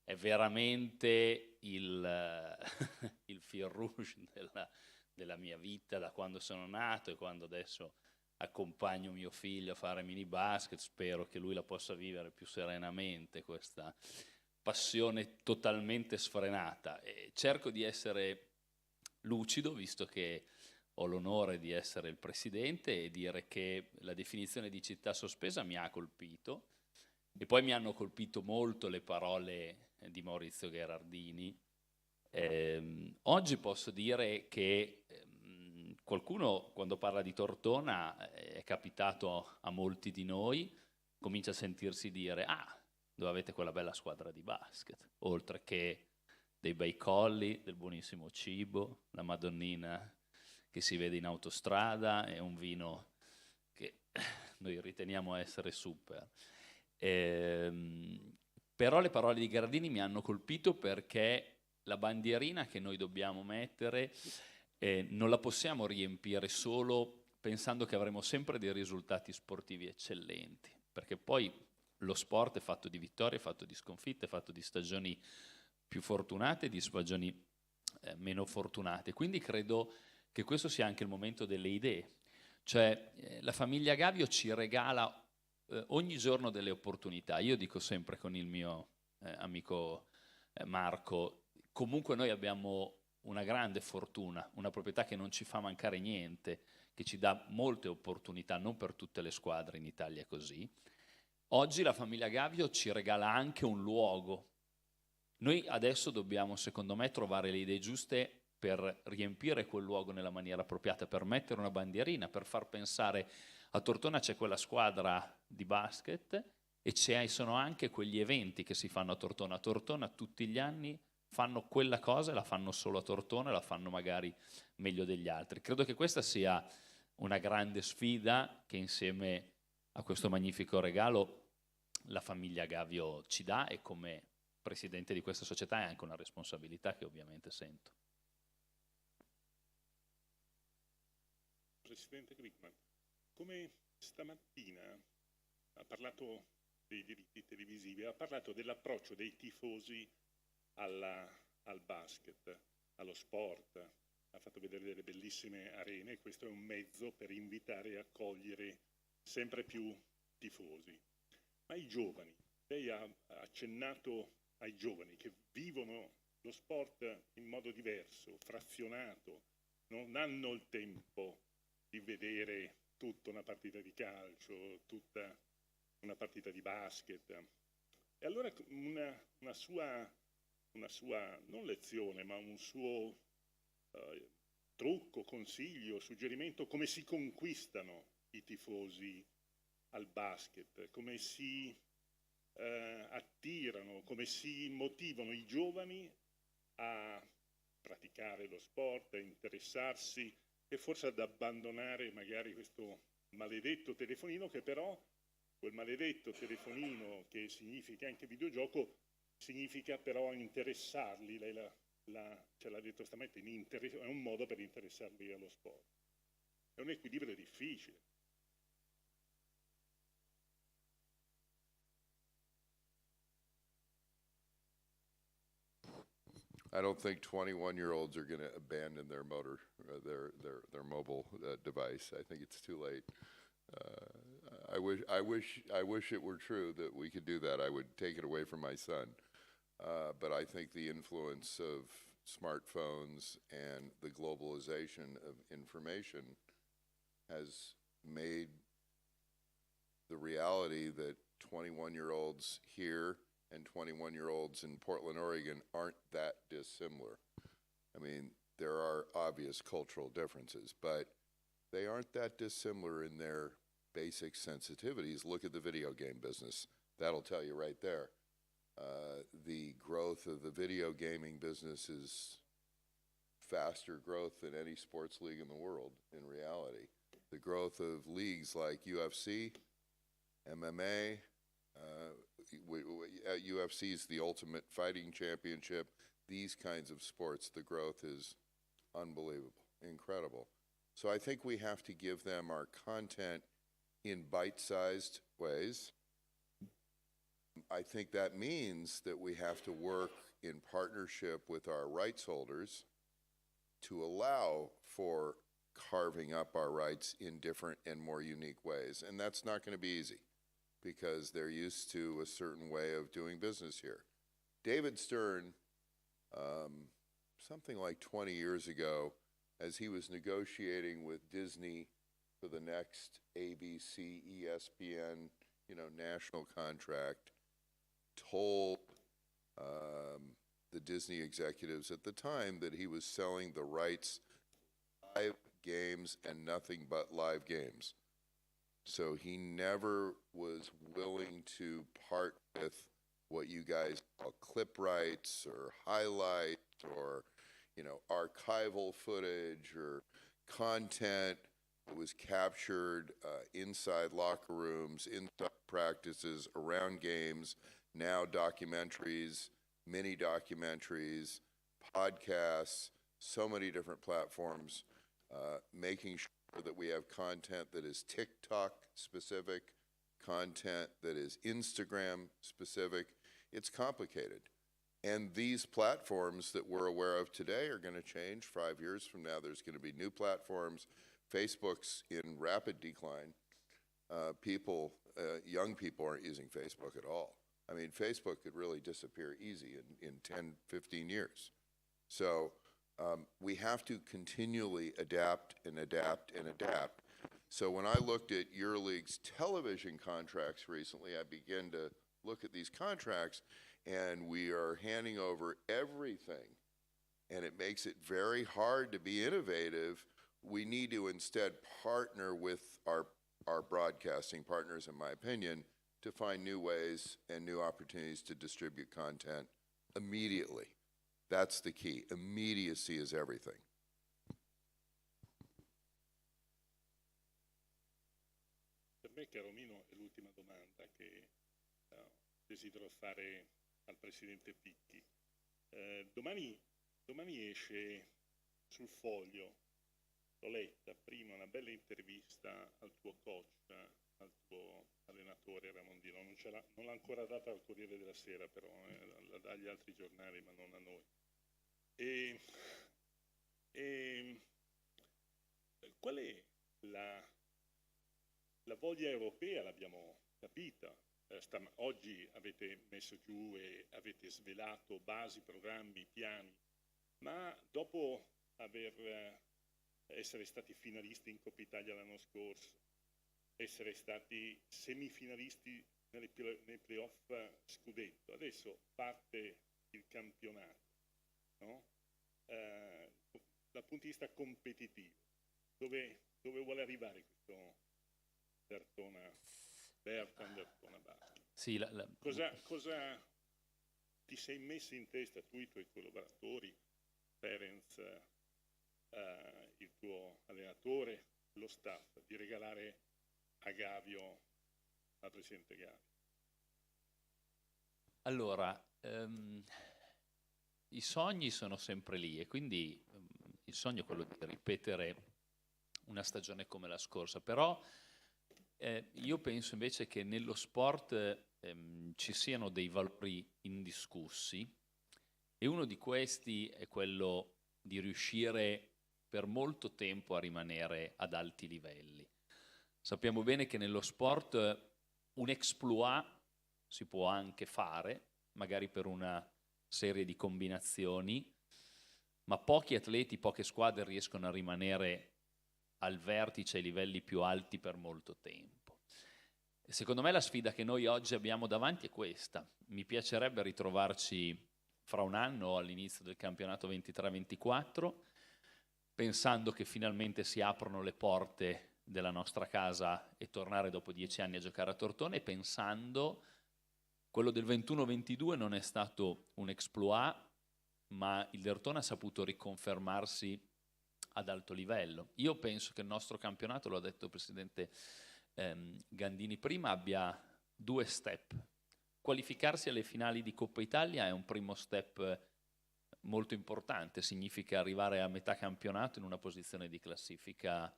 è veramente il fil rouge della mia vita da quando sono nato e quando adesso accompagno mio figlio a fare mini basket. Spero che lui la possa vivere più serenamente, questa passione totalmente sfrenata, e cerco di essere lucido, visto che ho l'onore di essere il presidente, e dire che la definizione di città sospesa mi ha colpito, e poi mi hanno colpito molto le parole di Maurizio Gherardini. Oggi posso dire che qualcuno, quando parla di Tortona, è capitato a molti di noi, comincia a sentirsi dire: ah, dove avete quella bella squadra di basket, oltre che dei bei colli, del buonissimo cibo, la Madonnina che si vede in autostrada e un vino che noi riteniamo essere super. Però le parole di Gardini mi hanno colpito, perché la bandierina che noi dobbiamo mettere non la possiamo riempire solo pensando che avremo sempre dei risultati sportivi eccellenti, perché poi lo sport è fatto di vittorie, è fatto di sconfitte, è fatto di stagioni più fortunate e di stagioni meno fortunate. Quindi credo che questo sia anche il momento delle idee. Cioè la famiglia Gavio ci regala ogni giorno delle opportunità. Io dico sempre con il mio amico Marco, comunque noi abbiamo una grande fortuna, una proprietà che non ci fa mancare niente, che ci dà molte opportunità, non per tutte le squadre in Italia è così. Oggi la famiglia Gavio ci regala anche un luogo. Noi adesso dobbiamo, secondo me, trovare le idee giuste per riempire quel luogo nella maniera appropriata, per mettere una bandierina, per far pensare a Tortona c'è quella squadra di basket e sono anche quegli eventi che si fanno a Tortona. A Tortona tutti gli anni fanno quella cosa e la fanno solo a Tortona e la fanno magari meglio degli altri. Credo che questa sia una grande sfida che insieme a questo magnifico regalo la famiglia Gavio ci dà, e come presidente di questa società è anche una responsabilità che ovviamente sento. Presidente Glickman, come stamattina ha parlato dei diritti televisivi, ha parlato dell'approccio dei tifosi al basket, allo sport, ha fatto vedere delle bellissime arene. Questo è un mezzo per invitare e accogliere sempre più tifosi. Ma i giovani, lei ha accennato ai giovani che vivono lo sport in modo diverso, frazionato, non hanno il tempo di vedere tutta una partita di calcio, tutta una partita di basket. E allora una sua non lezione, ma un suo trucco, consiglio, suggerimento: come si conquistano i tifosi al basket, come si attirano, come si motivano i giovani a praticare lo sport, a interessarsi, e forse ad abbandonare magari questo maledetto telefonino, che però, quel maledetto telefonino che significa anche videogioco, significa però interessarli. Lei ce l'ha detto stamattina, è un modo per interessarli allo sport. È un equilibrio difficile. I don't think 21-year-olds are going to abandon their their mobile device. I think it's too late. I wish it were true that we could do that. I would take it away from my son. But I think the influence of smartphones and the globalization of information has made the reality that 21-year-olds here and 21-year-olds in Portland, Oregon aren't that dissimilar. I mean, there are obvious cultural differences, but they aren't that dissimilar in their basic sensitivities. Look at the video game business. That'll tell you right there. The growth of the video gaming business is faster growth than any sports league in the world in reality. The growth of leagues like UFC, MMA, UFC is the ultimate fighting championship. These kinds of sports, the growth is unbelievable, incredible. So I think we have to give them our content in bite-sized ways. I think that means that we have to work in partnership with our rights holders to allow for carving up our rights in different and more unique ways. And that's not going to be easy because they're used to a certain way of doing business here. David Stern, something like 20 years ago, as he was negotiating with Disney for the next ABC, ESPN, national contract, told the Disney executives at the time that he was selling the rights to live games and nothing but live games. So he never was willing to part with what you guys call clip rights or highlights or, archival footage or content that was captured inside locker rooms, inside practices, around games, now documentaries, mini documentaries, podcasts, so many different platforms, making sure that we have content that is TikTok specific, content that is Instagram specific. It's complicated. And these platforms that we're aware of today are going to change. 5 years from now, there's going to be new platforms. Facebook's in rapid decline. Young people aren't using Facebook at all. I mean, Facebook could really disappear easy in 10, 15 years. So we have to continually adapt and adapt and adapt. So when I looked at EuroLeague's television contracts recently, I began to look at these contracts, and we are handing over everything, and it makes it very hard to be innovative. We need to instead partner with our broadcasting partners, in my opinion, to find new ways and new opportunities to distribute content immediately. That's the key. Immediacy is everything. Per me, caro Mino, è l'ultima domanda che desidero fare al Presidente Picchi. Domani esce sul Foglio, l'ho letta prima, una bella intervista al tuo coach, al tuo allenatore Ramondino. Non l'ha ancora data al Corriere della Sera, però la dà agli altri giornali, ma non a noi. Qual è la voglia europea? L'abbiamo capita. Oggi avete messo giù e avete svelato basi, programmi, piani, ma dopo essere stati finalisti in Coppa Italia l'anno scorso, essere stati semifinalisti nei playoff scudetto, adesso parte il campionato, no? Dal punto di vista competitivo, dove vuole arrivare questo Bertona Basket? Sì, Cosa ti sei messo in testa tu, i tuoi collaboratori, Ferenc, il tuo allenatore, lo staff, di regalare a Gavio, al Presidente Gavio? Allora, i sogni sono sempre lì e quindi il sogno è quello di ripetere una stagione come la scorsa, però io penso invece che nello sport ci siano dei valori indiscussi e uno di questi è quello di riuscire per molto tempo a rimanere ad alti livelli. Sappiamo bene che nello sport un exploit si può anche fare, magari per una serie di combinazioni, ma pochi atleti, poche squadre riescono a rimanere al vertice, ai livelli più alti per molto tempo. Secondo me la sfida che noi oggi abbiamo davanti è questa. Mi piacerebbe ritrovarci fra un anno all'inizio del campionato 23-24, pensando che finalmente si aprono le porte della nostra casa e tornare dopo 10 anni a giocare a Tortona, e pensando quello del 21-22 non è stato un exploit, ma il Tortona ha saputo riconfermarsi ad alto livello. Io penso che il nostro campionato, lo ha detto il presidente Gandini prima, abbia 2 step. Qualificarsi alle finali di Coppa Italia è un primo step molto importante, significa arrivare a metà campionato in una posizione di classifica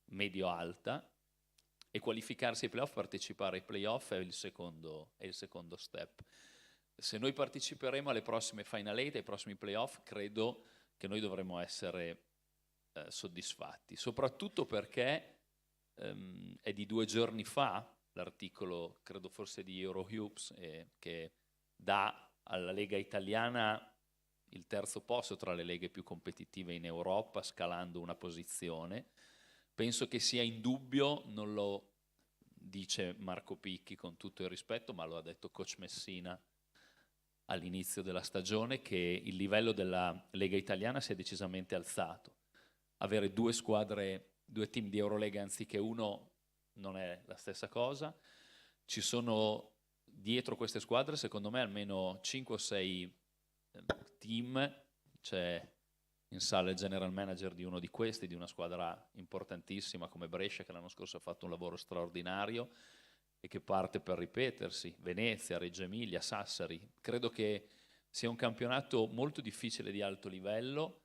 medio-alta, e qualificarsi ai playoff, partecipare ai playoff è il secondo step. Se noi parteciperemo alle prossime Final 8, ai prossimi playoff, credo che noi dovremo essere soddisfatti, soprattutto perché è di 2 giorni fa l'articolo, credo forse di Eurohoops, che dà alla Lega italiana il terzo posto tra le leghe più competitive in Europa, scalando una posizione. Penso che sia indubbio, non lo dice Marco Picchi con tutto il rispetto, ma lo ha detto coach Messina all'inizio della stagione, che il livello della Lega italiana si è decisamente alzato. Avere 2 squadre, 2 team di Eurolega anziché uno non è la stessa cosa. Ci sono dietro queste squadre, secondo me, almeno 5 o 6 team. C'è in sala il general manager di uno di questi, di una squadra importantissima come Brescia, che l'anno scorso ha fatto un lavoro straordinario e che parte per ripetersi, Venezia, Reggio Emilia, Sassari. Credo che sia un campionato molto difficile, di alto livello.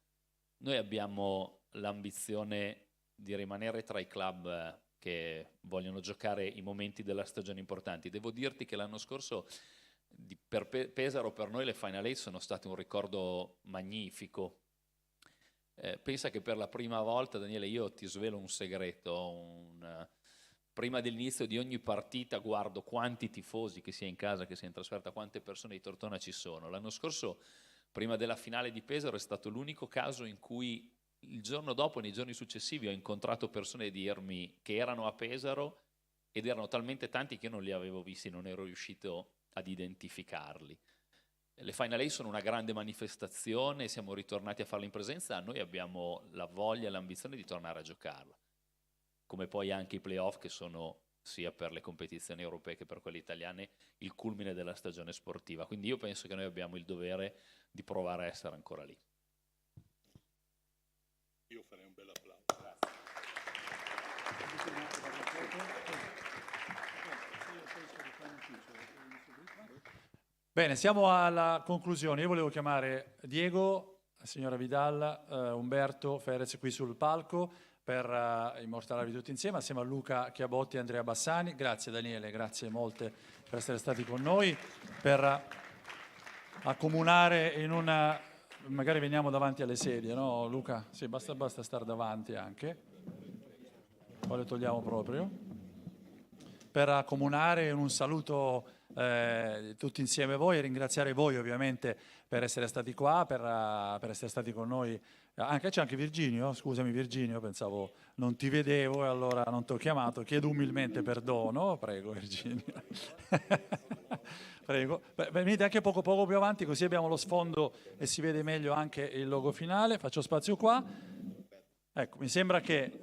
Noi abbiamo l'ambizione di rimanere tra i club che vogliono giocare i momenti della stagione importanti. Devo dirti che l'anno scorso per Pesaro, per noi le Final 8 sono state un ricordo magnifico. Pensa che per la prima volta, Daniele, io ti svelo un segreto, prima dell'inizio di ogni partita guardo quanti tifosi, che sia in casa che sia in trasferta, quante persone di Tortona ci sono. L'anno scorso, prima della finale di Pesaro, è stato l'unico caso in cui il giorno dopo e nei giorni successivi ho incontrato persone dirmi che erano a Pesaro ed erano talmente tanti che io non li avevo visti, non ero riuscito ad identificarli. Le Final 8 sono una grande manifestazione, siamo ritornati a farla in presenza, noi abbiamo la voglia e l'ambizione di tornare a giocarla, come poi anche i playoff, che sono sia per le competizioni europee che per quelle italiane il culmine della stagione sportiva. Quindi io penso che noi abbiamo il dovere di provare a essere ancora lì. Io farei un bel applauso. Grazie. Bene, siamo alla conclusione. Io volevo chiamare Diego, la signora Vidal, Umberto Ferez qui sul palco per immortalarvi tutti insieme, assieme a Luca Chiabotti e Andrea Bassani. Grazie Daniele, grazie molte per essere stati con noi, per accomunare in una... Magari veniamo davanti alle sedie, no Luca? Sì, basta stare davanti anche. Poi le togliamo proprio. Per accomunare in un saluto tutti insieme voi e ringraziare voi ovviamente per essere stati qua, per essere stati con noi. C'è anche Virginio, scusami Virginio, pensavo non ti vedevo e allora non ti ho chiamato, chiedo umilmente perdono, prego Virginio. Prego, venite anche poco più avanti così abbiamo lo sfondo e si vede meglio anche il logo finale. Faccio spazio qua. Ecco, mi sembra che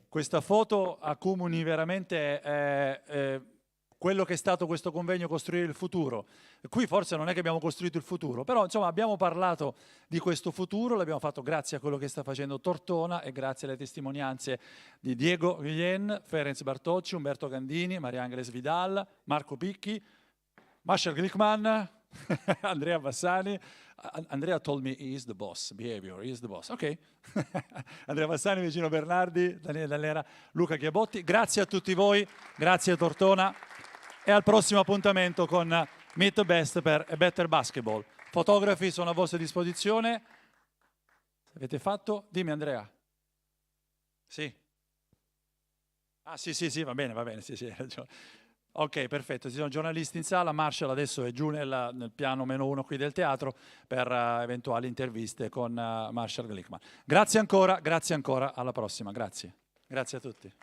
questa foto accomuni veramente quello che è stato questo convegno Costruire il futuro. Qui forse non è che abbiamo costruito il futuro, però insomma abbiamo parlato di questo futuro, l'abbiamo fatto grazie a quello che sta facendo Tortona e grazie alle testimonianze di Diego Guillen, Ferenc Bartocci, Umberto Gandini, Maria Angeles Vidal, Marco Picchi, Marshall Glickman, Andrea Bassani. Andrea told me he is the boss, behavior, he is the boss. Ok. Andrea Bassani, Vicino Bernardi, Daniele Dallera, Luca Chiabotti. Grazie a tutti voi, grazie a Tortona e al prossimo appuntamento con Meet the Best per A Better Basketball. Fotografi sono a vostra disposizione. Avete fatto? Dimmi Andrea. Sì. Ah sì, va bene, sì, hai ragione. Ok, perfetto, ci sono giornalisti in sala, Marshall adesso è giù nel piano -1 qui del teatro per eventuali interviste con Marshall Glickman. Grazie ancora, alla prossima, grazie. Grazie a tutti.